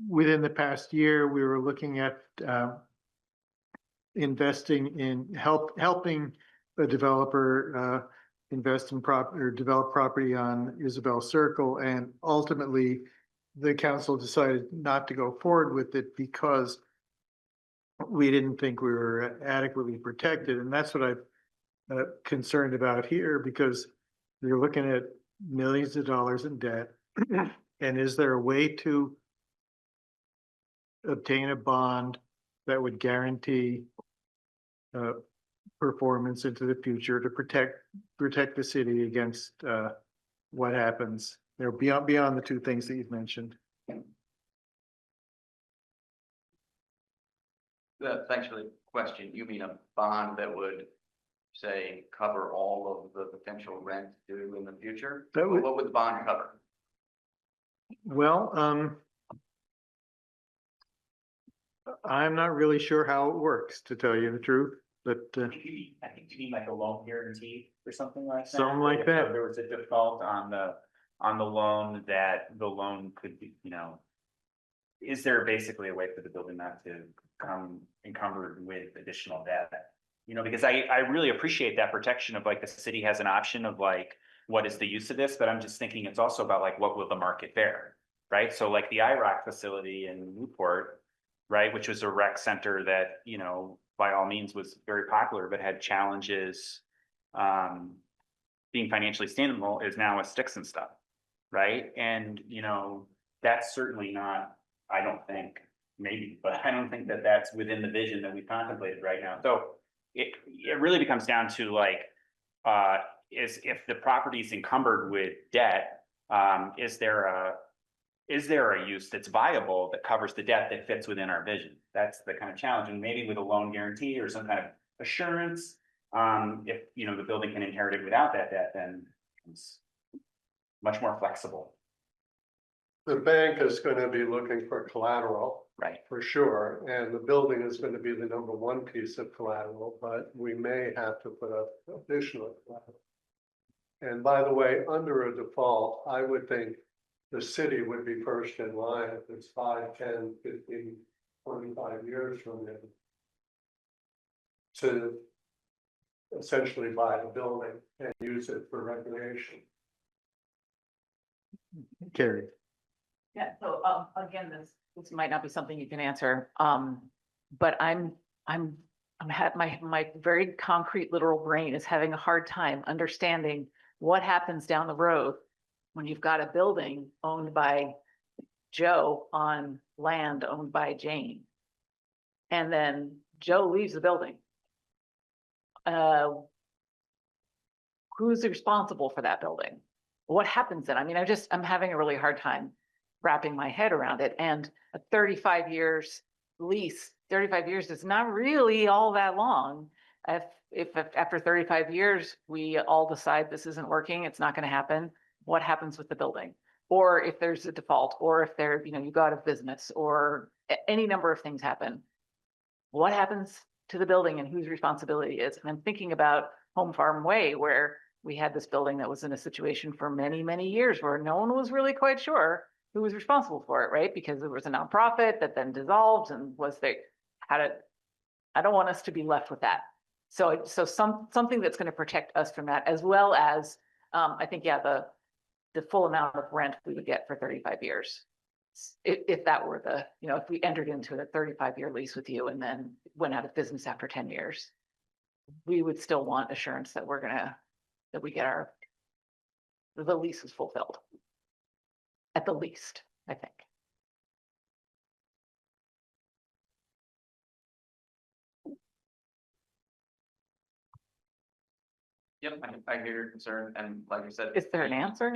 Speaker 1: Within the past year, we were looking at investing in helping a developer invest in or develop property on Isabel Circle, and ultimately the council decided not to go forward with it because we didn't think we were adequately protected. And that's what I'm concerned about here, because you're looking at millions of dollars in debt. And is there a way to obtain a bond that would guarantee performance into the future to protect the city against what happens beyond the two things that you've mentioned?
Speaker 19: Thanks for the question. You mean a bond that would, say, cover all of the potential rent due in the future?
Speaker 1: That would-
Speaker 19: What would the bond cover?
Speaker 1: Well, I'm not really sure how it works, to tell you the truth, but
Speaker 10: I think you need like a loan guarantee or something like that.
Speaker 1: Something like
Speaker 10: If
Speaker 1: that.
Speaker 10: There was a default on the loan, that the loan could be, is there basically a way for the building not to come encumbered with additional debt? Because I really appreciate that protection of like the city has an option of like, what is the use of this? But I'm just thinking it's also about like, what will the market bear, right? So like the IROC facility in Newport, right, which was a rec center that, by all means was very popular, but had challenges being financially sustainable, is now a sticks and stuff, right? And, that's certainly not, I don't think, maybe, but I don't think that that's within the vision that we've contemplated right now. So it really becomes down to like, is if the property is encumbered with debt, is there a use that's viable that covers the debt that fits within our vision? That's the kind of challenge. And maybe with a loan guarantee or some kind of assurance, if, the building can inherit it without that debt, then it's much more flexible.
Speaker 17: The bank is going to be looking for collateral.
Speaker 10: Right.
Speaker 17: For sure, and the building is going to be the number one piece of collateral, but we may have to put up additional collateral. And by the way, under a default, I would think the city would be first in line if it's 5, 10, 15, 25 years from now to essentially buy the building and use it for recreation.
Speaker 1: Carrie.
Speaker 4: Yeah, so again, this might not be something you can answer, but my very concrete literal brain is having a hard time understanding what happens down the road when you've got a building owned by Joe on land owned by Jane. And then Joe leaves the building. Who's responsible for that building? What happens then? I mean, I'm having a really hard time wrapping my head around it. And a 35 years lease, 35 years is not really all that long. If after 35 years, we all decide this isn't working, it's not going to happen, what happens with the building? Or if there's a default, or if you go out of business, or any number of things happen, what happens to the building and whose responsibility is? And I'm thinking about Home Farm Way, where we had this building that was in a situation for many, many years where no one was really quite sure who was responsible for it, right? Because it was a nonprofit that then dissolved and I don't want us to be left with that. So something that's going to protect us from that, as well as, I think, the full amount of rent we would get for 35 years. If that were if we entered into a 35-year lease with you and then went out of business after 10 years, we would still want assurance that that we get the lease is fulfilled. At the least, I think.
Speaker 19: Yep, I hear your concern, and like I said.
Speaker 4: Is there an answer?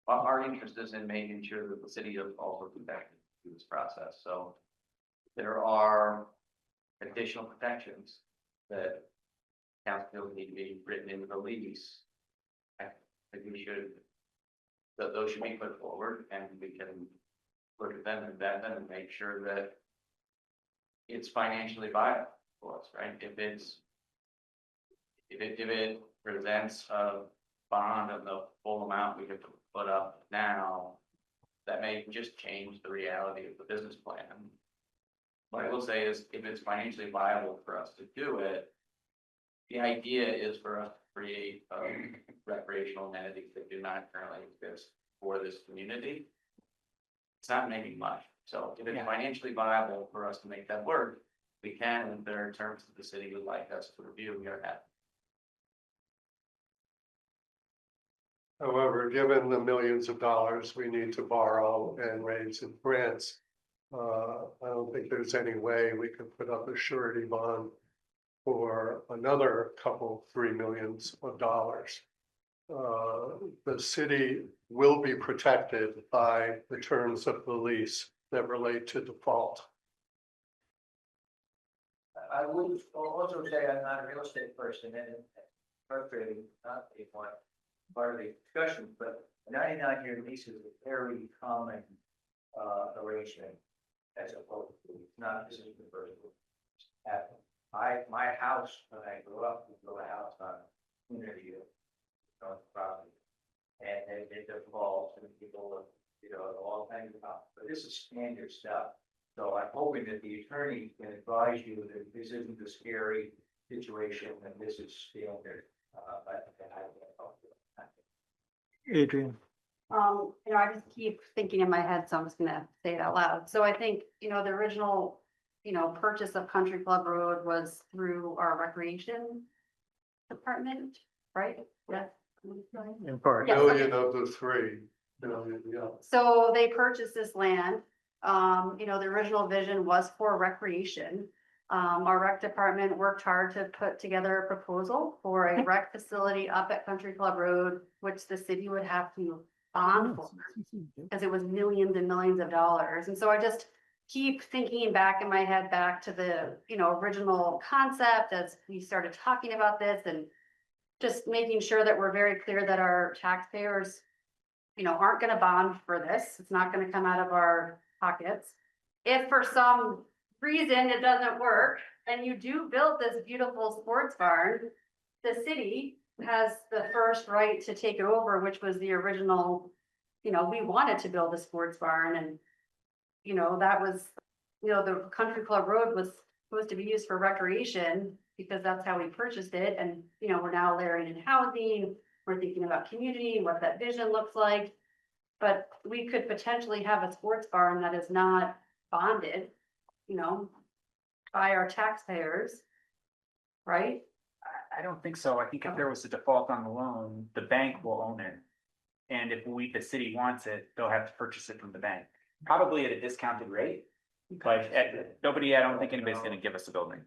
Speaker 19: Our interest is in making sure that the city is also protected through this process, so there are additional protections that council need to be written into the lease. I think those should be put forward, and we can look at them and vet them and make sure that it's financially viable for us, right? If it presents a bond of the full amount we could put up now, that may just change the reality of the business plan. What I will say is, if it's financially viable for us to do it, the idea is for us to create recreational amenities that do not currently exist for this community. It's not making much. So if it's financially viable for us to make that work, we can, and there are terms that the city would like us to review, we are happy.
Speaker 17: However, given the millions of dollars we need to borrow and raise in grants, I don't think there's any way we could put up a surety bond for another couple, $3 million. The city will be protected by the terms of the lease that relate to default.
Speaker 18: I would also say I'm not a real estate person, and frustrating, not a one part of the discussion, but a 99-year lease is a very common arrangement as opposed to, not, this is the first one. My house, when I grew up, we built a house on community North property. And it defaults and people, all kinds of stuff, but this is standard stuff. So I'm hoping that the attorney can advise you that this isn't a scary situation and this is standard.
Speaker 1: Adrian?
Speaker 6: I just keep thinking in my head, so I'm just gonna say it out loud. So I think, the original, purchase of Country Club Road was through our recreation department, right? Yeah.
Speaker 1: In part.
Speaker 6: Yes, okay.
Speaker 17: Million of the 3 million, yeah.
Speaker 6: So they purchased this land. The original vision was for recreation. Our rec department worked hard to put together a proposal for a rec facility up at Country Club Road, which the city would have to bond for, because it was millions and millions of dollars. And so I just keep thinking back in my head back to the, original concept as we started talking about this, and just making sure that we're very clear that our taxpayers, aren't gonna bond for this. It's not gonna come out of our pockets. If for some reason it doesn't work and you do build this beautiful sports barn, the city has the first right to take it over, which was the original, we wanted to build a sports barn, and, that was, the Country Club Road was supposed to be used for recreation because that's how we purchased it. And, we're now layering in housing, we're thinking about community, what that vision looks like. But we could potentially have a sports barn that is not bonded, by our taxpayers, right?
Speaker 10: I don't think so. I think if there was a default on the loan, the bank will own it. And if the city wants it, they'll have to purchase it from the bank, probably at a discounted rate. But I don't think anybody's gonna give us a building,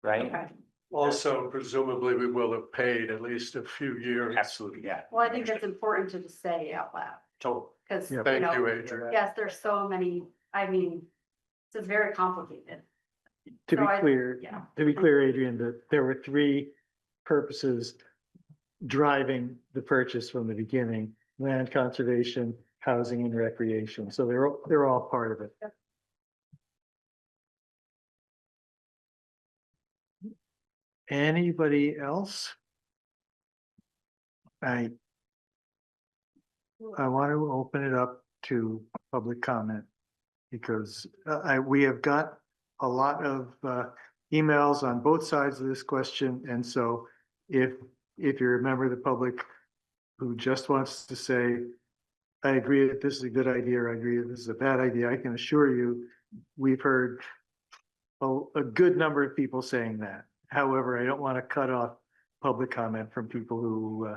Speaker 10: right?
Speaker 6: Okay.
Speaker 17: Also, presumably, we will have paid at least a few years.
Speaker 10: Absolutely, yeah.
Speaker 6: Well, I think that's important to just say out loud,
Speaker 10: Totally.
Speaker 6: because,
Speaker 17: Thank you, Adrian.
Speaker 6: yes, there's so many, it's very complicated.
Speaker 1: To
Speaker 6: So
Speaker 1: be
Speaker 6: I-
Speaker 1: clear,
Speaker 6: yeah.
Speaker 1: Adrian, that there were 3 purposes driving the purchase from the beginning: land conservation, housing, and recreation. So they're all part of it. Anybody else? I want to open it up to public comment, because we have got a lot of emails on both sides of this question. And so if you're a member of the public who just wants to say, I agree that this is a good idea, or I agree that this is a bad idea, I can assure you, we've heard a good number of people saying that. However, I don't want to cut off public comment from people who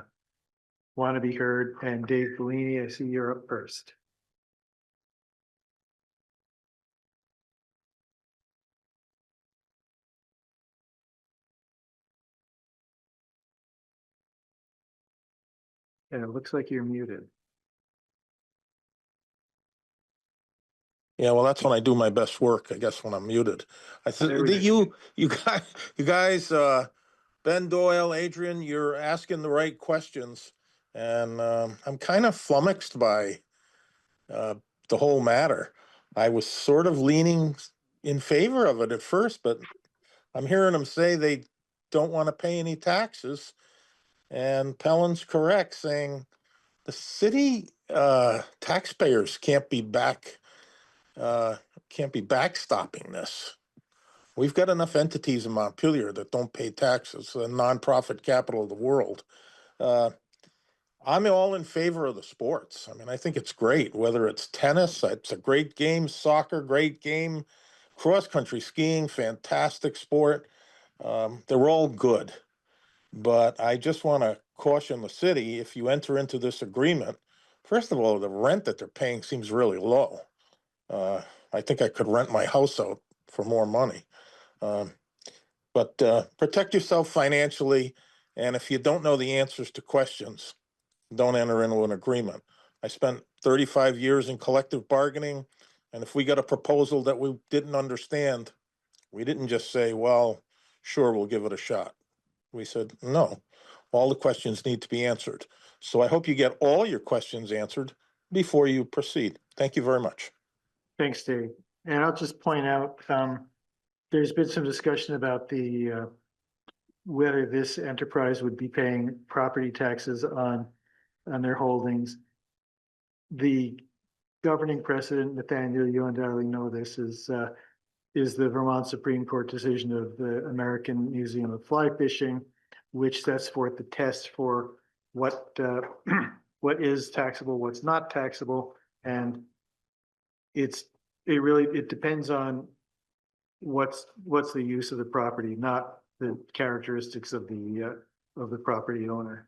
Speaker 1: want to be heard. And Dave Bellini, I see you're up first. And it looks like you're muted.
Speaker 13: Yeah, well, that's when I do my best work, I guess, when I'm muted. I
Speaker 1: There we
Speaker 13: think you guys, Ben Doyle, Adrian, you're asking the right questions, and I'm kind of flummoxed by the whole matter. I was sort of leaning in favor of it at first, but I'm hearing them say they don't want to pay any taxes, and Pellin's correct, saying the city taxpayers can't be backstopping this. We've got enough entities in Montpelier that don't pay taxes, the nonprofit capital of the world. I'm all in favor of the sports. I mean, I think it's great, whether it's tennis, it's a great game, soccer, great game, cross-country skiing, fantastic sport. They're all good. But I just want to caution the city, if you enter into this agreement, first of all, the rent that they're paying seems really low. I think I could rent my house out for more money. But protect yourself financially, and if you don't know the answers to questions, don't enter into an agreement. I spent 35 years in collective bargaining, and if we got a proposal that we didn't understand, We didn't just say, well, sure, we'll give it a shot. We said, no, all the questions need to be answered. So I hope you get all your questions answered before you proceed. Thank you very much.
Speaker 1: Thanks, Dave. And I'll just point out, there's been some discussion about the whether this enterprise would be paying property taxes on their holdings. The governing precedent, Nathaniel, you undoubtedly know this, is the Vermont Supreme Court decision of the American Museum of Fly Fishing, which sets forth the test for what what is taxable, what's not taxable, and it depends on what's the use of the property, not the characteristics of the property owner.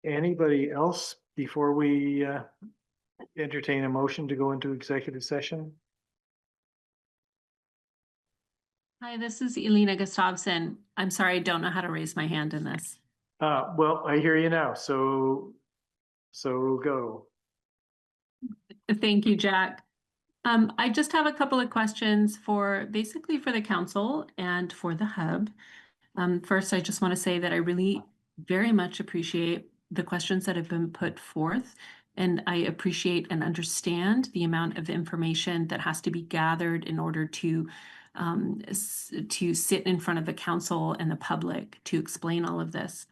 Speaker 1: Anybody else before we entertain a motion to go into executive session?
Speaker 20: Hi, this is Elena Gustavson. I'm sorry, I don't know how to raise my hand in this.
Speaker 1: Well, I hear you now, so go.
Speaker 20: Thank you, Jack. I just have a couple of questions basically for the council and for the hub. First, I just want to say that I really very much appreciate the questions that have been put forth, and I appreciate and understand the amount of information that has to be gathered in order to sit in front of the council and the public to explain all of this.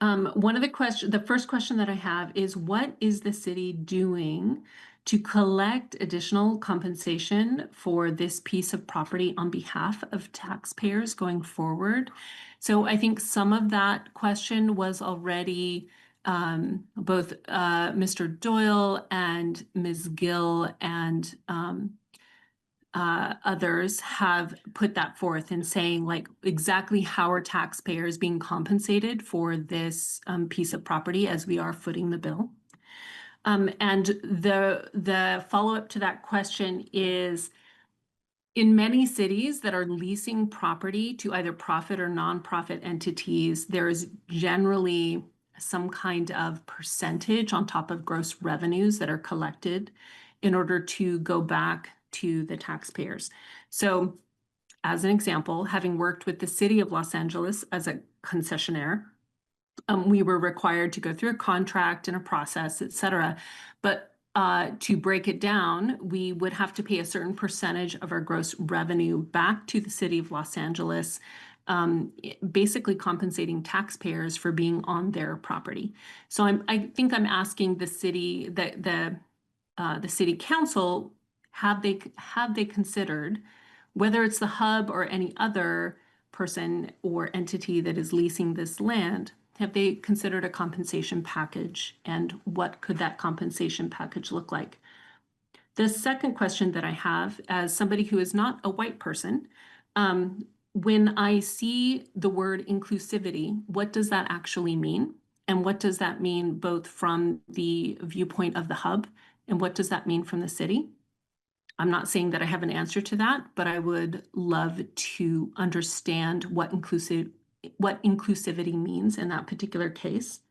Speaker 20: The first question that I have is, what is the city doing to collect additional compensation for this piece of property on behalf of taxpayers going forward? So I think some of that question was already both Mr. Doyle and Ms. Gill and others have put that forth in saying, like, exactly how are taxpayers being compensated for this piece of property as we are footing the bill. And the follow-up to that question is, in many cities that are leasing property to either profit or nonprofit entities, there is generally some kind of percentage on top of gross revenues that are collected in order to go back to the taxpayers. So as an example, having worked with the city of Los Angeles as a concessionaire, we were required to go through a contract and a process, et cetera. But to break it down, we would have to pay a certain percentage of our gross revenue back to the city of Los Angeles, basically compensating taxpayers for being on their property. So I think I'm asking the city, the city council, have they considered, whether it's the hub or any other person or entity that is leasing this land, have they considered a compensation package, and what could that compensation package look like? The second question that I have, as somebody who is not a white person, when I see the word inclusivity, what does that actually mean? And what does that mean both from the viewpoint of the hub, and what does that mean from the city? I'm not saying that I have an answer to that, but I would love to understand what inclusivity means in that particular case.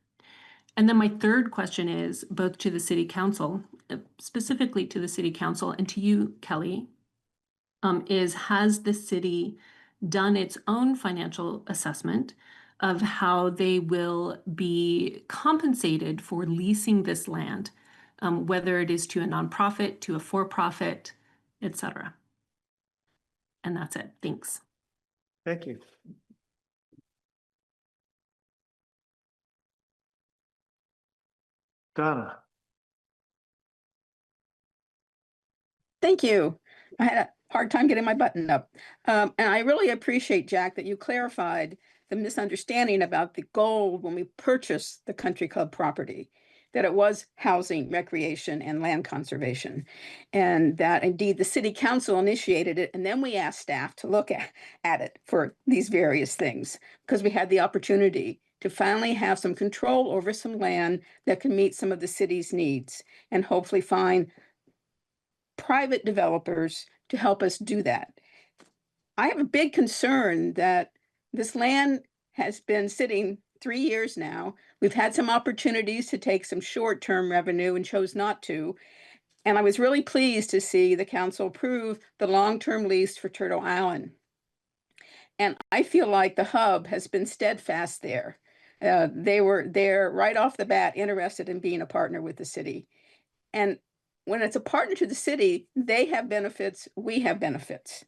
Speaker 20: And then my third question is both to the city council, specifically to the city council, and to you, Kelly, is, has the city done its own financial assessment of how they will be compensated for leasing this land, whether it is to a nonprofit, to a for-profit, et cetera? And that's it. Thanks.
Speaker 1: Thank you. Donna.
Speaker 21: Thank you. I had a hard time getting my button up. And I really appreciate, Jack, that you clarified the misunderstanding about the goal when we purchased the country club property, that it was housing, recreation, and land conservation. And that indeed the city council initiated it. And then we asked staff to look at it for these various things, because we had the opportunity to finally have some control over some land that can meet some of the city's needs, and hopefully find private developers to help us do that. I have a big concern that this land has been sitting 3 years now. We've had some opportunities to take some short-term revenue and chose not to. And I was really pleased to see the council approve the long-term lease for Turtle Island. And I feel like the hub has been steadfast there. They were there right off the bat interested in being a partner with the city. And when it's a partner to the city, they have benefits, we have benefits.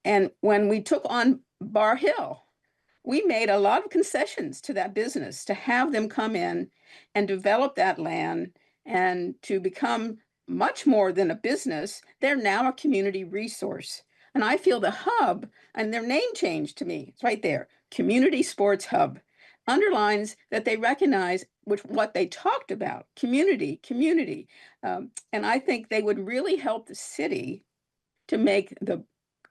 Speaker 21: And when we took on Bar Hill, we made a lot of concessions to that business to have them come in and develop that land and to become much more than a business. They're now a community resource. And I feel the hub, and their name changed to me, it's right there, Community Sports Hub, underlines that they recognize what they talked about, community, community. And I think they would really help the city to make the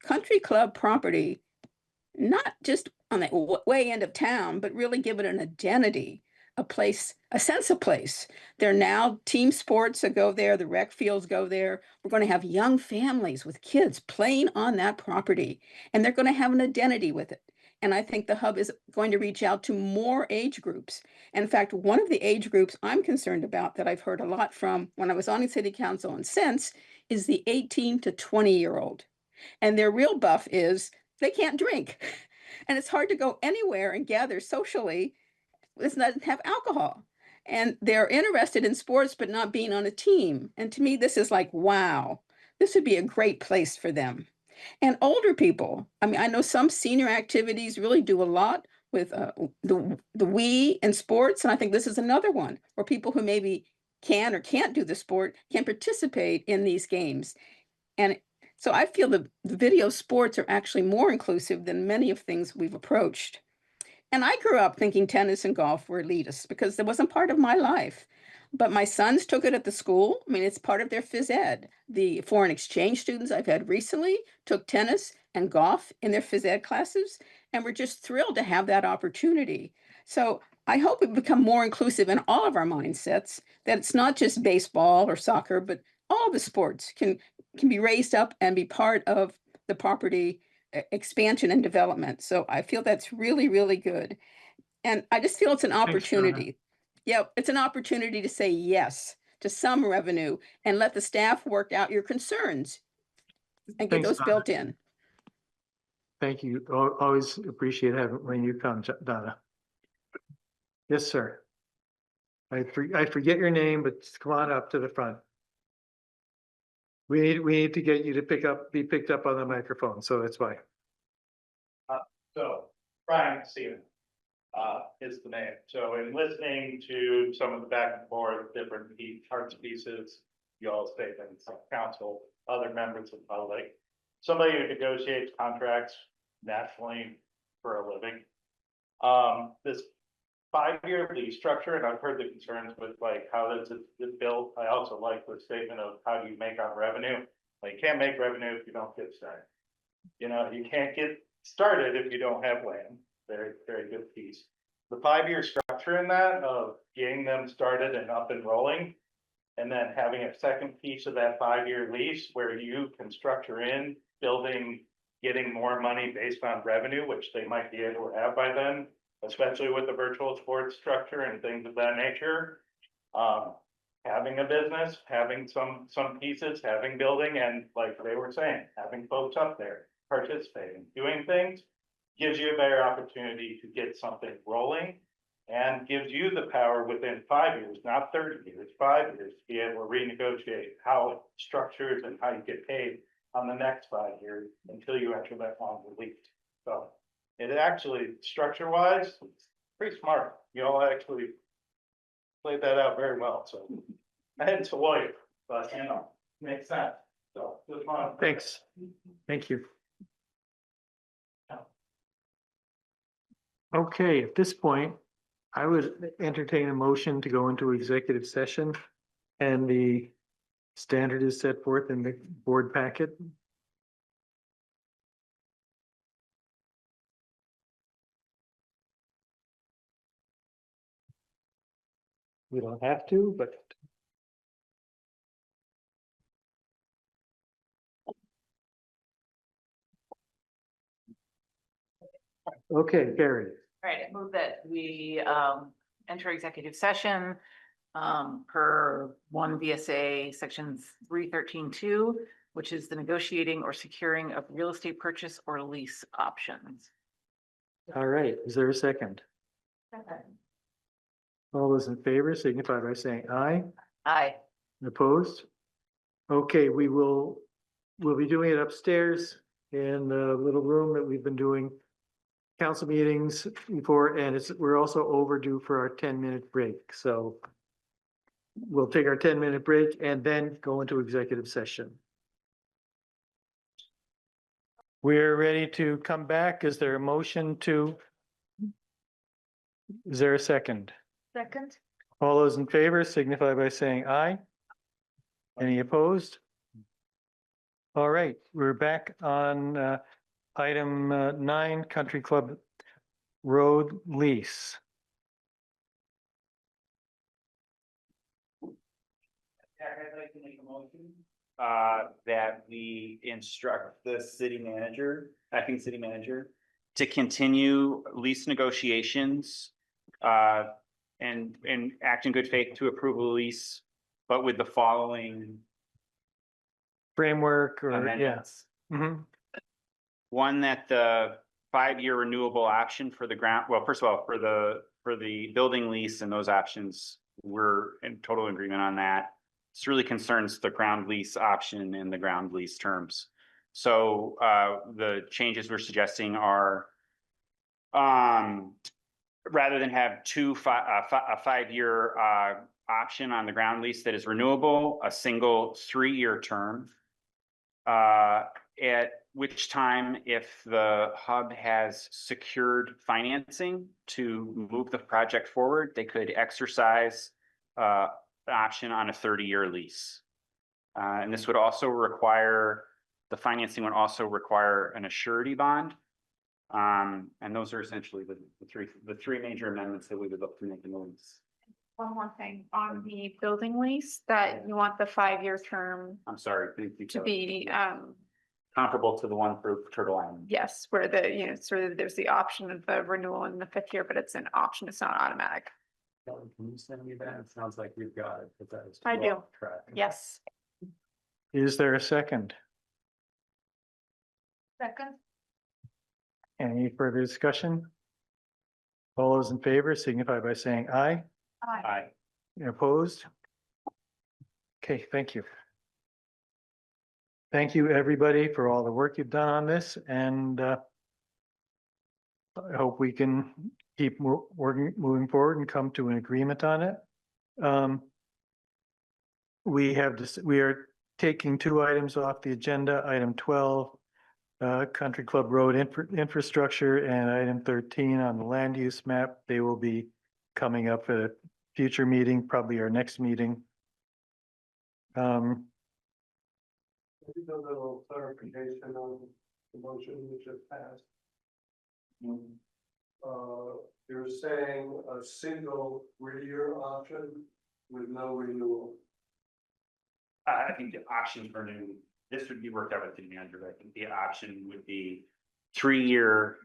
Speaker 21: country club property not just on the way end of town, but really give it an identity, a place, a sense of place. There are now team sports that go there, the rec fields go there. We're going to have young families with kids playing on that property, and they're going to have an identity with it. And I think the hub is going to reach out to more age groups. In fact, one of the age groups I'm concerned about that I've heard a lot from when I was on the city council and since is the 18 to 20-year-old. And their real buff is they can't drink. And it's hard to go anywhere and gather socially that doesn't have alcohol. And they're interested in sports, but not being on a team. And to me, this is like, wow, this would be a great place for them. And older people, I mean, I know some senior activities really do a lot with the we in sports. And I think this is another one where people who maybe can or can't do the sport can participate in these games. And so I feel the video sports are actually more inclusive than many of things we've approached. And I grew up thinking tennis and golf were elitist because it wasn't part of my life. But my sons took it at the school. I mean, it's part of their phys ed. The foreign exchange students I've had recently took tennis and golf in their phys ed classes, and we're just thrilled to have that opportunity. So I hope we become more inclusive in all of our mindsets, that it's not just baseball or soccer, but all the sports can be raised up and be part of the property expansion and development. So I feel that's really, really good. And I just feel it's an opportunity. Yeah, it's an opportunity to say yes to some revenue and let the staff work out your concerns and get
Speaker 1: Thanks,
Speaker 21: those
Speaker 1: Donna.
Speaker 21: built in.
Speaker 1: Thank you. Always appreciate having when you come, Donna. Yes, sir. I forget your name, but come on up to the front. We need to get you to be picked up on the microphone, so that's why.
Speaker 11: So Brian Steven is the name. So in listening to some of the back and forth, different parts pieces, y'all statements, council, other members of the public, somebody who negotiates contracts nationally for a living. This 5-year lease structure, and I've heard the concerns with like how this is built. I also like the statement of how do you make on revenue. Like you can't make revenue if you don't get started. You know, you can't get started if you don't have land. Very, very good piece. The 5-year structure in that of getting them started and up and rolling, and then having a second piece of that 5-year lease where you can structure in building, getting more money based on revenue, which they might be able to have by then, especially with the virtual sports structure and things of that nature. Having a business, having some pieces, having building, and like they were saying, having folks up there participating, doing things, gives you a better opportunity to get something rolling and gives you the power within 5 years, not 30 years, 5 years, to be able to renegotiate how it's structured and how you get paid on the next 5 years until you enter that longer lease. So it actually, structure-wise, it's pretty smart. You all actually played that out very well. So I had to lawyer, but you know, makes sense. So just wanted.
Speaker 1: Thanks. Thank you. Okay, at this point, I would entertain a motion to go into executive session, and the standard is set forth in the board packet. We don't have to, but. Okay, Gary.
Speaker 4: All right, I move that we enter executive session per 1 VSA section 313.2, which is the negotiating or securing of real estate purchase or lease options.
Speaker 1: All right, is there a second? All those in favor signify by saying aye.
Speaker 4: Aye.
Speaker 1: Opposed? Okay, we'll be doing it upstairs in the little room that we've been doing council meetings before, and we're also overdue for our 10-minute break. So we'll take our 10-minute break and then go into executive session. We're ready to come back. Is there a motion to? Is there a second?
Speaker 3: Second.
Speaker 1: All those in favor signify by saying aye. Any opposed? All right, we're back on item 9, Country Club Road lease.
Speaker 7: I'd like to make a motion that we instruct the city manager, acting city manager, to continue lease negotiations and act in good faith to approve a lease, but with the following
Speaker 1: Framework or, yeah.
Speaker 7: amendments.
Speaker 1: Mhm.
Speaker 7: One, that the 5-year renewable option for the ground, well, first of all, for the building lease and those options, we're in total agreement on that. This really concerns the ground lease option and the ground lease terms. So the changes we're suggesting are rather than have a 5-year option on the ground lease that is renewable, a single 3-year term. At which time, if the hub has secured financing to move the project forward, they could exercise the option on a 30-year lease. And this would also require, the financing would also require an surety bond. And those are essentially the three major amendments that we would look to make in the lease.
Speaker 8: One more thing on the building lease, that you want the 5-year term
Speaker 7: I'm sorry, thank you.
Speaker 8: to be,
Speaker 7: Comparable to the one for Turtle Island.
Speaker 8: yes, where the, sort of there's the option of the renewal in the 5th year, but it's an option, it's not automatic.
Speaker 10: Can you send me that? It sounds like we've got it, but that is.
Speaker 8: I do. Yes.
Speaker 1: Is there a second?
Speaker 3: Second.
Speaker 1: Any further discussion? All those in favor signify by saying aye.
Speaker 7: Aye.
Speaker 1: Opposed? Okay, thank you. Thank you, everybody, for all the work you've done on this, and I hope we can keep moving forward and come to an agreement on it. We are taking 2 items off the agenda, item 12, Country Club Road infrastructure, and item 13 on the land use map. They will be coming up at a future meeting, probably our next meeting.
Speaker 17: Maybe a little clarification on the motion we just passed. You're saying a single 3-year option with no renewal.
Speaker 7: I think the option for new, this would be worked out with the manager, but I think the option would be 3-year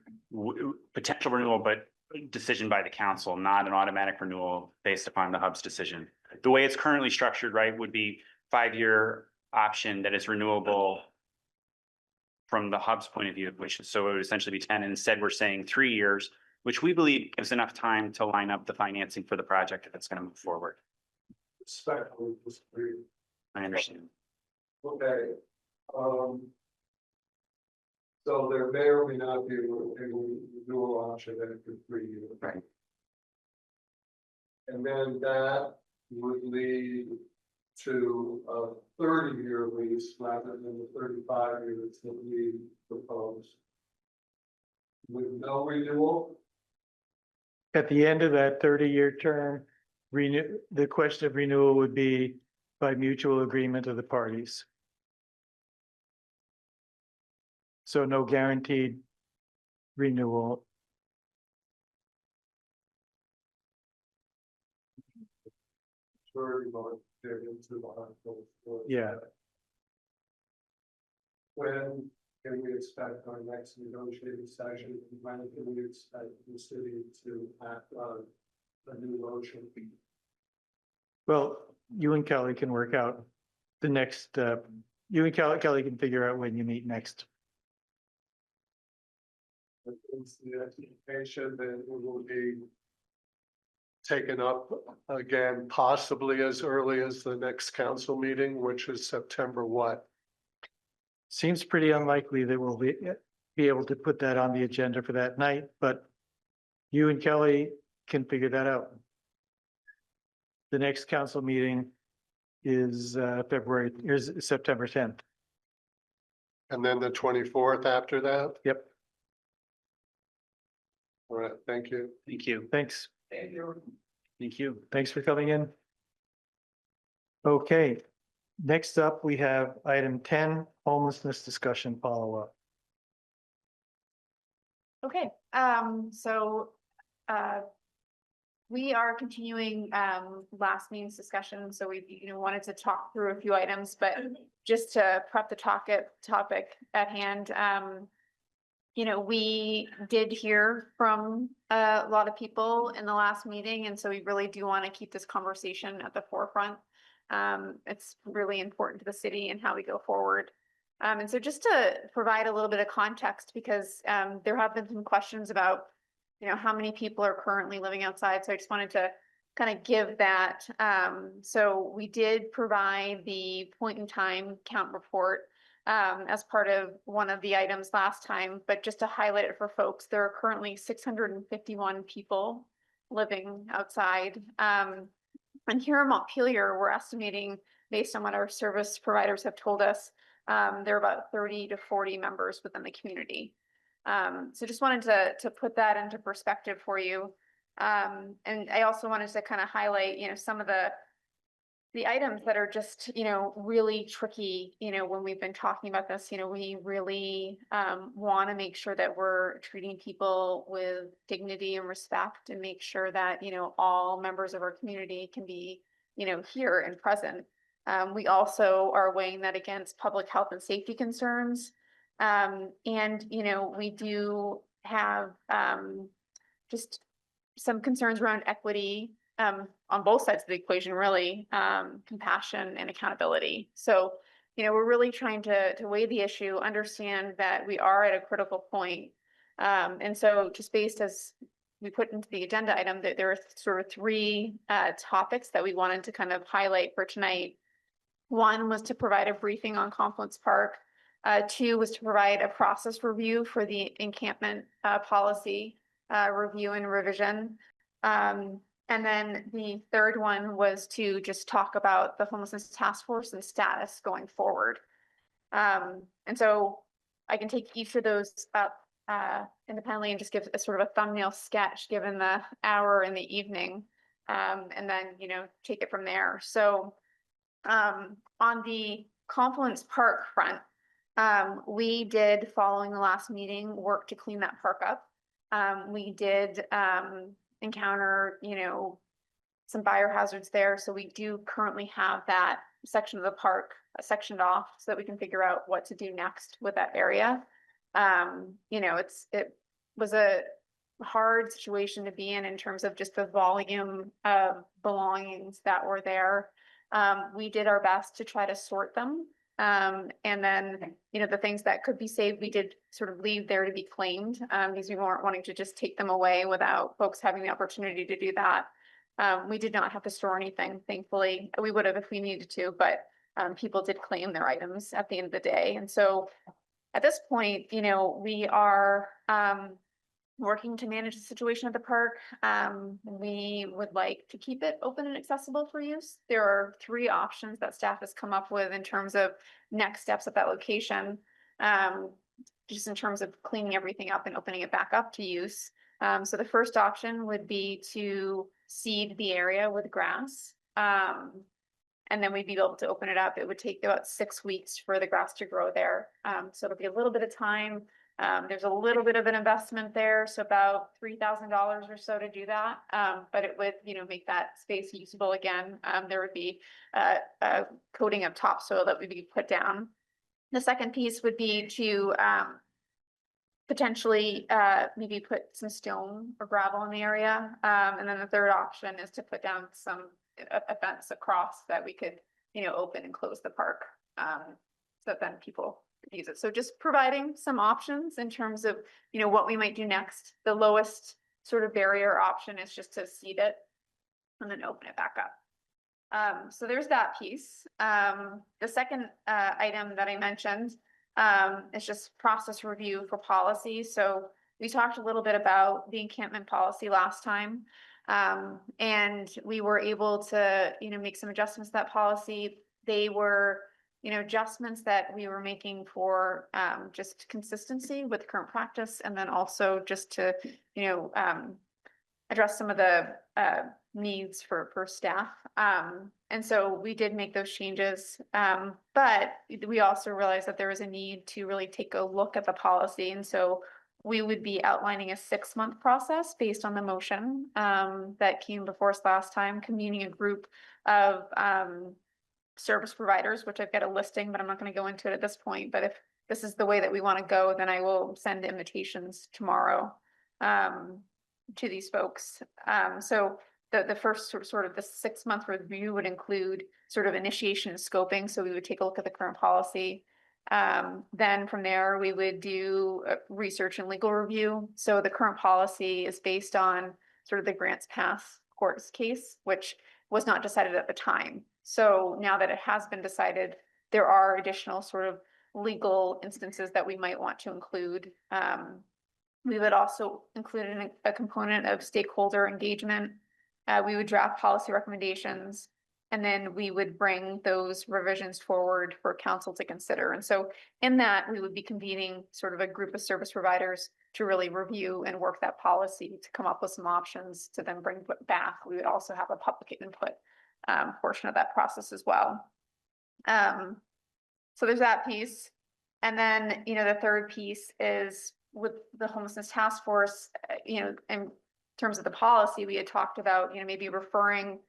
Speaker 7: potential renewal, but decision by the council, not an automatic renewal based upon the hub's decision. The way it's currently structured, right, would be 5-year option that is renewable from the hub's point of view, which so it would essentially be 10. And instead, we're saying 3 years, which we believe gives enough time to line up the financing for the project if it's going to move forward.
Speaker 17: Respectfully disagree.
Speaker 7: I understand.
Speaker 17: Okay. So there may or may not be a renewal option after 3 years.
Speaker 7: Right.
Speaker 17: And then that would lead to a 30-year lease rather than the 35 years that we propose. With no renewal?
Speaker 1: At the end of that 30-year term, the question of renewal would be by mutual agreement of the parties. So no guaranteed renewal. Yeah.
Speaker 17: When can we expect our next negotiating session? When can we expect the city to act on a new motion?
Speaker 1: Well, you and Kelly can work out the next, you and Kelly can figure out when you meet next.
Speaker 17: It's the expectation that it will be taken up again, possibly as early as the next council meeting, which is September what?
Speaker 1: Seems pretty unlikely that we'll be able to put that on the agenda for that night, but you and Kelly can figure that out. The next council meeting is September 10th.
Speaker 17: And then the 24th after that?
Speaker 1: Yep.
Speaker 17: All right, thank you.
Speaker 10: Thank you.
Speaker 1: Thanks.
Speaker 10: Thank you.
Speaker 1: Thanks for coming in. Okay, next up, we have item 10, homelessness discussion follow-up.
Speaker 8: Okay, we are continuing last meeting's discussion, so we wanted to talk through a few items, but just to prep the topic at hand, we did hear from a lot of people in the last meeting, and so we really do want to keep this conversation at the forefront. It's really important to the city and how we go forward. And so just to provide a little bit of context, because there have been some questions about, how many people are currently living outside. So I just wanted to kind of give that. So we did provide the point in time count report as part of one of the items last time, but just to highlight it for folks, there are currently 651 people living outside. And here in Montpelier, we're estimating, based on what our service providers have told us, there are about 30 to 40 members within the community. So just wanted to put that into perspective for you. And I also wanted to kind of highlight, some of the items that are just, really tricky, when we've been talking about this, we really want to make sure that we're treating people with dignity and respect and make sure that, all members of our community can be, here and present. We also are weighing that against public health and safety concerns. And, we do have just some concerns around equity on both sides of the equation, really, compassion and accountability. So, we're really trying to weigh the issue, understand that we are at a critical point. And so just based as we put into the agenda item, that there are sort of three topics that we wanted to kind of highlight for tonight. One was to provide a briefing on Confluence Park. Two was to provide a process review for the encampment policy review and revision. And then the third one was to just talk about the homelessness task force and status going forward. And so I can take each of those up independently and just give a sort of a thumbnail sketch given the hour in the evening, and then, take it from there. So on the Confluence Park front, we did, following the last meeting, work to clean that park up. We did encounter, some biohazards there. So we do currently have that section of the park sectioned off so that we can figure out what to do next with that area. It was a hard situation to be in terms of just the volume of belongings that were there. We did our best to try to sort them. And then, the things that could be saved, we did sort of leave there to be claimed, because we weren't wanting to just take them away without folks having the opportunity to do that. We did not have to store anything, thankfully. We would have if we needed to, but people did claim their items at the end of the day. And so at this point, we are working to manage the situation at the park. We would like to keep it open and accessible for use. There are three options that staff has come up with in terms of next steps at that location, just in terms of cleaning everything up and opening it back up to use. So the first option would be to seed the area with grass. And then we'd be able to open it up. It would take about 6 weeks for the grass to grow there. So it'll be a little bit of time. There's a little bit of an investment there, so about $3,000 or so to do that. But it would, make that space usable again. There would be a coating of topsoil that would be put down. The second piece would be to potentially maybe put some stone or gravel in the area. And then the third option is to put down some a fence across that we could, open and close the park. So that then people could use it. So just providing some options in terms of, what we might do next. The lowest sort of barrier option is just to seed it and then open it back up. So there's that piece. The second item that I mentioned is just process review for policy. So we talked a little bit about the encampment policy last time. And we were able to, make some adjustments to that policy. They were, adjustments that we were making for just consistency with current practice, and then also just to, address some of the needs for staff. And so we did make those changes, but we also realized that there was a need to really take a look at the policy. And so we would be outlining a 6-month process based on the motion that came before us last time, convening a group of service providers, which I've got a listing, but I'm not going to go into it at this point. But if this is the way that we want to go, then I will send invitations tomorrow to these folks. So the first sort of the 6-month review would include sort of initiation and scoping. So we would take a look at the current policy. Then from there, we would do research and legal review. So the current policy is based on sort of the Grants Pass court case, which was not decided at the time. So now that it has been decided, there are additional sort of legal instances that we might want to include. We would also include a component of stakeholder engagement. We would draft policy recommendations, and then we would bring those revisions forward for council to consider. And so in that, we would be convening sort of a group of service providers to really review and work that policy to come up with some options to then bring back. We would also have a public input portion of that process as well. So there's that piece. And then, the third piece is with the homelessness task force, in terms of the policy, we had talked about, maybe referring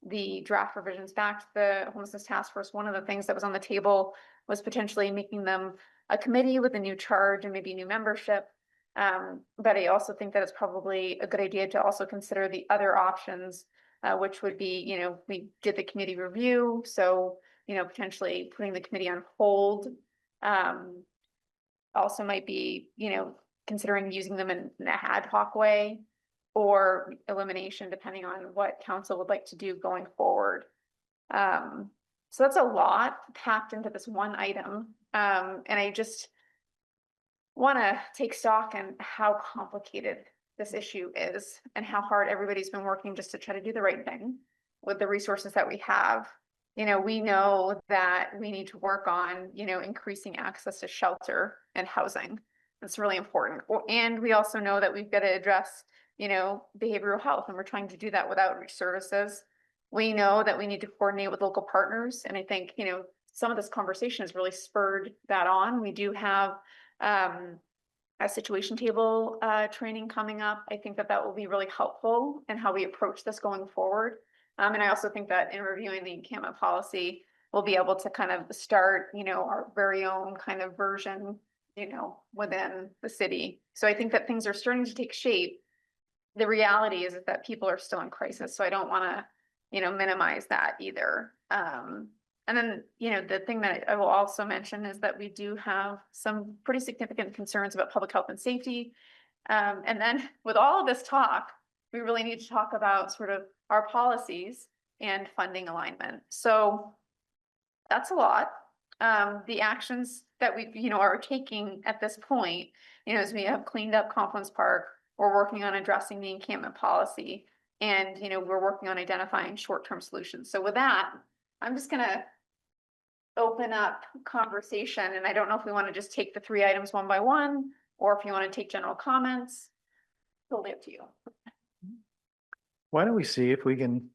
Speaker 8: the draft revisions back to the homelessness task force. One of the things that was on the table was potentially making them a committee with a new charge and maybe new membership. But I also think that it's probably a good idea to also consider the other options, which would be, we did the committee review. So, potentially putting the committee on hold. Also might be, considering using them in an ad hoc way, or elimination, depending on what council would like to do going forward. So that's a lot packed into this one item. And I just want to take stock in how complicated this issue is and how hard everybody's been working just to try to do the right thing with the resources that we have. We know that we need to work on, increasing access to shelter and housing. That's really important. And we also know that we've got to address, behavioral health, and we're trying to do that with outreach services. We know that we need to coordinate with local partners. And I think, some of this conversation has really spurred that on. We do have a situation table training coming up. I think that will be really helpful in how we approach this going forward. And I also think that in reviewing the encampment policy, we'll be able to kind of start, our very own kind of version, within the city. So I think that things are starting to take shape. The reality is that people are still in crisis. So I don't want to, minimize that either. And then, the thing that I will also mention is that we do have some pretty significant concerns about public health and safety. And then with all of this talk, we really need to talk about sort of our policies and funding alignment. So that's a lot. The actions that we, are taking at this point, as we have cleaned up Confluence Park, we're working on addressing the encampment policy, and, we're working on identifying short-term solutions. So with that, I'm just gonna open up conversation, and I don't know if we want to just take the 3 items one by one, or if you want to take general comments. Totally up to you.
Speaker 1: Why don't we see if we can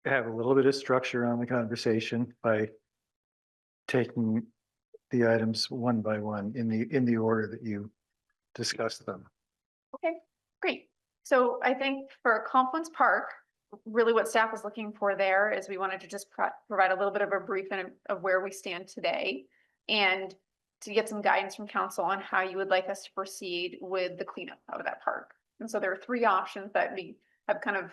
Speaker 1: have a little bit of structure on the conversation by taking the items one by one in the order that you discussed them.
Speaker 8: Okay, great. So I think for Confluence Park, really what staff was looking for there is we wanted to just provide a little bit of a briefing of where we stand today, and to get some guidance from council on how you would like us to proceed with the cleanup of that park. And so there are 3 options that we have kind of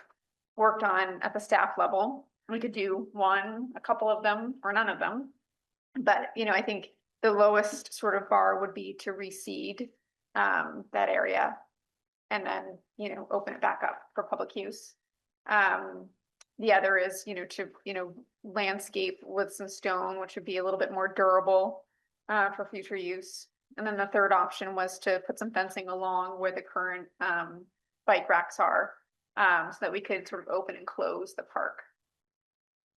Speaker 8: worked on at the staff level. We could do one, a couple of them, or none of them. But, you know, I think the lowest sort of bar would be to reseed that area and then, you know, open it back up for public use. The other is, you know, to, you know, landscape with some stone, which would be a little bit more durable for future use. And then the third option was to put some fencing along where the current bike racks are, so that we could sort of open and close the park.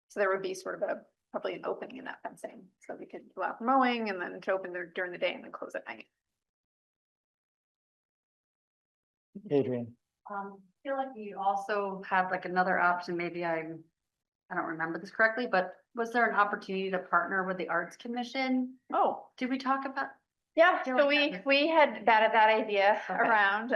Speaker 8: So there would be sort of probably an opening in that fencing, so we could go out mowing and then to open there during the day and then close at night.
Speaker 1: Adrian.
Speaker 6: I feel like you also have like another option, maybe I don't remember this correctly, but was there an opportunity to partner with the Arts Commission?
Speaker 8: Oh,
Speaker 6: did we talk about?
Speaker 8: Yeah,
Speaker 6: feel
Speaker 8: so
Speaker 6: like
Speaker 8: we had batted that idea
Speaker 6: Okay.
Speaker 8: around,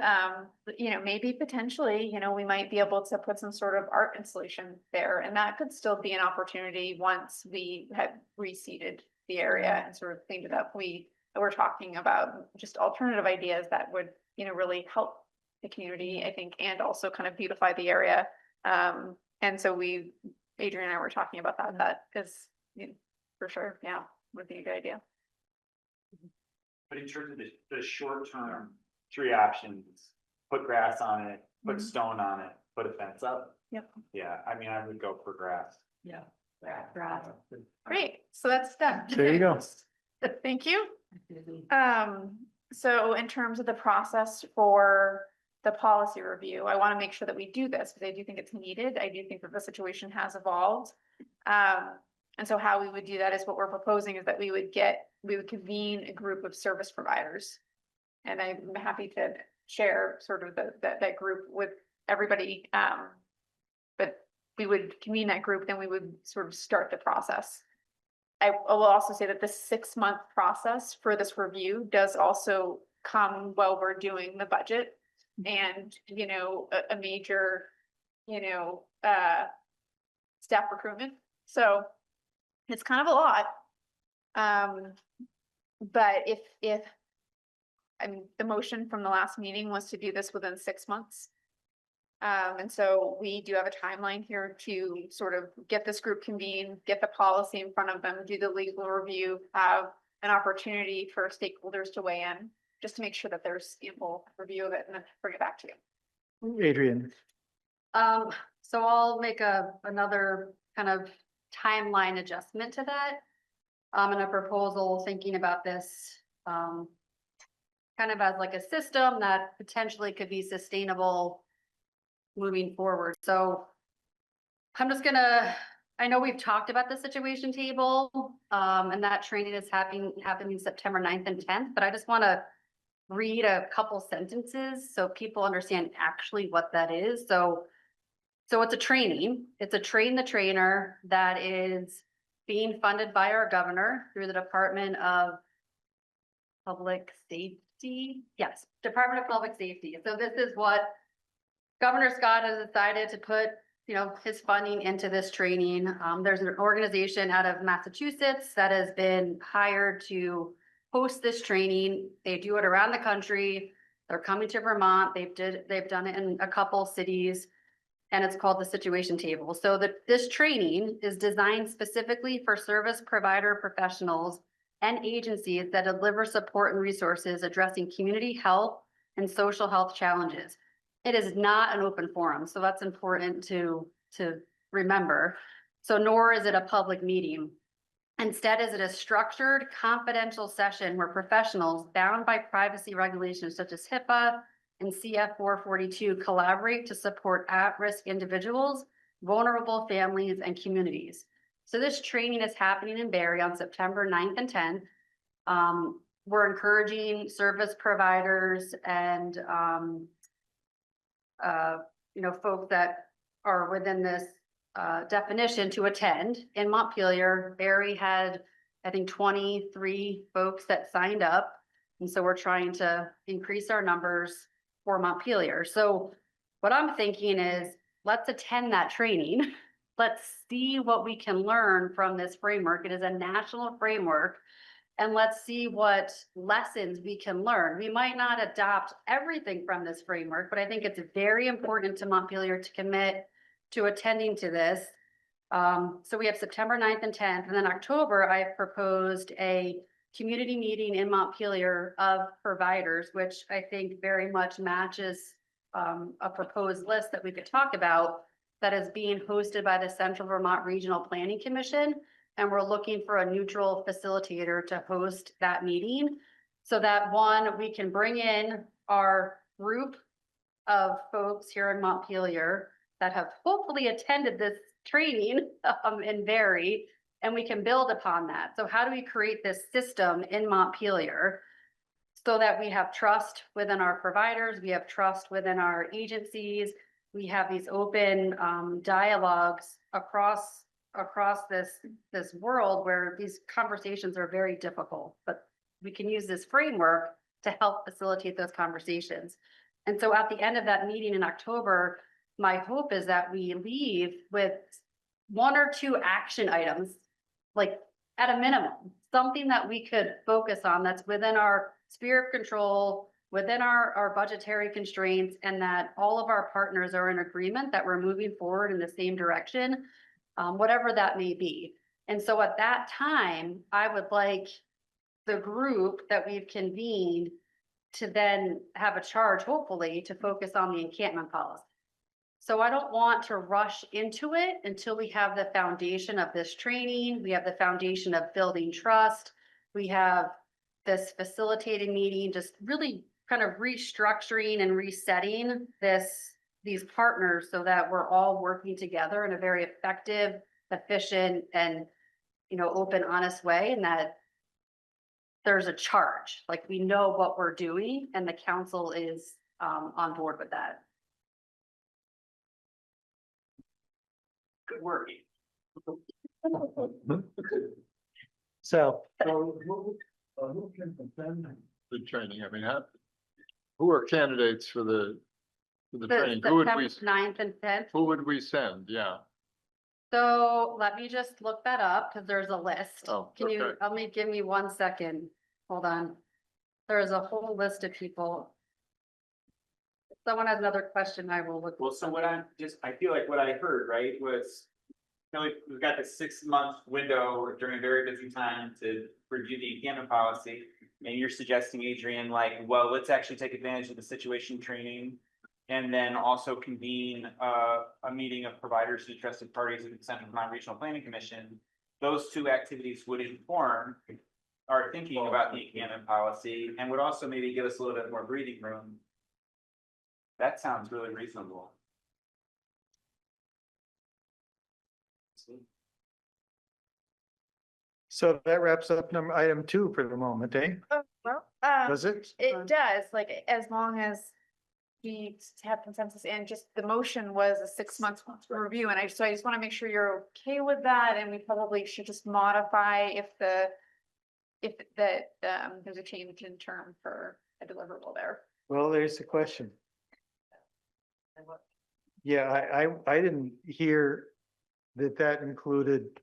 Speaker 8: you know, maybe potentially, you know, we might be able to put some sort of art installation there, and that could still be an opportunity once we had reseeded the area and sort of cleaned it up. We were talking about just alternative ideas that would, you know, really help the community, I think, and also kind of beautify the area. And so Adrian and I were talking about that is, you know, for sure, yeah, would be a good idea.
Speaker 7: But in terms of the short term, 3 options, put grass on it, put stone on it, put a fence up.
Speaker 8: Yep.
Speaker 7: Yeah, I mean, I would go for grass.
Speaker 6: Yeah.
Speaker 8: Great, so that's done.
Speaker 1: There you go.
Speaker 8: Thank you. So in terms of the process for the policy review, I want to make sure that we do this because I do think it's needed. I do think that the situation has evolved. And so how we would do that is what we're proposing is that we would convene a group of service providers. And I'm happy to share sort of that group with everybody. But we would convene that group, then we would sort of start the process. I will also say that the 6-month process for this review does also come while we're doing the budget and, you know, a major, you know, staff recruitment. So it's kind of a lot. But if I mean, the motion from the last meeting was to do this within 6 months. And so we do have a timeline here to sort of get this group convened, get the policy in front of them, do the legal review, have an opportunity for stakeholders to weigh in, just to make sure that there's ample review of it and then bring it back to you.
Speaker 1: Adrian.
Speaker 6: So I'll make another kind of timeline adjustment to that. In a proposal, thinking about this, kind of as like a system that potentially could be sustainable moving forward. So I'm just I know we've talked about the situation table, and that training is happening September 9th and 10th, but I just want to read a couple sentences so people understand actually what that is. So it's a training. It's a train the trainer that is being funded by our governor through the Department of Public Safety. Yes, Department of Public Safety. So this is what Governor Scott has decided to put, you know, his funding into this training. There's an organization out of Massachusetts that has been hired to host this training. They do it around the country. They're coming to Vermont. They've done it in a couple cities, and it's called the Situation Table. So this training is designed specifically for service provider professionals and agencies that deliver support and resources addressing community health and social health challenges. It is not an open forum, so that's important to remember. So nor is it a public meeting. Instead, is it a structured, confidential session where professionals bound by privacy regulations such as HIPAA and CF 442 collaborate to support at-risk individuals, vulnerable families, and communities. So this training is happening in Barrie on September 9th and 10th. We're encouraging service providers and you know, folks that are within this definition to attend. In Montpelier, Barrie had, I think, 23 folks that signed up. And so we're trying to increase our numbers for Montpelier. So what I'm thinking is, let's attend that training. Let's see what we can learn from this framework. It is a national framework. And let's see what lessons we can learn. We might not adopt everything from this framework, but I think it's very important to Montpelier to commit to attending to this. So we have September 9th and 10th, and then October, I proposed a community meeting in Montpelier of providers, which I think very much matches a proposed list that we could talk about that is being hosted by the Central Vermont Regional Planning Commission. And we're looking for a neutral facilitator to host that meeting so that one, we can bring in our group of folks here in Montpelier that have hopefully attended this training in Barry, and we can build upon that. So how do we create this system in Montpelier so that we have trust within our providers, we have trust within our agencies, we have these open dialogues across this world where these conversations are very difficult, but we can use this framework to help facilitate those conversations. And so at the end of that meeting in October, my hope is that we leave with 1 or 2 action items, like at a minimum, something that we could focus on that's within our sphere of control, within our budgetary constraints, and that all of our partners are in agreement that we're moving forward in the same direction, whatever that may be. And so at that time, I would like the group that we've convened to then have a charge, hopefully, to focus on the encampment policy. So I don't want to rush into it until we have the foundation of this training. We have the foundation of building trust. We have this facilitated meeting, just really kind of restructuring and resetting these partners so that we're all working together in a very effective, efficient, and open, honest way, and that there's a charge, like we know what we're doing, and the council is on board with that.
Speaker 10: Good work.
Speaker 5: So who can attend the training? I mean, who are candidates for the training? Who would we,
Speaker 6: September 9th and 10th.
Speaker 5: who would we send? Yeah.
Speaker 6: So let me just look that up because there's a list.
Speaker 5: Oh,
Speaker 6: Can you,
Speaker 5: okay.
Speaker 6: give me 1 second? Hold on. There's a whole list of people. If someone has another question, I will look.
Speaker 7: Well, so I feel like what I heard, right, was, we've got this 6-month window during a very busy time to review the encampment policy. And you're suggesting, Adrian, like, well, let's actually take advantage of the situation training and then also convene a meeting of providers and interested parties at the Central Vermont Regional Planning Commission. Those 2 activities would inform our thinking about the encampment policy and would also maybe give us a little bit more breathing room. That sounds really reasonable.
Speaker 1: So that wraps up item 2 for the moment, eh? Does it?
Speaker 8: It does, like, as long as we have consensus and just the motion was a 6-month review. And I just want to make sure you're okay with that. And we probably should just modify if there's a change in term for a deliverable there.
Speaker 1: Well, there's the question. Yeah, I didn't hear that included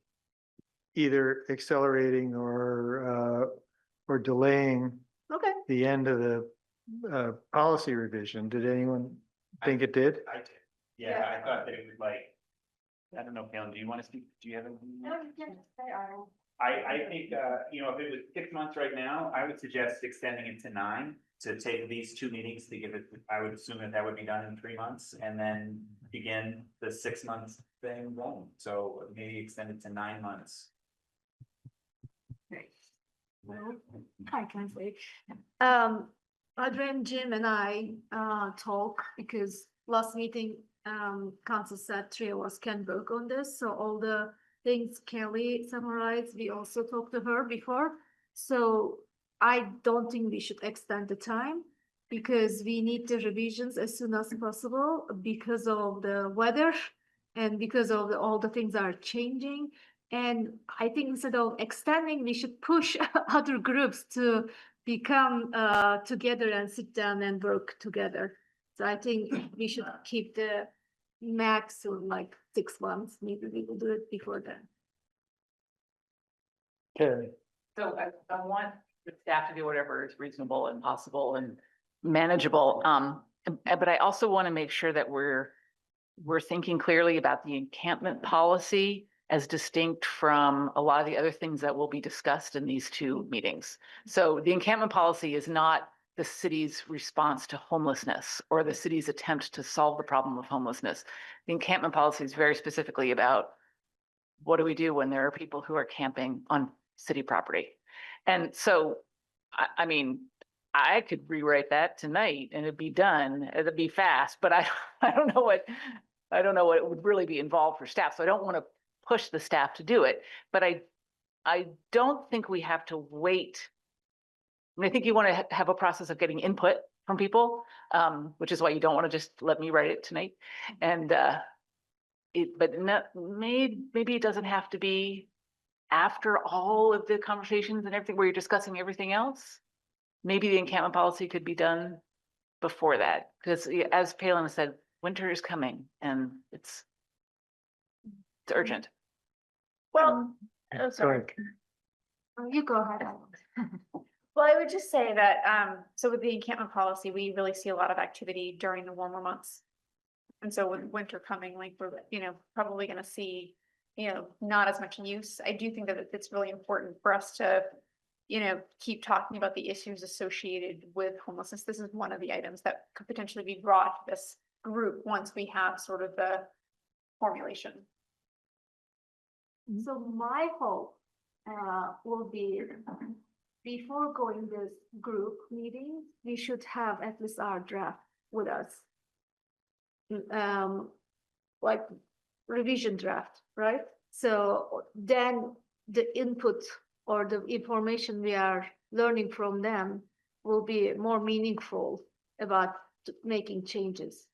Speaker 1: either accelerating or delaying
Speaker 8: Okay.
Speaker 1: the end of the policy revision. Did anyone think it did?
Speaker 7: I did. Yeah, I thought that it was like, I don't know, Pam, do you want to speak? Do you have anything?
Speaker 8: No, yes, they are.
Speaker 7: I think, if it was 6 months right now, I would suggest extending it to 9 to take these 2 meetings to give it, I would assume that would be done in 3 months and then begin the 6 months thing going. So maybe extend it to 9 months.
Speaker 3: Hi, can I say? Adrian, Jim and I talk because last meeting, council said 3 of us can work on this. So all the things Kelly summarized, we also talked to her before. So I don't think we should extend the time because we need the revisions as soon as possible because of the weather and because of all the things are changing. And I think instead of extending, we should push other groups to become together and sit down and work together. So I think we should keep the maximum like 6 months. Maybe we will do it before then.
Speaker 1: Okay.
Speaker 4: So I want the staff to do whatever is reasonable and possible and manageable. But I also want to make sure that we're we're thinking clearly about the encampment policy as distinct from a lot of the other things that will be discussed in these two meetings. So the encampment policy is not the city's response to homelessness or the city's attempt to solve the problem of homelessness. The encampment policy is very specifically about what do we do when there are people who are camping on city property? And so, I mean, I could rewrite that tonight and it'd be done, it'd be fast, but I don't know what would really be involved for staff. So I don't want to push the staff to do it, but I don't think we have to wait. I mean, I think you want to have a process of getting input from people, which is why you don't want to just let me write it tonight. And maybe it doesn't have to be after all of the conversations and everything where you're discussing everything else. Maybe the encampment policy could be done before that, because as Palin said, winter is coming and it's urgent.
Speaker 8: Well, oh, sorry. You go ahead. Well, I would just say that, so with the encampment policy, we really see a lot of activity during the warmer months. And so with winter coming, like we're, probably gonna see, not as much use. I do think that it's really important for us to, keep talking about the issues associated with homelessness. This is one of the items that could potentially be brought to this group once we have sort of the formulation.
Speaker 12: So my hope will be before going this group meeting, we should have at least our draft with us. Like revision draft, right? So then the input or the information we are learning from them will be more meaningful about making changes.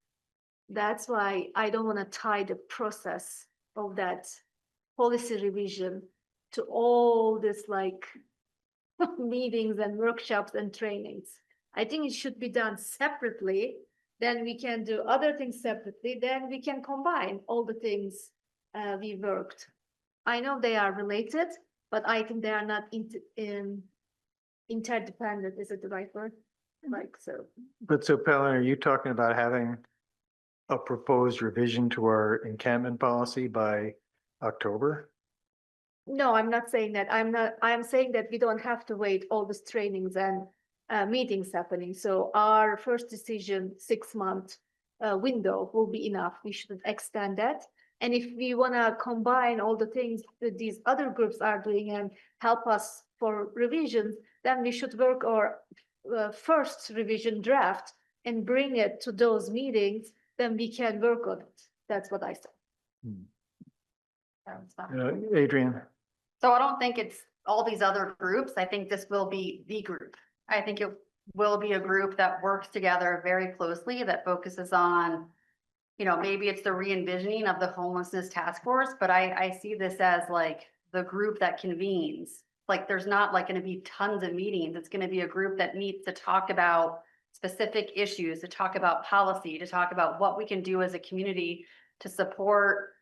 Speaker 12: That's why I don't want to tie the process of that policy revision to all this like meetings and workshops and trainings. I think it should be done separately. Then we can do other things separately. Then we can combine all the things we worked. I know they are related, but I think they are not interdependent. Is it the right word? Like so.
Speaker 1: But so Palin, are you talking about having a proposed revision to our encampment policy by October?
Speaker 12: No, I'm not saying that. I'm saying that we don't have to wait all these trainings and meetings happening. So our first decision, 6-month window will be enough. We shouldn't extend that. And if we want to combine all the things that these other groups are doing and help us for revisions, then we should work our first revision draft and bring it to those meetings. Then we can work on it. That's what I said.
Speaker 1: Adrian.
Speaker 6: So I don't think it's all these other groups. I think this will be the group. I think it will be a group that works together very closely, that focuses on, maybe it's the re-envisioning of the homelessness task force, but I see this as like the group that convenes. Like there's not like going to be tons of meetings. It's going to be a group that meets to talk about specific issues, to talk about policy, to talk about what we can do as a community to support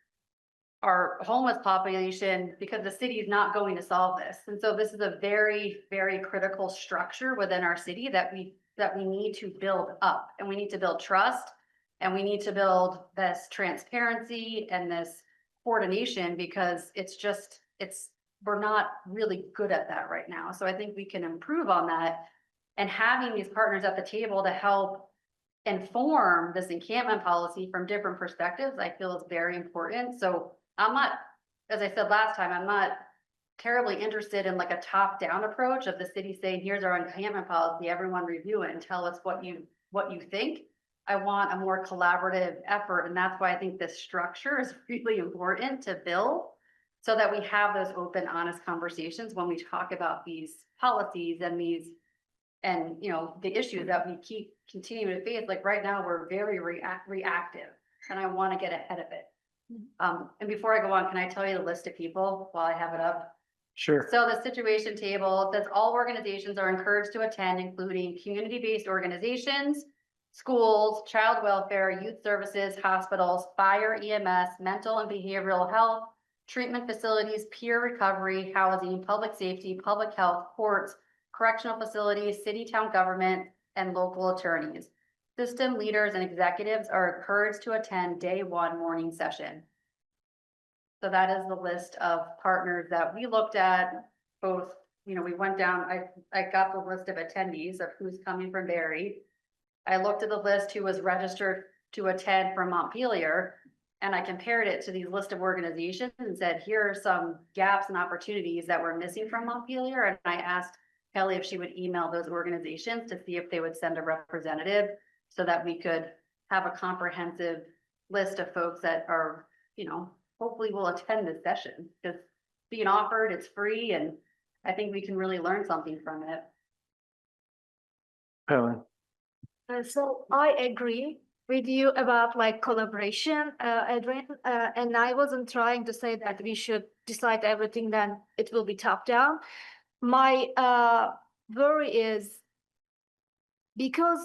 Speaker 6: our homeless population, because the city is not going to solve this. And so this is a very, very critical structure within our city that we need to build up, and we need to build trust, and we need to build this transparency and this coordination, because we're not really good at that right now. So I think we can improve on that, and having these partners at the table to help inform this encampment policy from different perspectives, I feel is very important. So I'm not, as I said last time, I'm not terribly interested in like a top-down approach of the city saying, here's our encampment policy, everyone review it and tell us what you think. I want a more collaborative effort. And that's why I think this structure is really important to build, so that we have those open, honest conversations when we talk about these policies and the issues that we keep continuing to face. Like right now, we're very reactive, and I want to get ahead of it. And before I go on, can I tell you the list of people while I have it up?
Speaker 1: Sure.
Speaker 6: So the situation table says all organizations are encouraged to attend, including community-based organizations, schools, child welfare, youth services, hospitals, fire, EMS, mental and behavioral health, treatment facilities, peer recovery, housing, public safety, public health, courts, correctional facilities, city, town government, and local attorneys. system leaders and executives are encouraged to attend day one morning session. So that is the list of partners that we looked at, both, we went down, I got the list of attendees of who's coming from Barry. I looked at the list who was registered to attend from Montpelier, and I compared it to these list of organizations and said, here are some gaps and opportunities that were missing from Montpelier. And I asked Kelly if she would email those organizations to see if they would send a representative so that we could have a comprehensive list of folks that are, hopefully will attend this session, because being offered, it's free, and I think we can really learn something from it.
Speaker 1: Helen?
Speaker 12: So I agree with you about like collaboration, Adrian, and I wasn't trying to say that we should decide everything, then it will be top down. My worry is because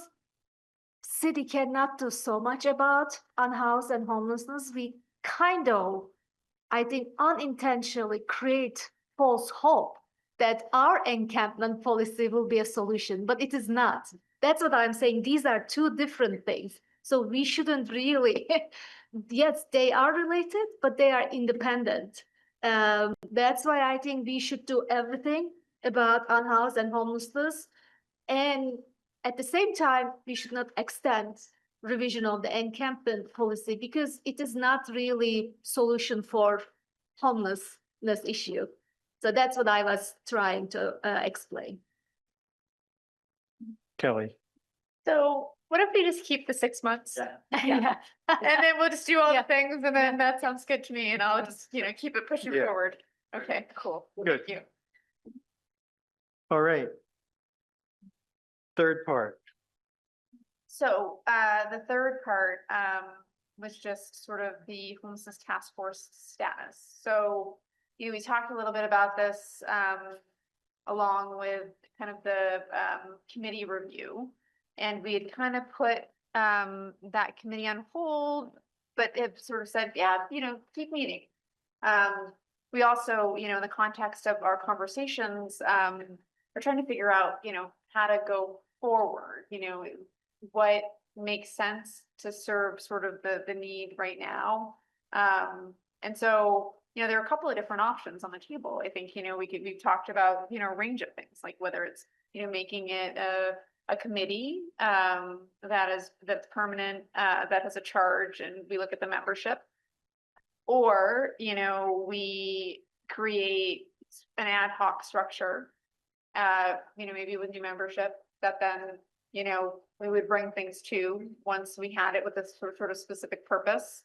Speaker 12: city cannot do so much about unhoused and homelessness, we kind of, I think, unintentionally create false hope that our encampment policy will be a solution, but it is not. That's what I'm saying. These are two different things. So we shouldn't really, yes, they are related, but they are independent. That's why I think we should do everything about unhoused and homelessness. And at the same time, we should not extend revision of the encampment policy because it is not really solution for homelessness issue. So that's what I was trying to explain.
Speaker 1: Kelly?
Speaker 8: So what if we just keep the 6 months?
Speaker 12: Yeah.
Speaker 8: And then we'll just do all the things, and then that sounds good to me, and I'll just, keep it pushing
Speaker 1: Yeah.
Speaker 8: forward. Okay, cool.
Speaker 1: Good.
Speaker 8: Thank you.
Speaker 1: All right. Third part.
Speaker 8: So the third part was just sort of the homelessness task force status. So we talked a little bit about this along with kind of the committee review. And we had kind of put that committee on hold, but it sort of said, yeah, keep meeting. We also, in the context of our conversations, we're trying to figure out, how to go forward, what makes sense to serve sort of the need right now. And so, there are a couple of different options on the table. I think, we've talked about, a range of things, like whether it's, making it a committee that's permanent, that has a charge, and we look at the membership. Or, we create an ad hoc structure, maybe with new membership that then, we would bring things to once we had it with a sort of specific purpose.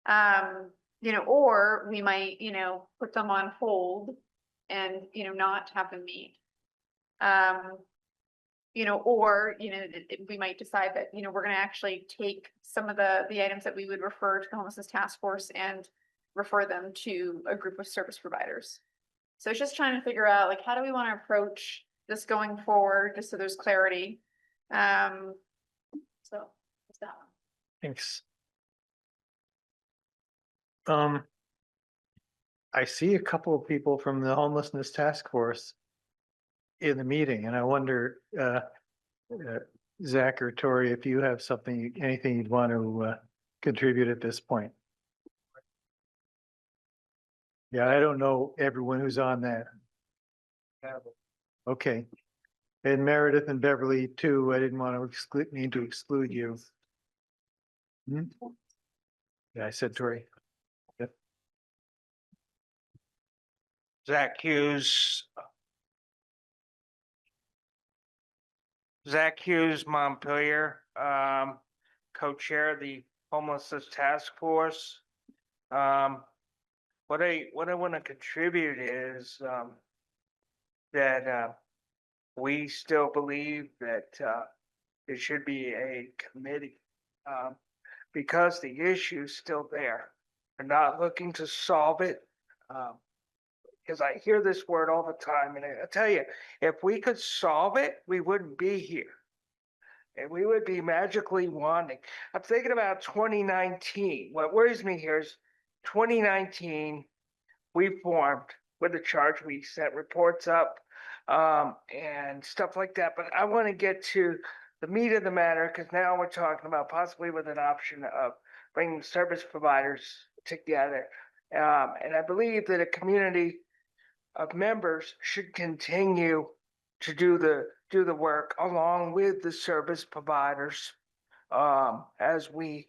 Speaker 8: Or we might, put them on hold and, not have them meet. Or, we might decide that, we're going to actually take some of the items that we would refer to the homelessness task force and refer them to a group of service providers. So it's just trying to figure out, like, how do we want to approach this going forward, just so there's clarity. So that's that one.
Speaker 1: Thanks. I see a couple of people from the homelessness task force in the meeting, and I wonder, Zach or Tori, if you have anything you'd want to contribute at this point. Yeah, I don't know everyone who's on that. Okay. And Meredith and Beverly too. I didn't want to mean to exclude you. Hmm? Yeah, I said Tori. Yep.
Speaker 14: Zach Hughes, Montpelier, co-chair of the homelessness task force. What I want to contribute is that we still believe that it should be a committee because the issue is still there. We're not looking to solve it. Because I hear this word all the time, and I tell you, if we could solve it, we wouldn't be here. And we would be magically wanting. I'm thinking about 2019. What worries me here is 2019, we formed with a charge, we set reports up and stuff like that. But I want to get to the meat of the matter, because now we're talking about possibly with an option of bringing service providers together. And I believe that a community of members should continue to do the work along with the service providers. As we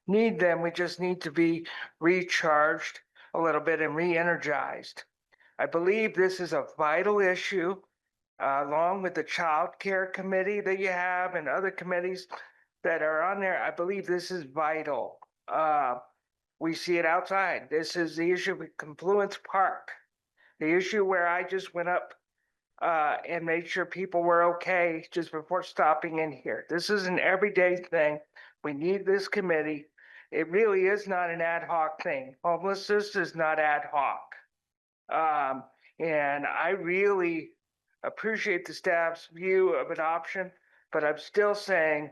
Speaker 14: need them, we just need to be recharged a little bit and re-energized. I believe this is a vital issue, along with the child care committee that you have and other committees that are on there. I believe this is vital. We see it outside. This is the issue with Confluence Park, the issue where I just went up and made sure people were okay just before stopping in here. This is an everyday thing. We need this committee. It really is not an ad hoc thing. Homelessness is not ad hoc. And I really appreciate the staff's view of an option, but I'm still saying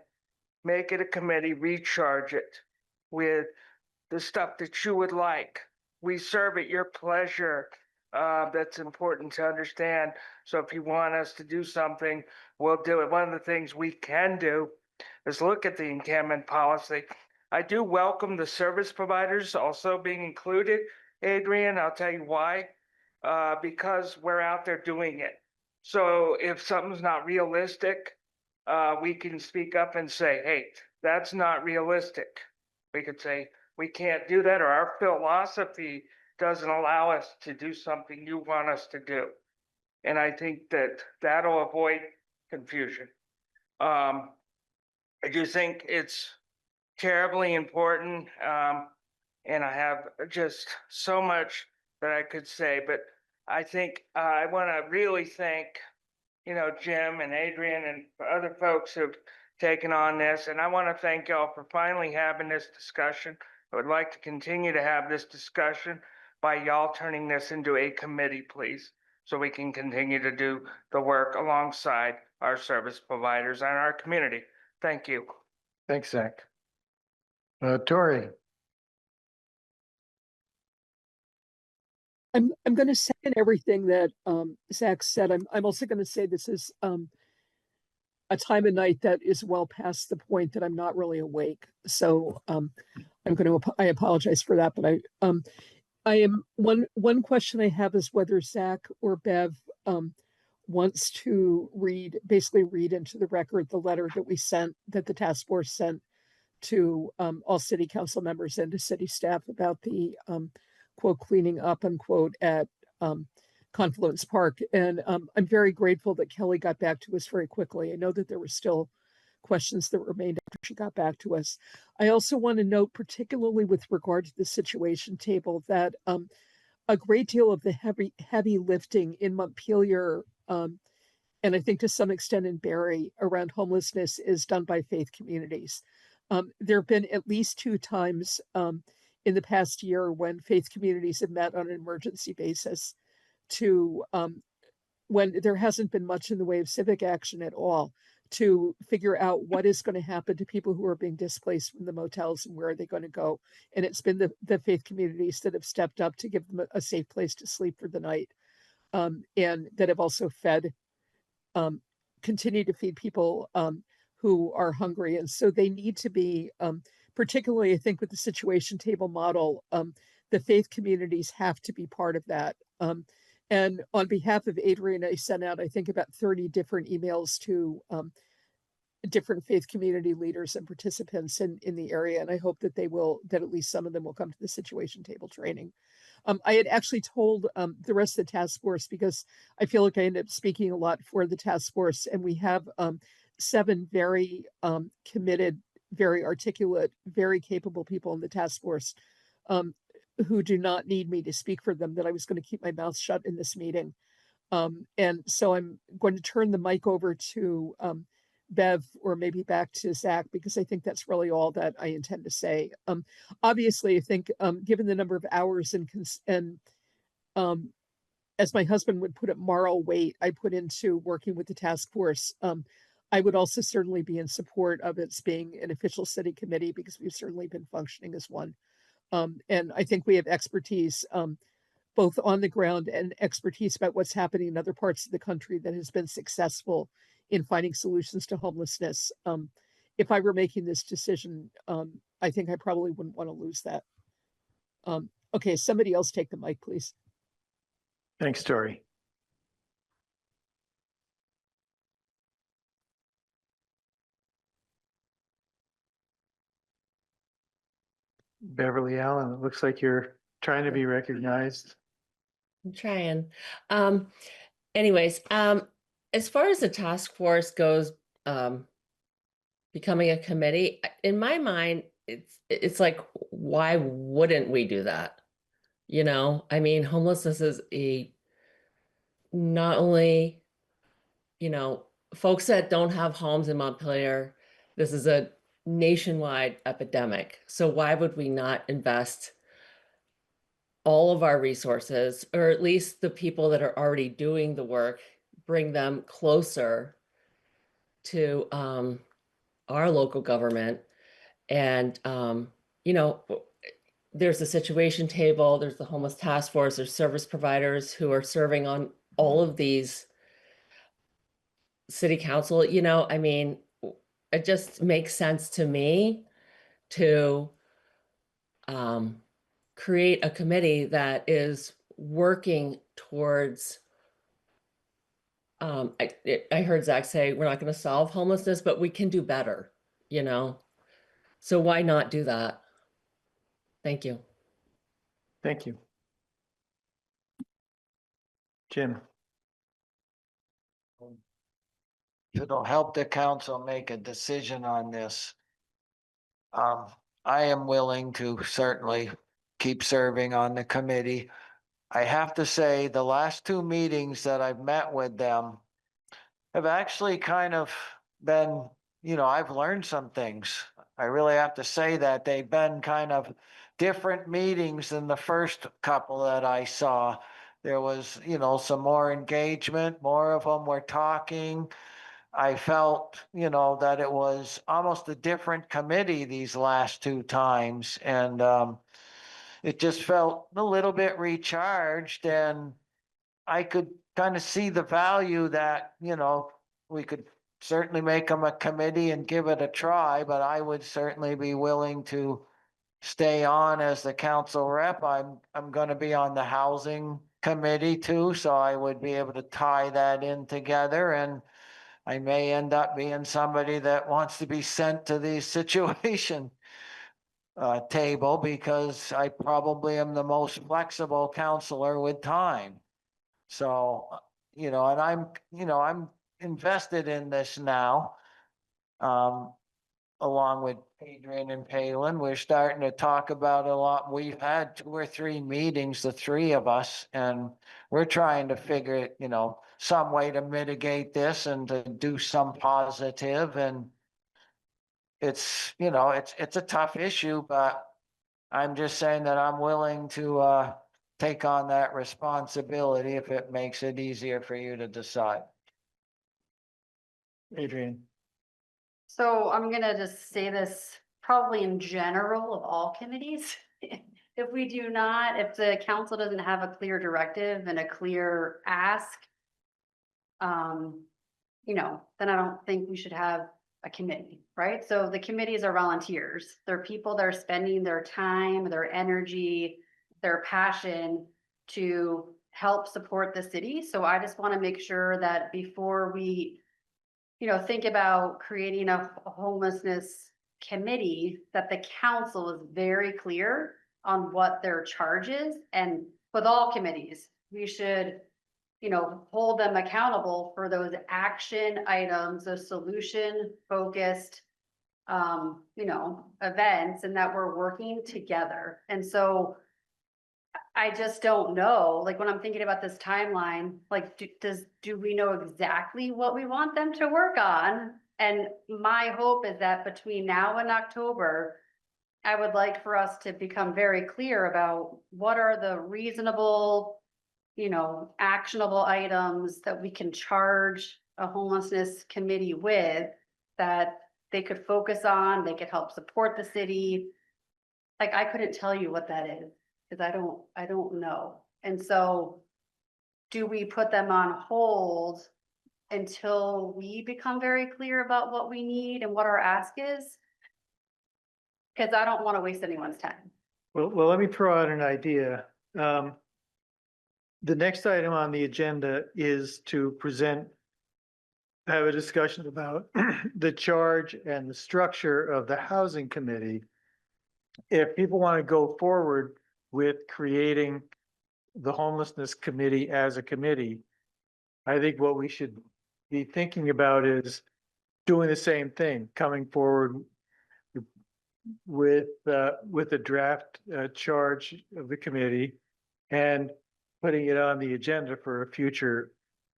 Speaker 14: make it a committee, recharge it with the stuff that you would like. We serve at your pleasure. That's important to understand. So if you want us to do something, we'll do it. One of the things we can do is look at the encampment policy. I do welcome the service providers also being included, Adrian. I'll tell you why. Because we're out there doing it. So if something's not realistic, we can speak up and say, hey, that's not realistic. We could say, we can't do that, or our philosophy doesn't allow us to do something you want us to do. And I think that that'll avoid confusion. I do think it's terribly important, and I have just so much that I could say, but I think I want to really thank, Jim and Adrian and other folks who've taken on this. And I want to thank y'all for finally having this discussion. I would like to continue to have this discussion by y'all turning this into a committee, please, so we can continue to do the work alongside our service providers and our community. Thank you.
Speaker 1: Thanks, Zach. Tori.
Speaker 15: I'm going to second everything that Zach said. I'm also going to say this is a time of night that is well past the point that I'm not really awake. So I apologize for that, but I am one question I have is whether Zach or Bev wants to basically read into the record the letter that the task force sent to all city council members and to city staff about the quote cleaning up unquote at Confluence Park. And I'm very grateful that Kelly got back to us very quickly. I know that there were still questions that remained after she got back to us. I also want to note, particularly with regard to the situation table, that a great deal of the heavy lifting in Montpelier, and I think to some extent in Barrie, around homelessness is done by faith communities. There have been at least 2 times in the past year when faith communities have met on an emergency basis to, when there hasn't been much in the way of civic action at all, to figure out what is going to happen to people who are being displaced from the motels and where are they going to go. And it's been the faith communities that have stepped up to give them a safe place to sleep for the night, and that have also continue to feed people who are hungry. And so they need to be, particularly I think with the situation table model, the faith communities have to be part of that. And on behalf of Adrian, I sent out, I think, about 30 different emails to different faith community leaders and participants in the area. And I hope that that at least some of them will come to the situation table training. I had actually told the rest of the task force, because I feel like I ended up speaking a lot for the task force, and we have 7 very committed, very articulate, very capable people in the task force who do not need me to speak for them, that I was going to keep my mouth shut in this meeting. And so I'm going to turn the mic over to Bev, or maybe back to Zach, because I think that's really all that I intend to say. Obviously, I think given the number of hours and as my husband would put it, moral weight I put into working with the task force, I would also certainly be in support of its being an official city committee, because we've certainly been functioning as one. And I think we have expertise both on the ground and expertise about what's happening in other parts of the country that has been successful in finding solutions to homelessness. If I were making this decision, I think I probably wouldn't want to lose that. Okay, somebody else take the mic, please.
Speaker 1: Thanks, Tori. Beverly Allen, it looks like you're trying to be recognized.
Speaker 9: I'm trying. Anyways, as far as the task force goes, becoming a committee, in my mind, it's like, why wouldn't we do that? You know, I mean, homelessness is not only, you know, folks that don't have homes in Montpelier, this is a nationwide epidemic. So why would we not invest all of our resources, or at least the people that are already doing the work, bring them closer to our local government? And, you know, there's a situation table, there's the homeless task force, there's service providers who are serving on all of these city council, you know, I mean, it just makes sense to me to create a committee that is working towards, I heard Zach say, we're not going to solve homelessness, but we can do better, you know? So why not do that? Thank you.
Speaker 1: Thank you. Jim.
Speaker 22: It'll help the council make a decision on this. I am willing to certainly keep serving on the committee. I have to say, the last two meetings that I've met with them have actually kind of been, you know, I've learned some things. I really have to say that they've been kind of different meetings than the first couple that I saw. There was, you know, some more engagement, more of them were talking. I felt, you know, that it was almost a different committee these last two times. And it just felt a little bit recharged, and I could kind of see the value that, you know, we could certainly make them a committee and give it a try, but I would certainly be willing to stay on as the council rep. I'm going to be on the housing committee too, so I would be able to tie that in together, and I may end up being somebody that wants to be sent to the situation table, because I probably am the most flexible counselor with time. So, you know, and I'm invested in this now. Along with Adrian and Palin, we're starting to talk about a lot. We've had 2 or 3 meetings, the 3 of us, and we're trying to figure it, you know, some way to mitigate this and to do some positive. And it's, you know, it's a tough issue, but I'm just saying that I'm willing to take on that responsibility if it makes it easier for you to decide.
Speaker 1: Adrian.
Speaker 6: So I'm gonna just say this probably in general of all committees. If we do not, if the council doesn't have a clear directive and a clear ask, you know, then I don't think we should have a committee, right? So the committees are volunteers. They're people that are spending their time, their energy, their passion to help support the city. So I just want to make sure that before we, you know, think about creating a homelessness committee, that the council is very clear on what their charge is. And with all committees, we should, you know, hold them accountable for those action items, those solution focused, you know, events, and that we're working together. And so I just don't know, like when I'm thinking about this timeline, like do we know exactly what we want them to work on? And my hope is that between now and October, I would like for us to become very clear about what are the reasonable, you know, actionable items that we can charge a homelessness committee with, that they could focus on, they could help support the city. Like, I couldn't tell you what that is, because I don't know. And so do we put them on hold until we become very clear about what we need and what our ask is. Because I don't want to waste anyone's time.
Speaker 1: Well, let me throw out an idea. The next item on the agenda is to have a discussion about the charge and the structure of the housing committee. If people want to go forward with creating the homelessness committee as a committee, I think what we should be thinking about is doing the same thing, coming forward with a draft charge of the committee and putting it on the agenda for a future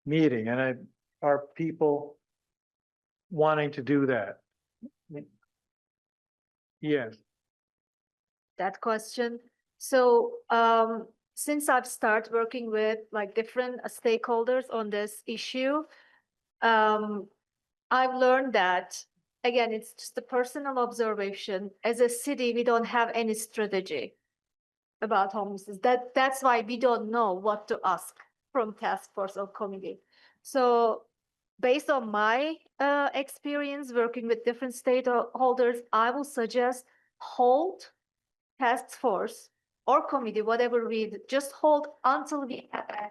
Speaker 1: meeting. And are people wanting to do that? Yes.
Speaker 12: That question. So since I've started working with like different stakeholders on this issue, I've learned that, again, it's just a personal observation. As a city, we don't have any strategy about homelessness. That's why we don't know what to ask from task force or committee. So based on my experience working with different stakeholders, I will suggest hold task force or committee, whatever we just hold until we have a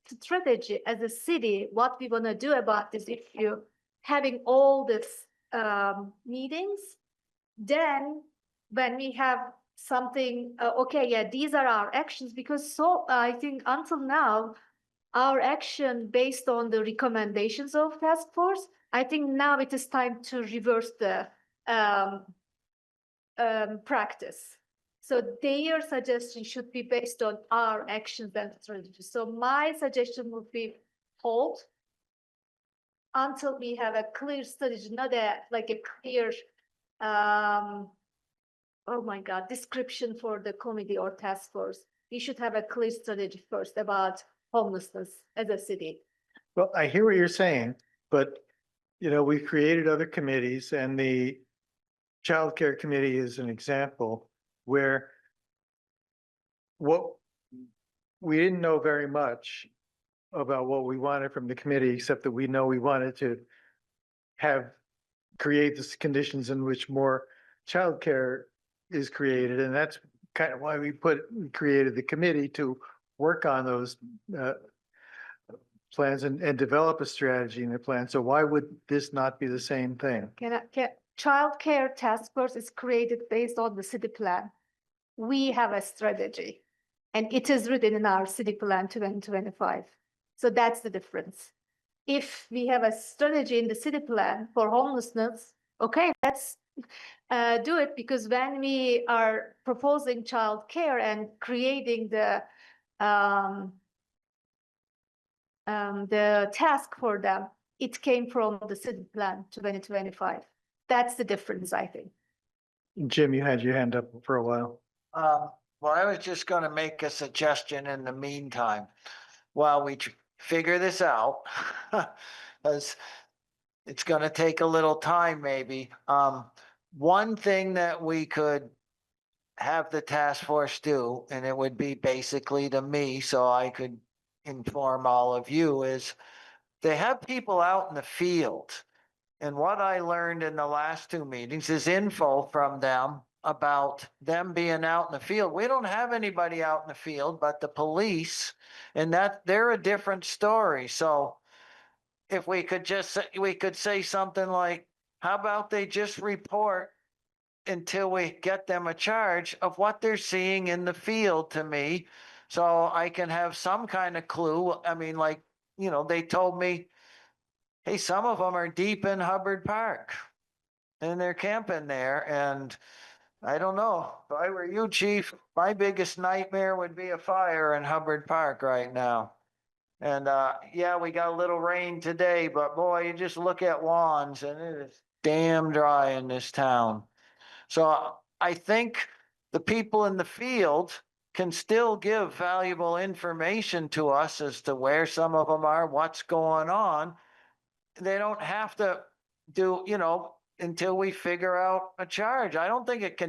Speaker 12: strategy as a city, what we want to do about this issue, having all these meetings. Then when we have something, okay, yeah, these are our actions, because so I think until now, our action based on the recommendations of task force, I think now it is time to reverse the practice. So their suggestion should be based on our actions and strategies. So my suggestion would be hold until we have a clear strategy, not like a clear, oh my God, description for the committee or task force. We should have a clear strategy first about homelessness as a city.
Speaker 1: Well, I hear what you're saying, but we've created other committees, and the Child Care Committee is an example where we didn't know very much about what we wanted from the committee, except that we know we wanted to create the conditions in which more childcare is created, and that's kind of why we created the committee to work on those plans and develop a strategy and a plan. So why would this not be the same thing?
Speaker 12: Child Care Task Force is created based on the city plan. We have a strategy, and it is written in our city plan 2025. So that's the difference. If we have a strategy in the city plan for homelessness, okay, let's do it, because when we are proposing child care and creating the task for them, it came from the city plan 2025. That's the difference, I think.
Speaker 1: Jim, you had your hand up for a while.
Speaker 22: Well, I was just going to make a suggestion in the meantime, while we figure this out, because it's going to take a little time maybe. One thing that we could have the task force do, and it would be basically to me, so I could inform all of you, is they have people out in the field. And what I learned in the last two meetings is info from them about them being out in the field. We don't have anybody out in the field but the police, and that they're a different story. So if we could say something like, how about they just report until we get them a charge of what they're seeing in the field to me, so I can have some kind of clue. I mean, like, they told me, hey, some of them are deep in Hubbard Park and they're camping there. And I don't know, if I were you, Chief, my biggest nightmare would be a fire in Hubbard Park right now. And yeah, we got a little rain today, but boy, you just look at lawns and it is damn dry in this town. So I think the people in the field can still give valuable information to us as to where some of them are, what's going on. They don't have to do, until we figure out a charge. I don't think it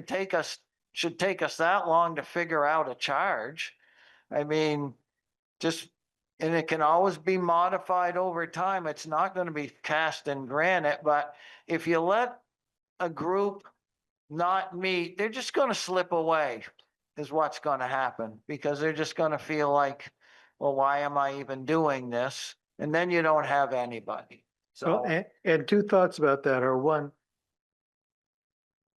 Speaker 22: should take us that long to figure out a charge. I mean, just And it can always be modified over time. It's not going to be cast in granite, but if you let a group not meet, they're just going to slip away is what's going to happen, because they're just going to feel like, well, why am I even doing this? And then you don't have anybody.
Speaker 1: Well,
Speaker 22: So
Speaker 1: and two thoughts about that are, one,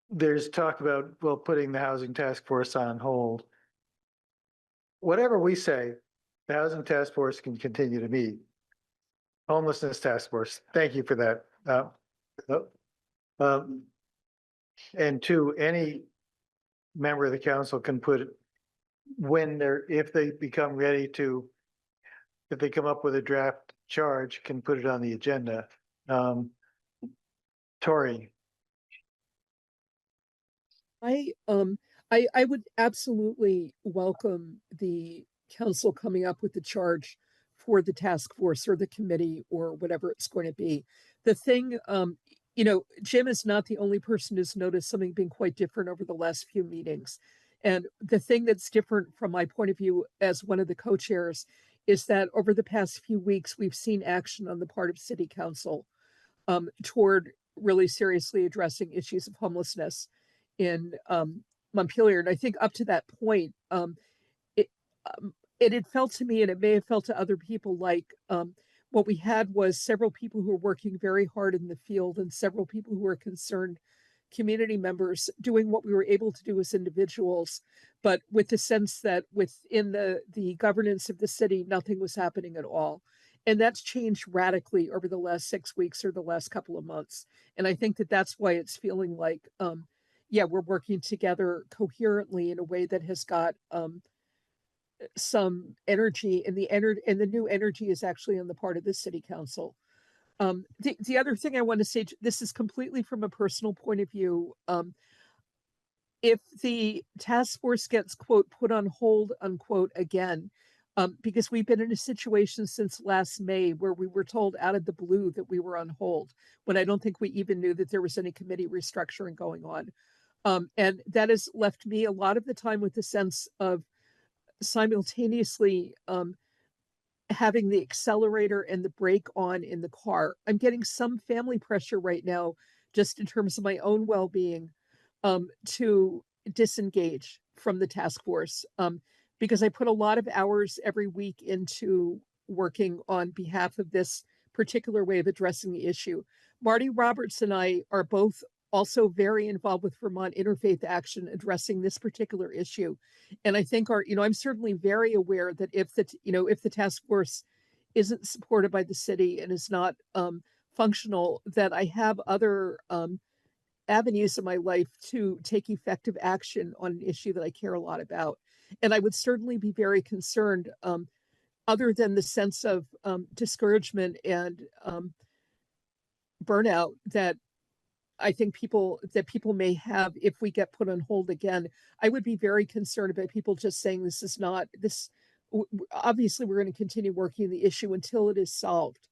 Speaker 1: there's talk about, well, putting the housing task force on hold. Whatever we say, the housing task force can continue to meet. Homelessness task force, thank you for that. And two, any member of the council can put, when they're, if they become ready to, if they come up with a draft charge, can put it on the agenda. Tori.
Speaker 15: I would absolutely welcome the council coming up with the charge for the task force or the committee or whatever it's going to be. The thing, Jim is not the only person who's noticed something being quite different over the last few meetings. And the thing that's different from my point of view as one of the co-chairs is that over the past few weeks, we've seen action on the part of city council toward really seriously addressing issues of homelessness in Montpelier. And I think up to that point, it, it had felt to me, and it may have felt to other people, like what we had was several people who were working very hard in the field and several people who were concerned community members doing what we were able to do as individuals, but with the sense that within the governance of the city, nothing was happening at all. And that's changed radically over the last 6 weeks or the last couple of months. And I think that that's why it's feeling like, we're working together coherently in a way that has got some energy, and the new energy is actually on the part of the city council. The other thing I want to say, this is completely from a personal point of view. If the task force gets, quote, put on hold, unquote, again, because we've been in a situation since last May where we were told out of the blue that we were on hold, when I don't think we even knew that there was any committee restructuring going on. And that has left me a lot of the time with the sense of simultaneously having the accelerator and the brake on in the car. I'm getting some family pressure right now, just in terms of my own well-being, to disengage from the task force, because I put a lot of hours every week into working on behalf of this particular way of addressing the issue. Marty Roberts and I are both also very involved with Vermont Interfaith Action addressing this particular issue. And I think I'm certainly very aware that if the task force isn't supported by the city and is not functional, that I have other avenues in my life to take effective action on an issue that I care a lot about. And I would certainly be very concerned, other than the sense of discouragement and burnout that I think people may have if we get put on hold again. I would be very concerned about people just saying this is not this. Obviously, we're going to continue working the issue until it is solved.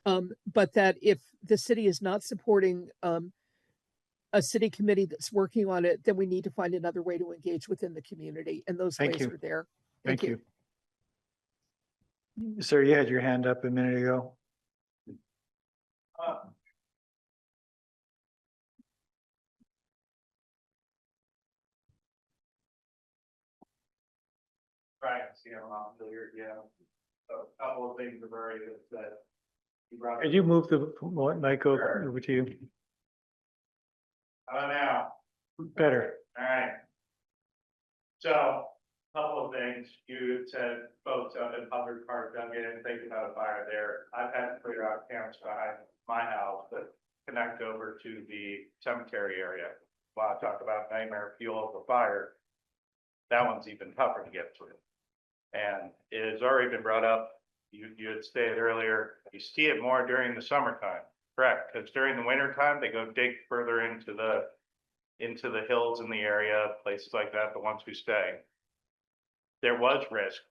Speaker 15: But that if the city is not supporting a city committee that's working on it, then we need to find another way to engage within the community. And those
Speaker 1: Thank
Speaker 15: ways
Speaker 1: you.
Speaker 15: are there.
Speaker 1: Thank you. Sir, you had your hand up a minute ago.
Speaker 11: Right, see, I'm not familiar, yeah. So a couple of things are very good that you brought.
Speaker 1: Could you move the mic over to you?
Speaker 11: How about now?
Speaker 1: Better.
Speaker 11: All right. So, a couple of things. You said folks up in Hubbard Park dug in and thinking about a fire there. I've had to clear out camps behind my house that connect over to the cemetery area. While I talk about nightmare fuel of a fire, that one's even tougher to get through. And it has already been brought up. You had stated earlier, you see it more during the summertime, correct? Because during the winter time, they go dig further into the hills in the area, places like that, the ones who stay. There was risk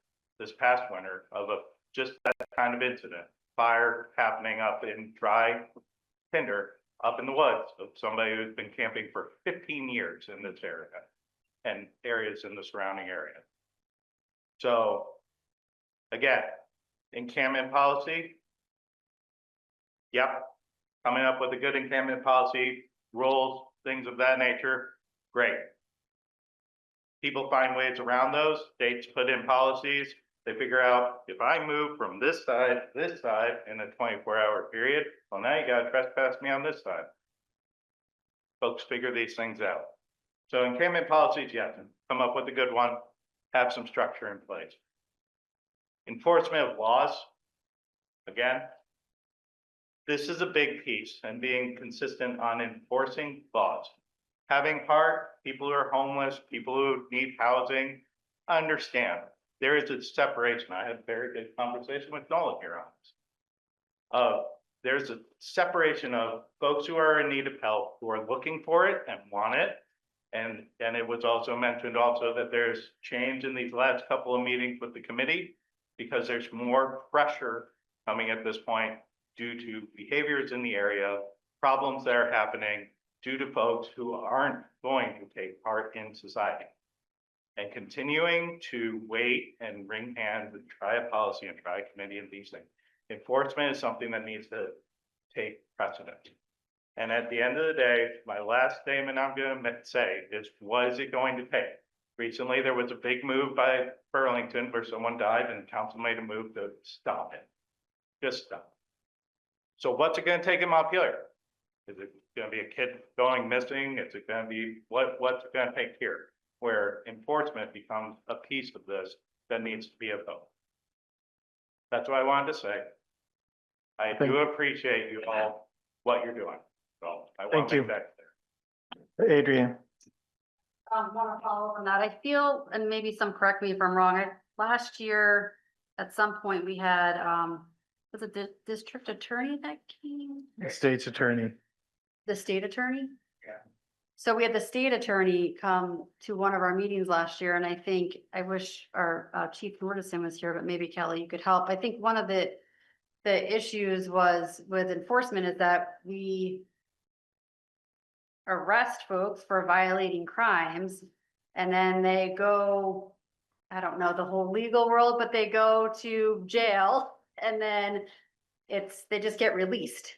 Speaker 11: this past winter of just that kind of incident, fire happening up in dry tinder up in the woods of somebody who's been camping for 15 years in this area and areas in the surrounding area. So again, Encampment policy. Yep, coming up with a good encampment policy, rules, things of that nature, great. People find ways around those, states put in policies, they figure out, if I move from this side to this side in a 24-hour period, well, now you gotta trespass me on this side. Folks figure these things out. So encampment policies, yes, come up with a good one, have some structure in place. Enforcement of laws, again, this is a big piece, and being consistent on enforcing laws. Having heart, people who are homeless, people who need housing, understand there is a separation. I had a very good conversation with Nolan here on this. There's a separation of folks who are in need of help, who are looking for it and want it. And it was also mentioned also that there's change in these last couple of meetings with the committee, because there's more pressure coming at this point due to behaviors in the area, problems that are happening due to folks who aren't going to take part in society. And continuing to wait and wring hands and try a policy and try a committee and these things. Enforcement is something that needs to take precedence. And at the end of the day, my last statement I'm going to say is, was it going to take? Recently, there was a big move by Burlington where someone died and council made a move to stop it. Just stop. So what's it going to take in Montpelier? Is it going to be a kid going missing? Is it going to be, what's it going to take here? Where enforcement becomes a piece of this that needs to be a vote. That's what I wanted to say. I do appreciate you all, what you're doing. So I want to make that clear.
Speaker 1: Adrian.
Speaker 6: Want to follow up on that. I feel, and maybe some correct me if I'm wrong, last year, at some point, we had, was it the district attorney that came?
Speaker 1: The state's attorney.
Speaker 6: The state attorney?
Speaker 11: Yeah.
Speaker 6: So we had the state attorney come to one of our meetings last year, and I wish our Chief Nordison was here, but maybe Kelly, you could help. I think one of the issues was with enforcement is that we arrest folks for violating crimes, and then they go, I don't know the whole legal world, but they go to jail, and then they just get released.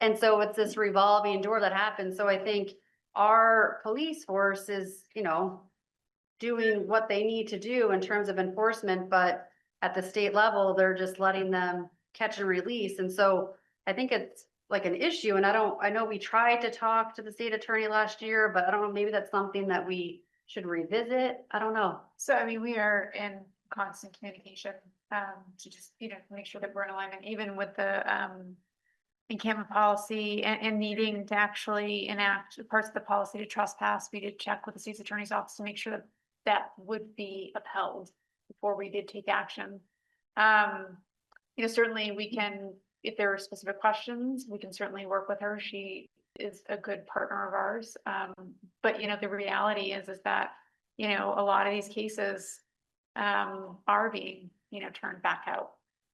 Speaker 6: And so it's this revolving door that happens. So I think our police force is, doing what they need to do in terms of enforcement, but at the state level, they're just letting them catch and release. And so I think it's like an issue. And I know we tried to talk to the state attorney last year, but I don't know, maybe that's something that we should revisit. I don't know.
Speaker 8: So, I mean, we are in constant communication, to just, make sure that we're in alignment, even with the, encampment policy and needing to actually enact parts of the policy to trespass. We did check with the state's attorney's office to make sure that that would be upheld before we did take action. Certainly we can, if there are specific questions, we can certainly work with her. She is a good partner of ours. But the reality is that, a lot of these cases are being, turned back out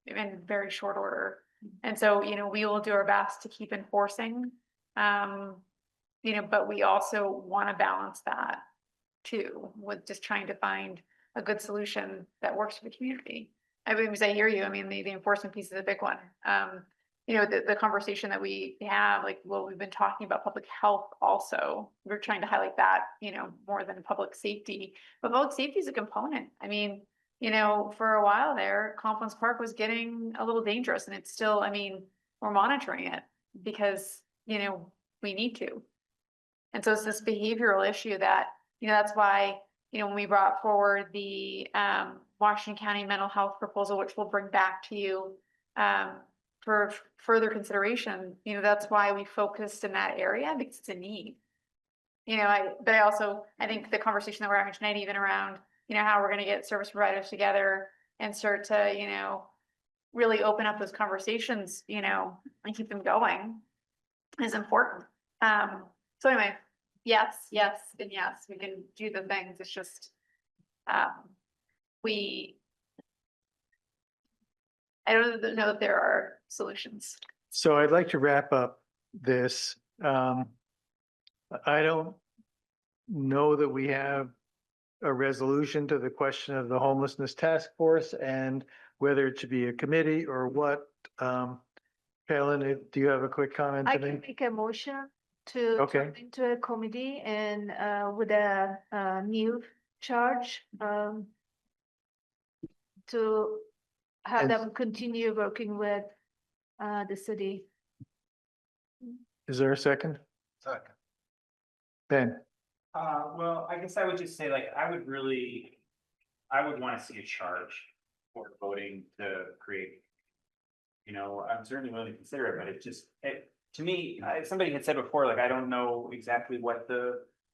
Speaker 8: in very short order. And so, we will do our best to keep enforcing, but we also want to balance that too, with just trying to find a good solution that works for the community. I mean, because I hear you, I mean, the enforcement piece is a big one. The conversation that we have, we've been talking about public health also. We're trying to highlight that, more than public safety, but public safety is a component. I mean, for a while there, Confluence Park was getting a little dangerous, and it's still, we're monitoring it because, we need to. And so it's this behavioral issue that, that's why, when we brought forward the Washington County mental health proposal, which we'll bring back to you for further consideration, that's why we focused in that area, because it's a need. But I think the conversation that we're having tonight, even around, how we're going to get service providers together and start to, really open up those conversations, and keep them going is important. So anyway, yes, and yes, we can do the things. It's just, I don't know if there are solutions.
Speaker 1: So I'd like to wrap up this. I don't know that we have a resolution to the question of the homelessness task force, and whether it should be a committee or what. Palin, do you have a quick comment
Speaker 12: I
Speaker 1: to
Speaker 12: can
Speaker 1: make?
Speaker 12: make a motion to
Speaker 1: Okay.
Speaker 12: turn into a committee and with a new charge to have
Speaker 1: And-
Speaker 12: them continue working with the city.
Speaker 1: Is there a second?
Speaker 5: Second.
Speaker 1: Ben?
Speaker 10: Well, I guess I would just say, like, I would want to see a charge for voting to create. I'm certainly willing to consider it, but to me, somebody had said before, like, I don't know exactly what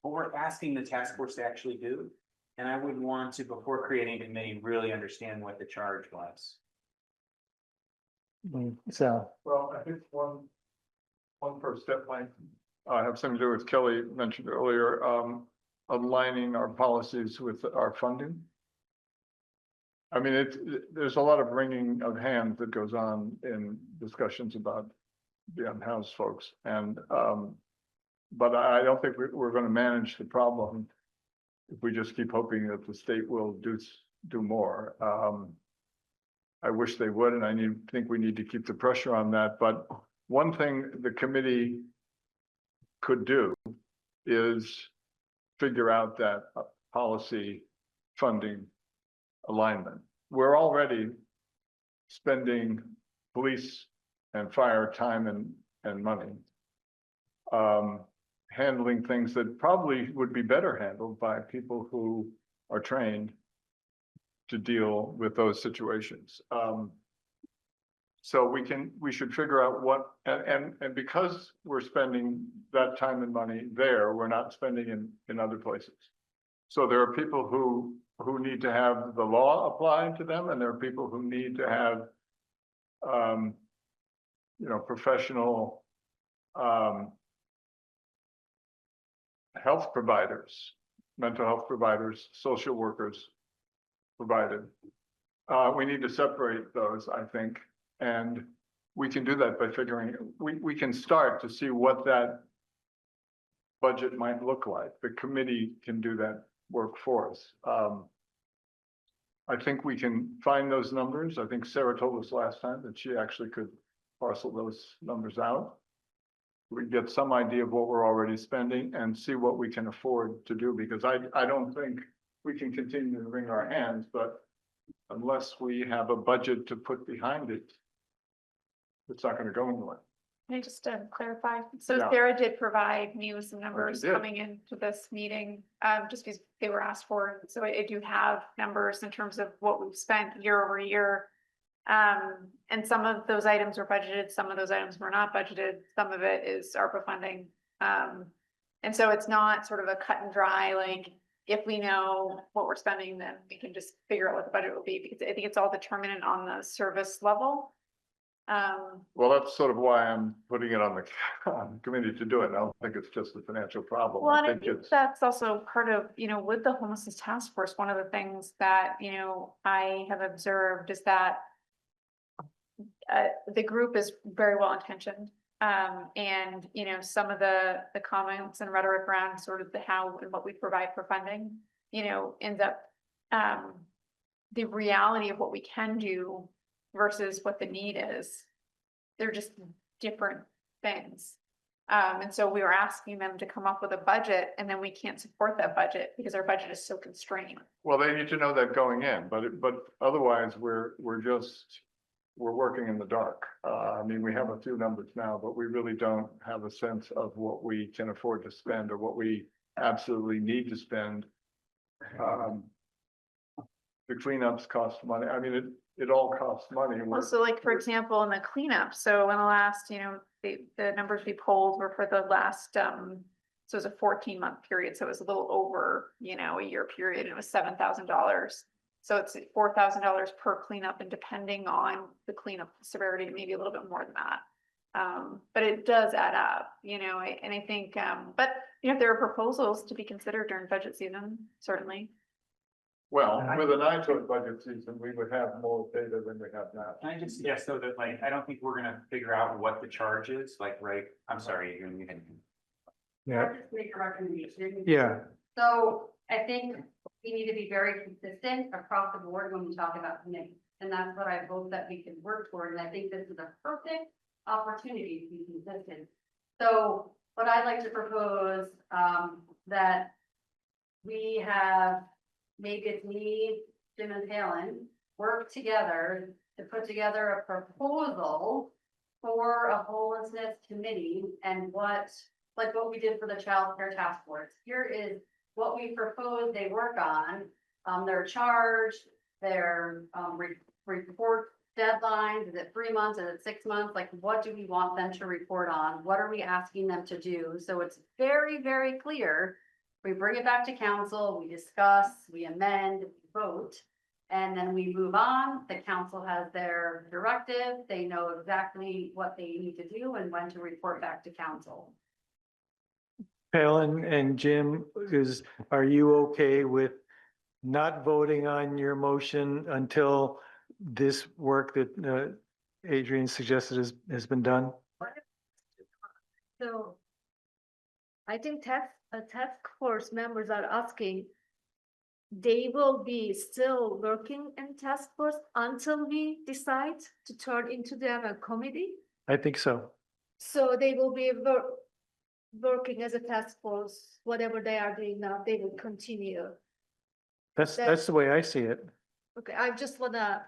Speaker 10: we're asking the task force to actually do. And I would want to, before creating a committee, really understand what the charge was.
Speaker 1: So,
Speaker 5: Well, I think one first step might have something to do with Kelly mentioned earlier, aligning our policies with our funding. I mean, there's a lot of wringing of hands that goes on in discussions about the unhoused folks, and but I don't think we're going to manage the problem if we just keep hoping that the state will do more. I wish they would, and I think we need to keep the pressure on that. But one thing the committee could do is figure out that policy funding alignment. We're already spending police and fire time and money handling things that probably would be better handled by people who are trained to deal with those situations. So we should figure out what, and because we're spending that time and money there, we're not spending in other places. So there are people who need to have the law applied to them, and there are people who need to have, professional health providers, mental health providers, social workers provided. We need to separate those, I think, and we can do that by figuring, we can start to see what that budget might look like. The committee can do that work for us. I think we can find those numbers. I think Sarah told us last time that she actually could parcel those numbers out. We get some idea of what we're already spending and see what we can afford to do, because I don't think we can continue to wring our hands, but unless we have a budget to put behind it, it's not going to go anywhere.
Speaker 8: Can I just clarify? So
Speaker 5: Yeah.
Speaker 8: Sarah did provide me with some numbers
Speaker 5: did.
Speaker 8: coming into this meeting, just because they were asked for. So I do have numbers in terms of what we've spent year over year. And some of those items were budgeted, some of those items were not budgeted, some of it is ARPA funding. And so it's not sort of a cut and dry, like, if we know what we're spending, then we can just figure out what the budget will be, because I think it's all determinant on the service level.
Speaker 5: Well, that's sort of why I'm putting it on the committee to do it. I don't think it's just a financial problem.
Speaker 8: Well,
Speaker 5: I
Speaker 8: and I
Speaker 5: think
Speaker 8: think
Speaker 5: it's,
Speaker 8: that's also part of, with the homelessness task force, one of the things that, I have observed is that the group is very well intentioned. And, some of the comments and rhetoric around sort of the how and what we provide for funding, ends up, the reality of what we can do versus what the need is. They're just different things. And so we were asking them to come up with a budget, and then we can't support that budget because our budget is so constrained.
Speaker 5: well, they need to know that going in, but otherwise we're working in the dark. I mean, we have a few numbers now, but we really don't have a sense of what we can afford to spend or what we absolutely need to spend. The cleanups cost money. I mean, it all costs money.
Speaker 8: Also, like, for example, in the cleanup, so in the last, the numbers we pulled were for the last, so it was a 14-month period, so it was a little over, a year period, and it was $7,000. So it's $4,000 per cleanup, and depending on the cleanup severity, maybe a little bit more than that. But it does add up, and I think, but, if there are proposals to be considered during budget season, certainly.
Speaker 5: Well, with an eye toward budget season, we would have more data than we have now.
Speaker 10: Can I just suggest though that, like, I don't think we're gonna figure out what the charge is, like, right? I'm sorry, Adrian, you can.
Speaker 1: yeah,
Speaker 6: I'll just make a recommendation.
Speaker 1: yeah,
Speaker 6: So I think we need to be very consistent across the board when we talk about committee. And that's what I hope that we can work toward. And I think this is a perfect opportunity to be consistent. So what I'd like to propose, that we have, maybe it's me, Jim and Helen, work together to put together a proposal for a homelessness committee and what we did for the child care task force. Here is what we propose they work on, their charge, their report deadlines. Is it 3 months? Is it 6 months? Like, what do we want them to report on? What are we asking them to do? So it's very, very clear. We bring it back to council, we discuss, we amend, we vote, and then we move on. The council has their directive. They know exactly what they need to do and when to report back to council.
Speaker 1: Helen and Jim, are you okay with not voting on your motion until this work that Adrian suggested has been done?
Speaker 12: So I think task force members are asking, they will be still working in task force until we decide to turn into them a committee.
Speaker 1: I think so.
Speaker 12: So they will be working as a task force, whatever they are doing now, they will continue.
Speaker 1: That's the way I see it.
Speaker 12: Okay, I just wanna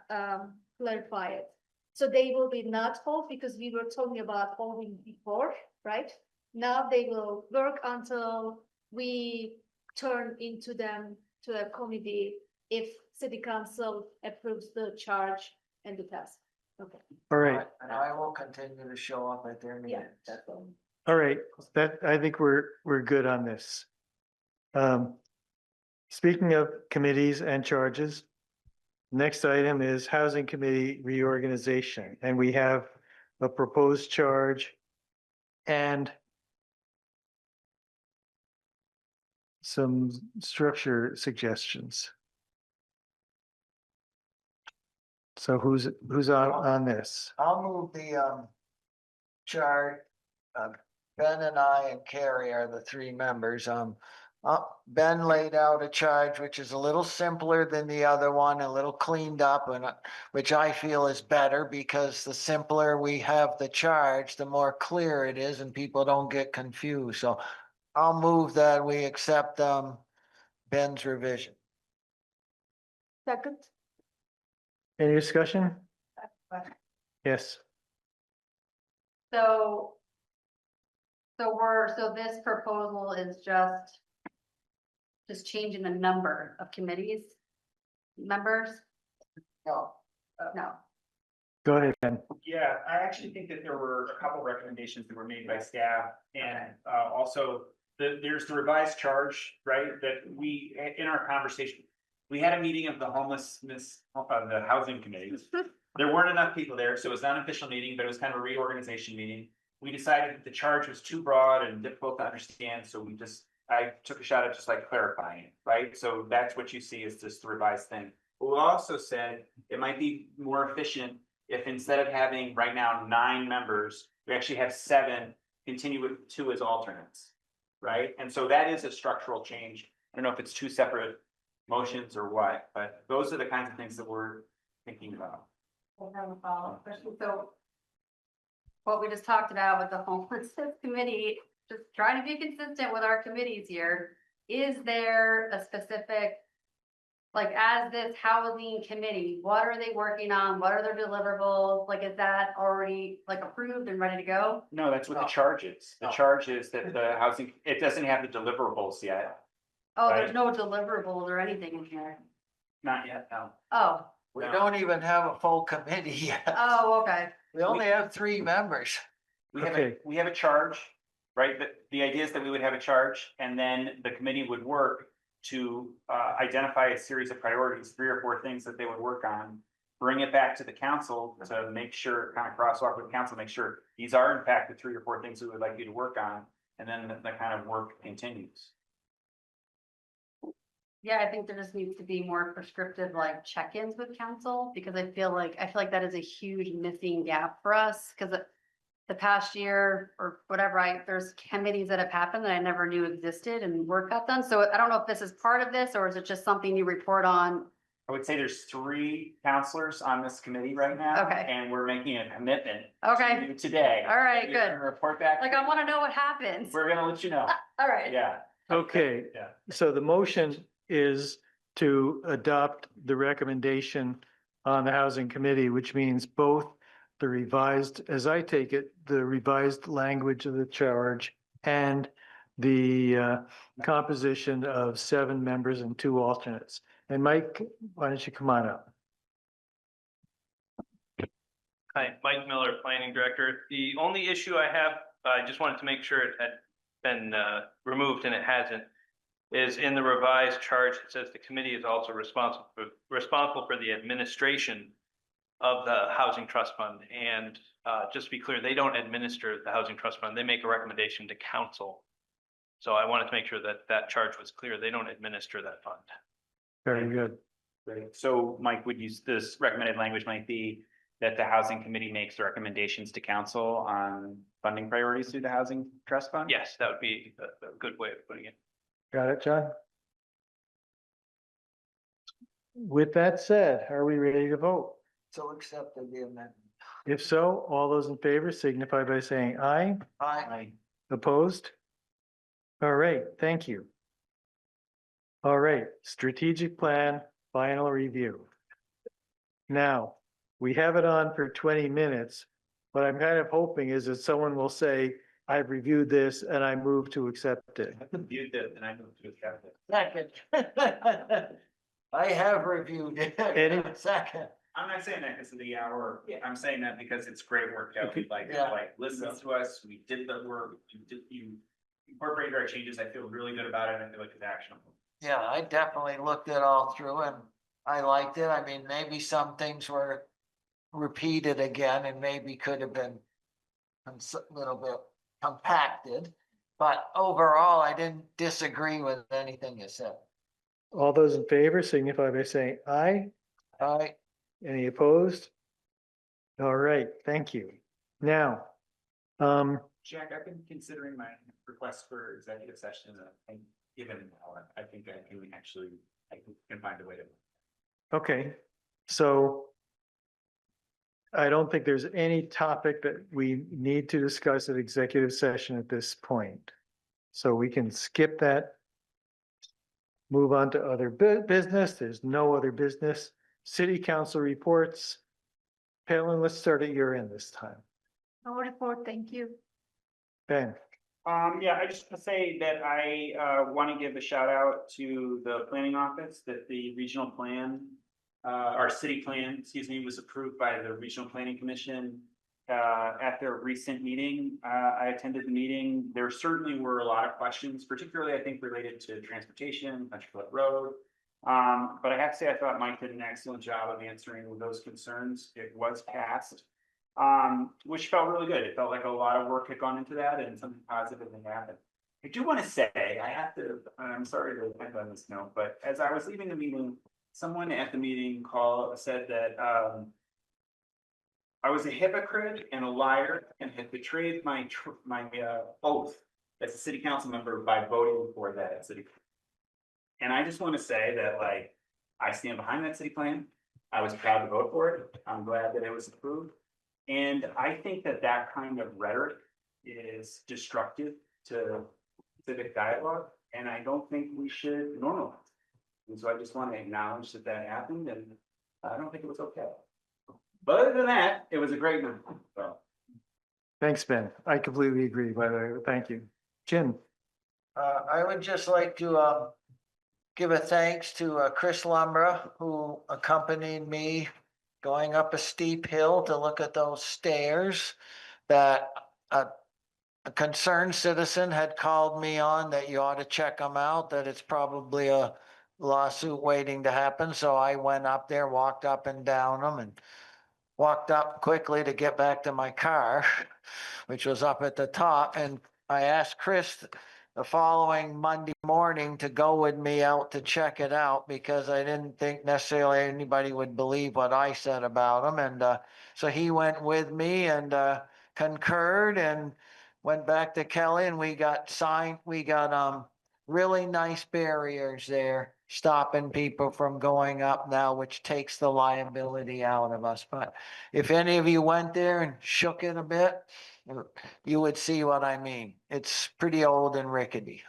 Speaker 12: clarify it. So they will be not hold, because we were talking about holding before, right? Now they will work until we turn into them to a committee if city council approves the charge and the task. Okay.
Speaker 1: All right.
Speaker 22: And I will continue to show up at their meetings.
Speaker 12: Yeah, that's all.
Speaker 1: All right, I think we're good on this. Speaking of committees and charges, next item is Housing Committee reorganization, and we have a proposed charge and some structure suggestions. So who's on this?
Speaker 22: I'll move the chart. Ben and I and Carrie are the three members. Ben laid out a charge which is a little simpler than the other one, a little cleaned up, and which I feel is better, because the simpler we have the charge, the more clear it is and people don't get confused. So I'll move that we accept Ben's revision.
Speaker 12: Second.
Speaker 1: Any discussion? Yes.
Speaker 6: So this proposal is just changing the number of committees, members?
Speaker 22: No.
Speaker 6: No.
Speaker 1: Go ahead, Ben.
Speaker 7: Yeah, I actually think that there were a couple recommendations that were made by staff, and also there's the revised charge, right? That we, in our conversation, we had a meeting of the the housing committees. There weren't enough people there, so it was not an official meeting, but it was kind of a reorganization meeting. We decided that the charge was too broad and difficult to understand, so I took a shot at just like clarifying it, right? So that's what you see is just the revised thing. But we also said it might be more efficient if instead of having right now 9 members, we actually have 7, continue with 2 as alternates, right? And so that is a structural change. I don't know if it's 2 separate motions or what, but those are the kinds of things that we're thinking about.
Speaker 6: I have a follow-up question. So what we just talked about with the homelessness committee, just trying to be consistent with our committees here, is there a specific, like, as this housing committee, what are they working on? What are their deliverables? Like, is that already like approved and ready to go?
Speaker 7: No, that's what the charge is. The charge is that the housing, it doesn't have the deliverables yet.
Speaker 6: Oh,
Speaker 7: Right.
Speaker 6: there's no deliverables or anything in here.
Speaker 7: Not yet, no.
Speaker 6: Oh,
Speaker 22: We don't even have a full committee yet.
Speaker 6: oh, okay.
Speaker 22: We only have 3 members.
Speaker 7: We have
Speaker 1: Okay.
Speaker 7: we have a charge, right? The idea is that we would have a charge, and then the committee would work to identify a series of priorities, 3 or 4 things that they would work on, bring it back to the council to make sure, kind of crosswalk with council, make sure these are in fact the 3 or 4 things we would like you to work on, and then the kind of work continues.
Speaker 6: Yeah, I think there just needs to be more prescriptive, like, check-ins with council, because I feel like that is a huge missing gap for us, because the past year or whatever, there's committees that have happened that I never knew existed and work got done. So I don't know if this is part of this, or is it just something you report on
Speaker 7: I would say there's 3 counselors on this committee right now.
Speaker 6: Okay.
Speaker 7: And we're making a commitment.
Speaker 6: Okay.
Speaker 7: To you today.
Speaker 6: All right,
Speaker 7: You're
Speaker 6: good.
Speaker 7: gonna report back.
Speaker 6: Like, I want to know what happens.
Speaker 7: We're gonna let you know.
Speaker 6: All right.
Speaker 7: Yeah.
Speaker 1: Okay,
Speaker 7: Yeah.
Speaker 1: so the motion is to adopt the recommendation on the housing committee, which means both the revised, as I take it, the revised language of the charge and the composition of 7 members and 2 alternates. And Mike, why don't you come on up?
Speaker 2: Hi, Mike Miller, Planning Director. The only issue I have, I just wanted to make sure it had been removed and it hasn't, is in the revised charge, it says the committee is also responsible for the administration of the Housing Trust Fund. And just to be clear, they don't administer the Housing Trust Fund. They make a recommendation to council. So I wanted to make sure that that charge was clear. They don't administer that fund.
Speaker 1: Very good.
Speaker 7: Great. So Mike, would use this recommended language might be that the housing committee makes the recommendations to council on funding priorities through the housing trust fund?
Speaker 2: Yes, that would be a good way of putting it.
Speaker 1: Got it, John? With that said, are we ready to vote?
Speaker 22: So accepted the amendment.
Speaker 1: If so, all those in favor signify by saying aye.
Speaker 22: Aye.
Speaker 1: Opposed? All right, thank you. All right, strategic plan, final review. Now, we have it on for 20 minutes. What I'm kind of hoping is that someone will say, I've reviewed this and I move to accept it.
Speaker 7: I've reviewed it and I move to accept it.
Speaker 22: Second. I have reviewed it.
Speaker 1: Any-
Speaker 22: Second.
Speaker 7: I'm not saying that because of the hour. I'm saying that because it's great work that we
Speaker 22: Yeah.
Speaker 7: listen to us. We did the work. You incorporated our changes. I feel really good about it. I feel like it's actionable.
Speaker 22: Yeah, I definitely looked it all through and I liked it. I mean, maybe some things were repeated again and maybe could have been a little bit compacted. But overall, I didn't disagree with anything you said.
Speaker 1: All those in favor signify by saying aye.
Speaker 22: Aye.
Speaker 1: Any opposed? All right, thank you. Now,
Speaker 7: Jack, I've been considering my request for executive session and given an hour, I think I can actually, I can find a way to.
Speaker 1: okay, so I don't think there's any topic that we need to discuss at executive session at this point. So we can skip that. Move on to other business. There's no other business. City council reports. Palin, let's start at your end this time.
Speaker 12: No report, thank you.
Speaker 1: Ben.
Speaker 7: Yeah, I just want to say that I want to give a shout out to the planning office that the regional plan, our city plan, excuse me, was approved by the Regional Planning Commission at their recent meeting. I attended the meeting. There certainly were a lot of questions, particularly I think related to transportation, Country Club Road. But I have to say, I thought Mike did an excellent job of answering those concerns. It was passed. Which felt really good. It felt like a lot of work had gone into that and something positive had happened. I do want to say, I have to, I'm sorry to end on this note, but as I was leaving the meeting, someone at the meeting said that I was a hypocrite and a liar and had betrayed my oath as a city council member by voting for that at city. And I just want to say that, like, I stand behind that city plan. I was proud to vote for it. I'm glad that it was approved. And I think that that kind of rhetoric is destructive to civic dialogue, and I don't think we should normalize it. And so I just want to acknowledge that that happened, and I don't think it was okay. But other than that, it was a great night. So.
Speaker 1: Thanks, Ben. I completely agree, by the way. Thank you. Jim.
Speaker 22: I would just like to give a thanks to Chris Lumbra, who accompanied me going up a steep hill to look at those stairs that a concerned citizen had called me on that you ought to check them out, that it's probably a lawsuit waiting to happen. So I went up there, walked up and down them and walked up quickly to get back to my car, which was up at the top. And I asked Chris the following Monday morning to go with me out to check it out because I didn't think necessarily anybody would believe what I said about them. And so he went with me and concurred and went back to Kelly and we got really nice barriers there, stopping people from going up now, which takes the liability out of us. But if any of you went there and shook it a bit, you would see what I mean. It's pretty old and rickety.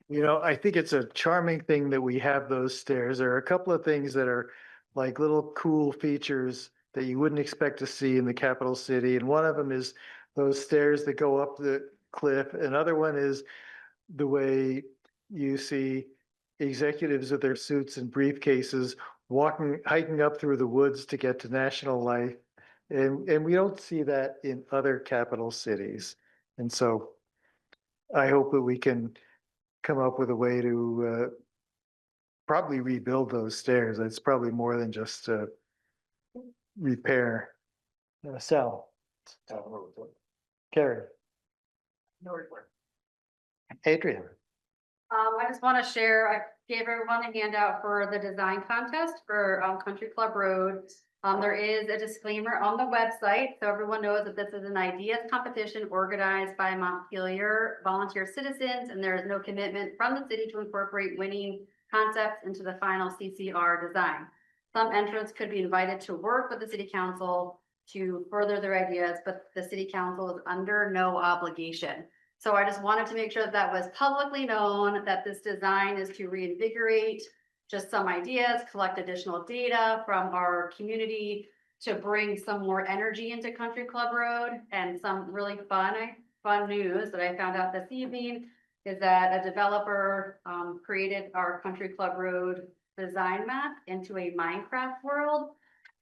Speaker 1: You know, I think it's a charming thing that we have those stairs. There are a couple of things that are like little cool features that you wouldn't expect to see in the capital city. And one of them is those stairs that go up the cliff. Another one is the way you see executives with their suits and briefcases walking, hiking up through the woods to get to National Life. And we don't see that in other capital cities. And so I hope that we can come up with a way to probably rebuild those stairs. It's probably more than just repair. Sal. Carrie. Adrian.
Speaker 6: I just want to share, I gave everyone a handout for the design contest for Country Club Road. There is a disclaimer on the website, so everyone knows that this is an ideas competition organized by Montpelier volunteer citizens, and there is no commitment from the city to incorporate winning concepts into the final CCR design. Some entrants could be invited to work with the city council to further their ideas, but the city council is under no obligation. So I just wanted to make sure that that was publicly known, that this design is to reinvigorate just some ideas, collect additional data from our community to bring some more energy into Country Club Road. And some really fun news that I found out this evening is that a developer created our Country Club Road design map into a Minecraft world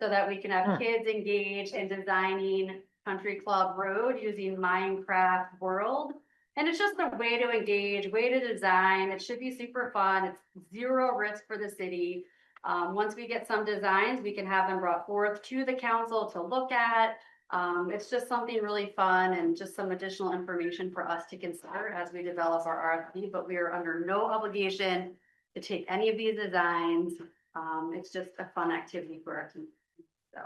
Speaker 6: so that we can have kids engaged in designing Country Club Road using Minecraft world. And it's just a way to engage, way to design. It should be super fun. It's zero risk for the city. Once we get some designs, we can have them brought forth to the council to look at. It's just something really fun and just some additional information for us to consider as we develop our RFP, but we are under no obligation to take any of these designs. It's just a fun activity for our team. So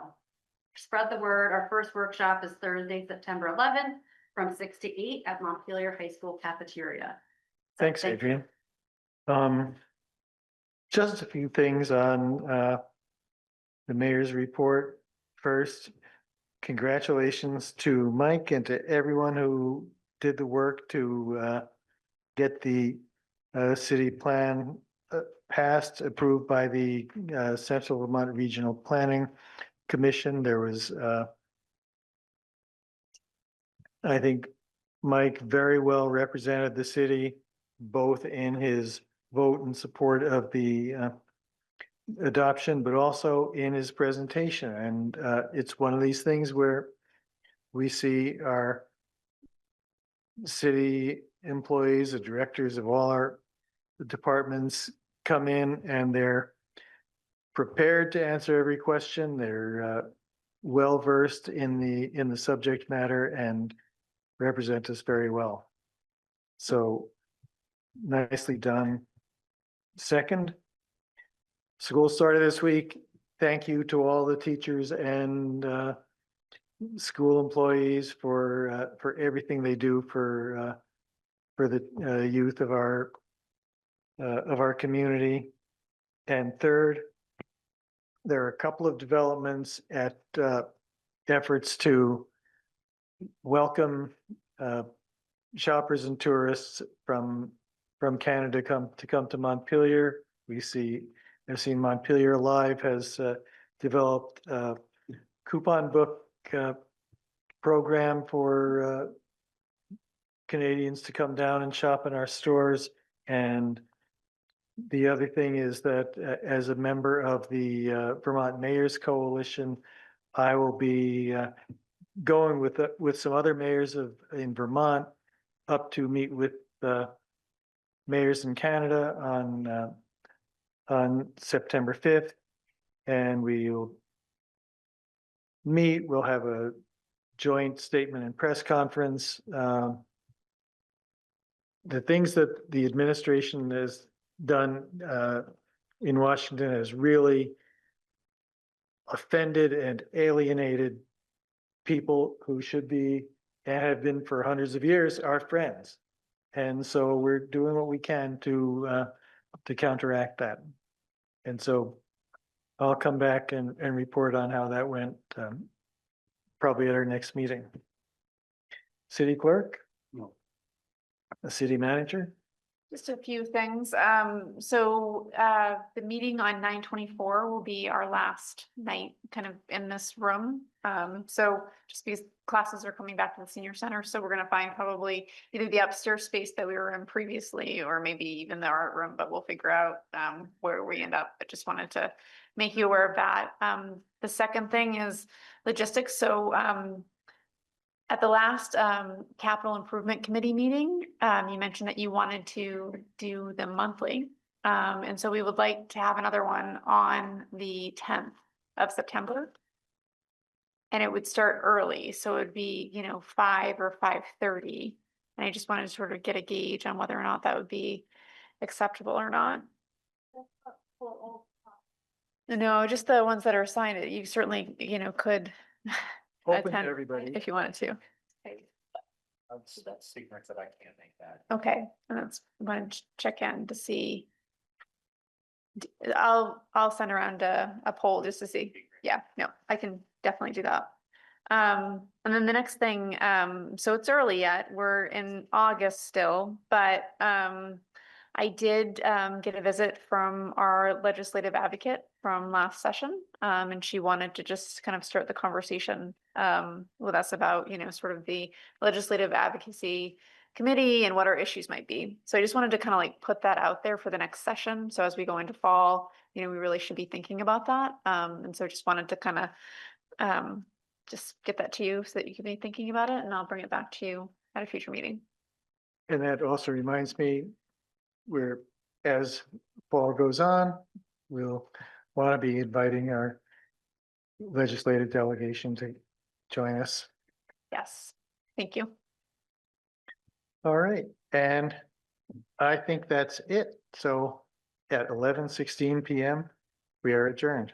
Speaker 6: spread the word. Our first workshop is Thursday, September 11th. From 6 to 8 at Montpelier High School cafeteria.
Speaker 1: Thanks, Adrian. Just a few things on the mayor's report. First, congratulations to Mike and to everyone who did the work to get the city plan passed, approved by the Central Vermont Regional Planning Commission. There was I think Mike very well represented the city, both in his vote in support of the adoption, but also in his presentation. And it's one of these things where we see our city employees, the directors of all our departments come in and they're prepared to answer every question. They're well-versed in the subject matter and represent us very well. So nicely done. Second, school started this week. Thank you to all the teachers and school employees for everything they do for the youth of our community. And third, there are a couple of developments at efforts to welcome shoppers and tourists from Canada to come to Montpelier. I've seen Montpelier Live has developed a coupon book program for Canadians to come down and shop in our stores. And the other thing is that as a member of the Vermont Mayors Coalition, I will be going with some other mayors in Vermont up to meet with mayors in Canada on September 5th, and we'll meet. We'll have a joint statement and press conference. The things that the administration has done in Washington has really offended and alienated people who should be and have been for hundreds of years our friends. And so we're doing what we can to counteract that. And so I'll come back and report on how that went, probably at our next meeting. City clerk?
Speaker 11: No.
Speaker 1: The city manager?
Speaker 8: Just a few things. The meeting on 9/24 will be our last night kind of in this room. So just because classes are coming back to the senior center, so we're gonna find probably either the upstairs space that we were in previously, or maybe even the art room, but we'll figure out where we end up. But just wanted to make you aware of that. The second thing is logistics. So at the last capital improvement committee meeting, you mentioned that you wanted to do them monthly. And so we would like to have another one on the 10th of September. And it would start early, so it would be, 5 or 5:30. And I just wanted to sort of get a gauge on whether or not that would be acceptable or not. No, just the ones that are assigned. You certainly, could
Speaker 1: Open to
Speaker 8: attend
Speaker 1: everybody.
Speaker 8: if you wanted to.
Speaker 10: That's secrets that I can't make that.
Speaker 8: Okay, and that's want to check in to see. I'll send around a poll just to see. Yeah, no, I can definitely do that. And then the next thing, so it's early yet, we're in August still, but I did get a visit from our legislative advocate from last session. And she wanted to just kind of start the conversation with us about, sort of the legislative advocacy committee and what our issues might be. So I just wanted to kind of like put that out there for the next session. So as we go into fall, we really should be thinking about that. And so just wanted to kind of just get that to you so that you can be thinking about it, and I'll bring it back to you at a future meeting.
Speaker 1: And that also reminds me, as fall goes on, we'll want to be inviting our legislative delegation to join us.
Speaker 8: Yes, thank you.
Speaker 1: All right, and I think that's it. So at 11:16 p.m., we are adjourned.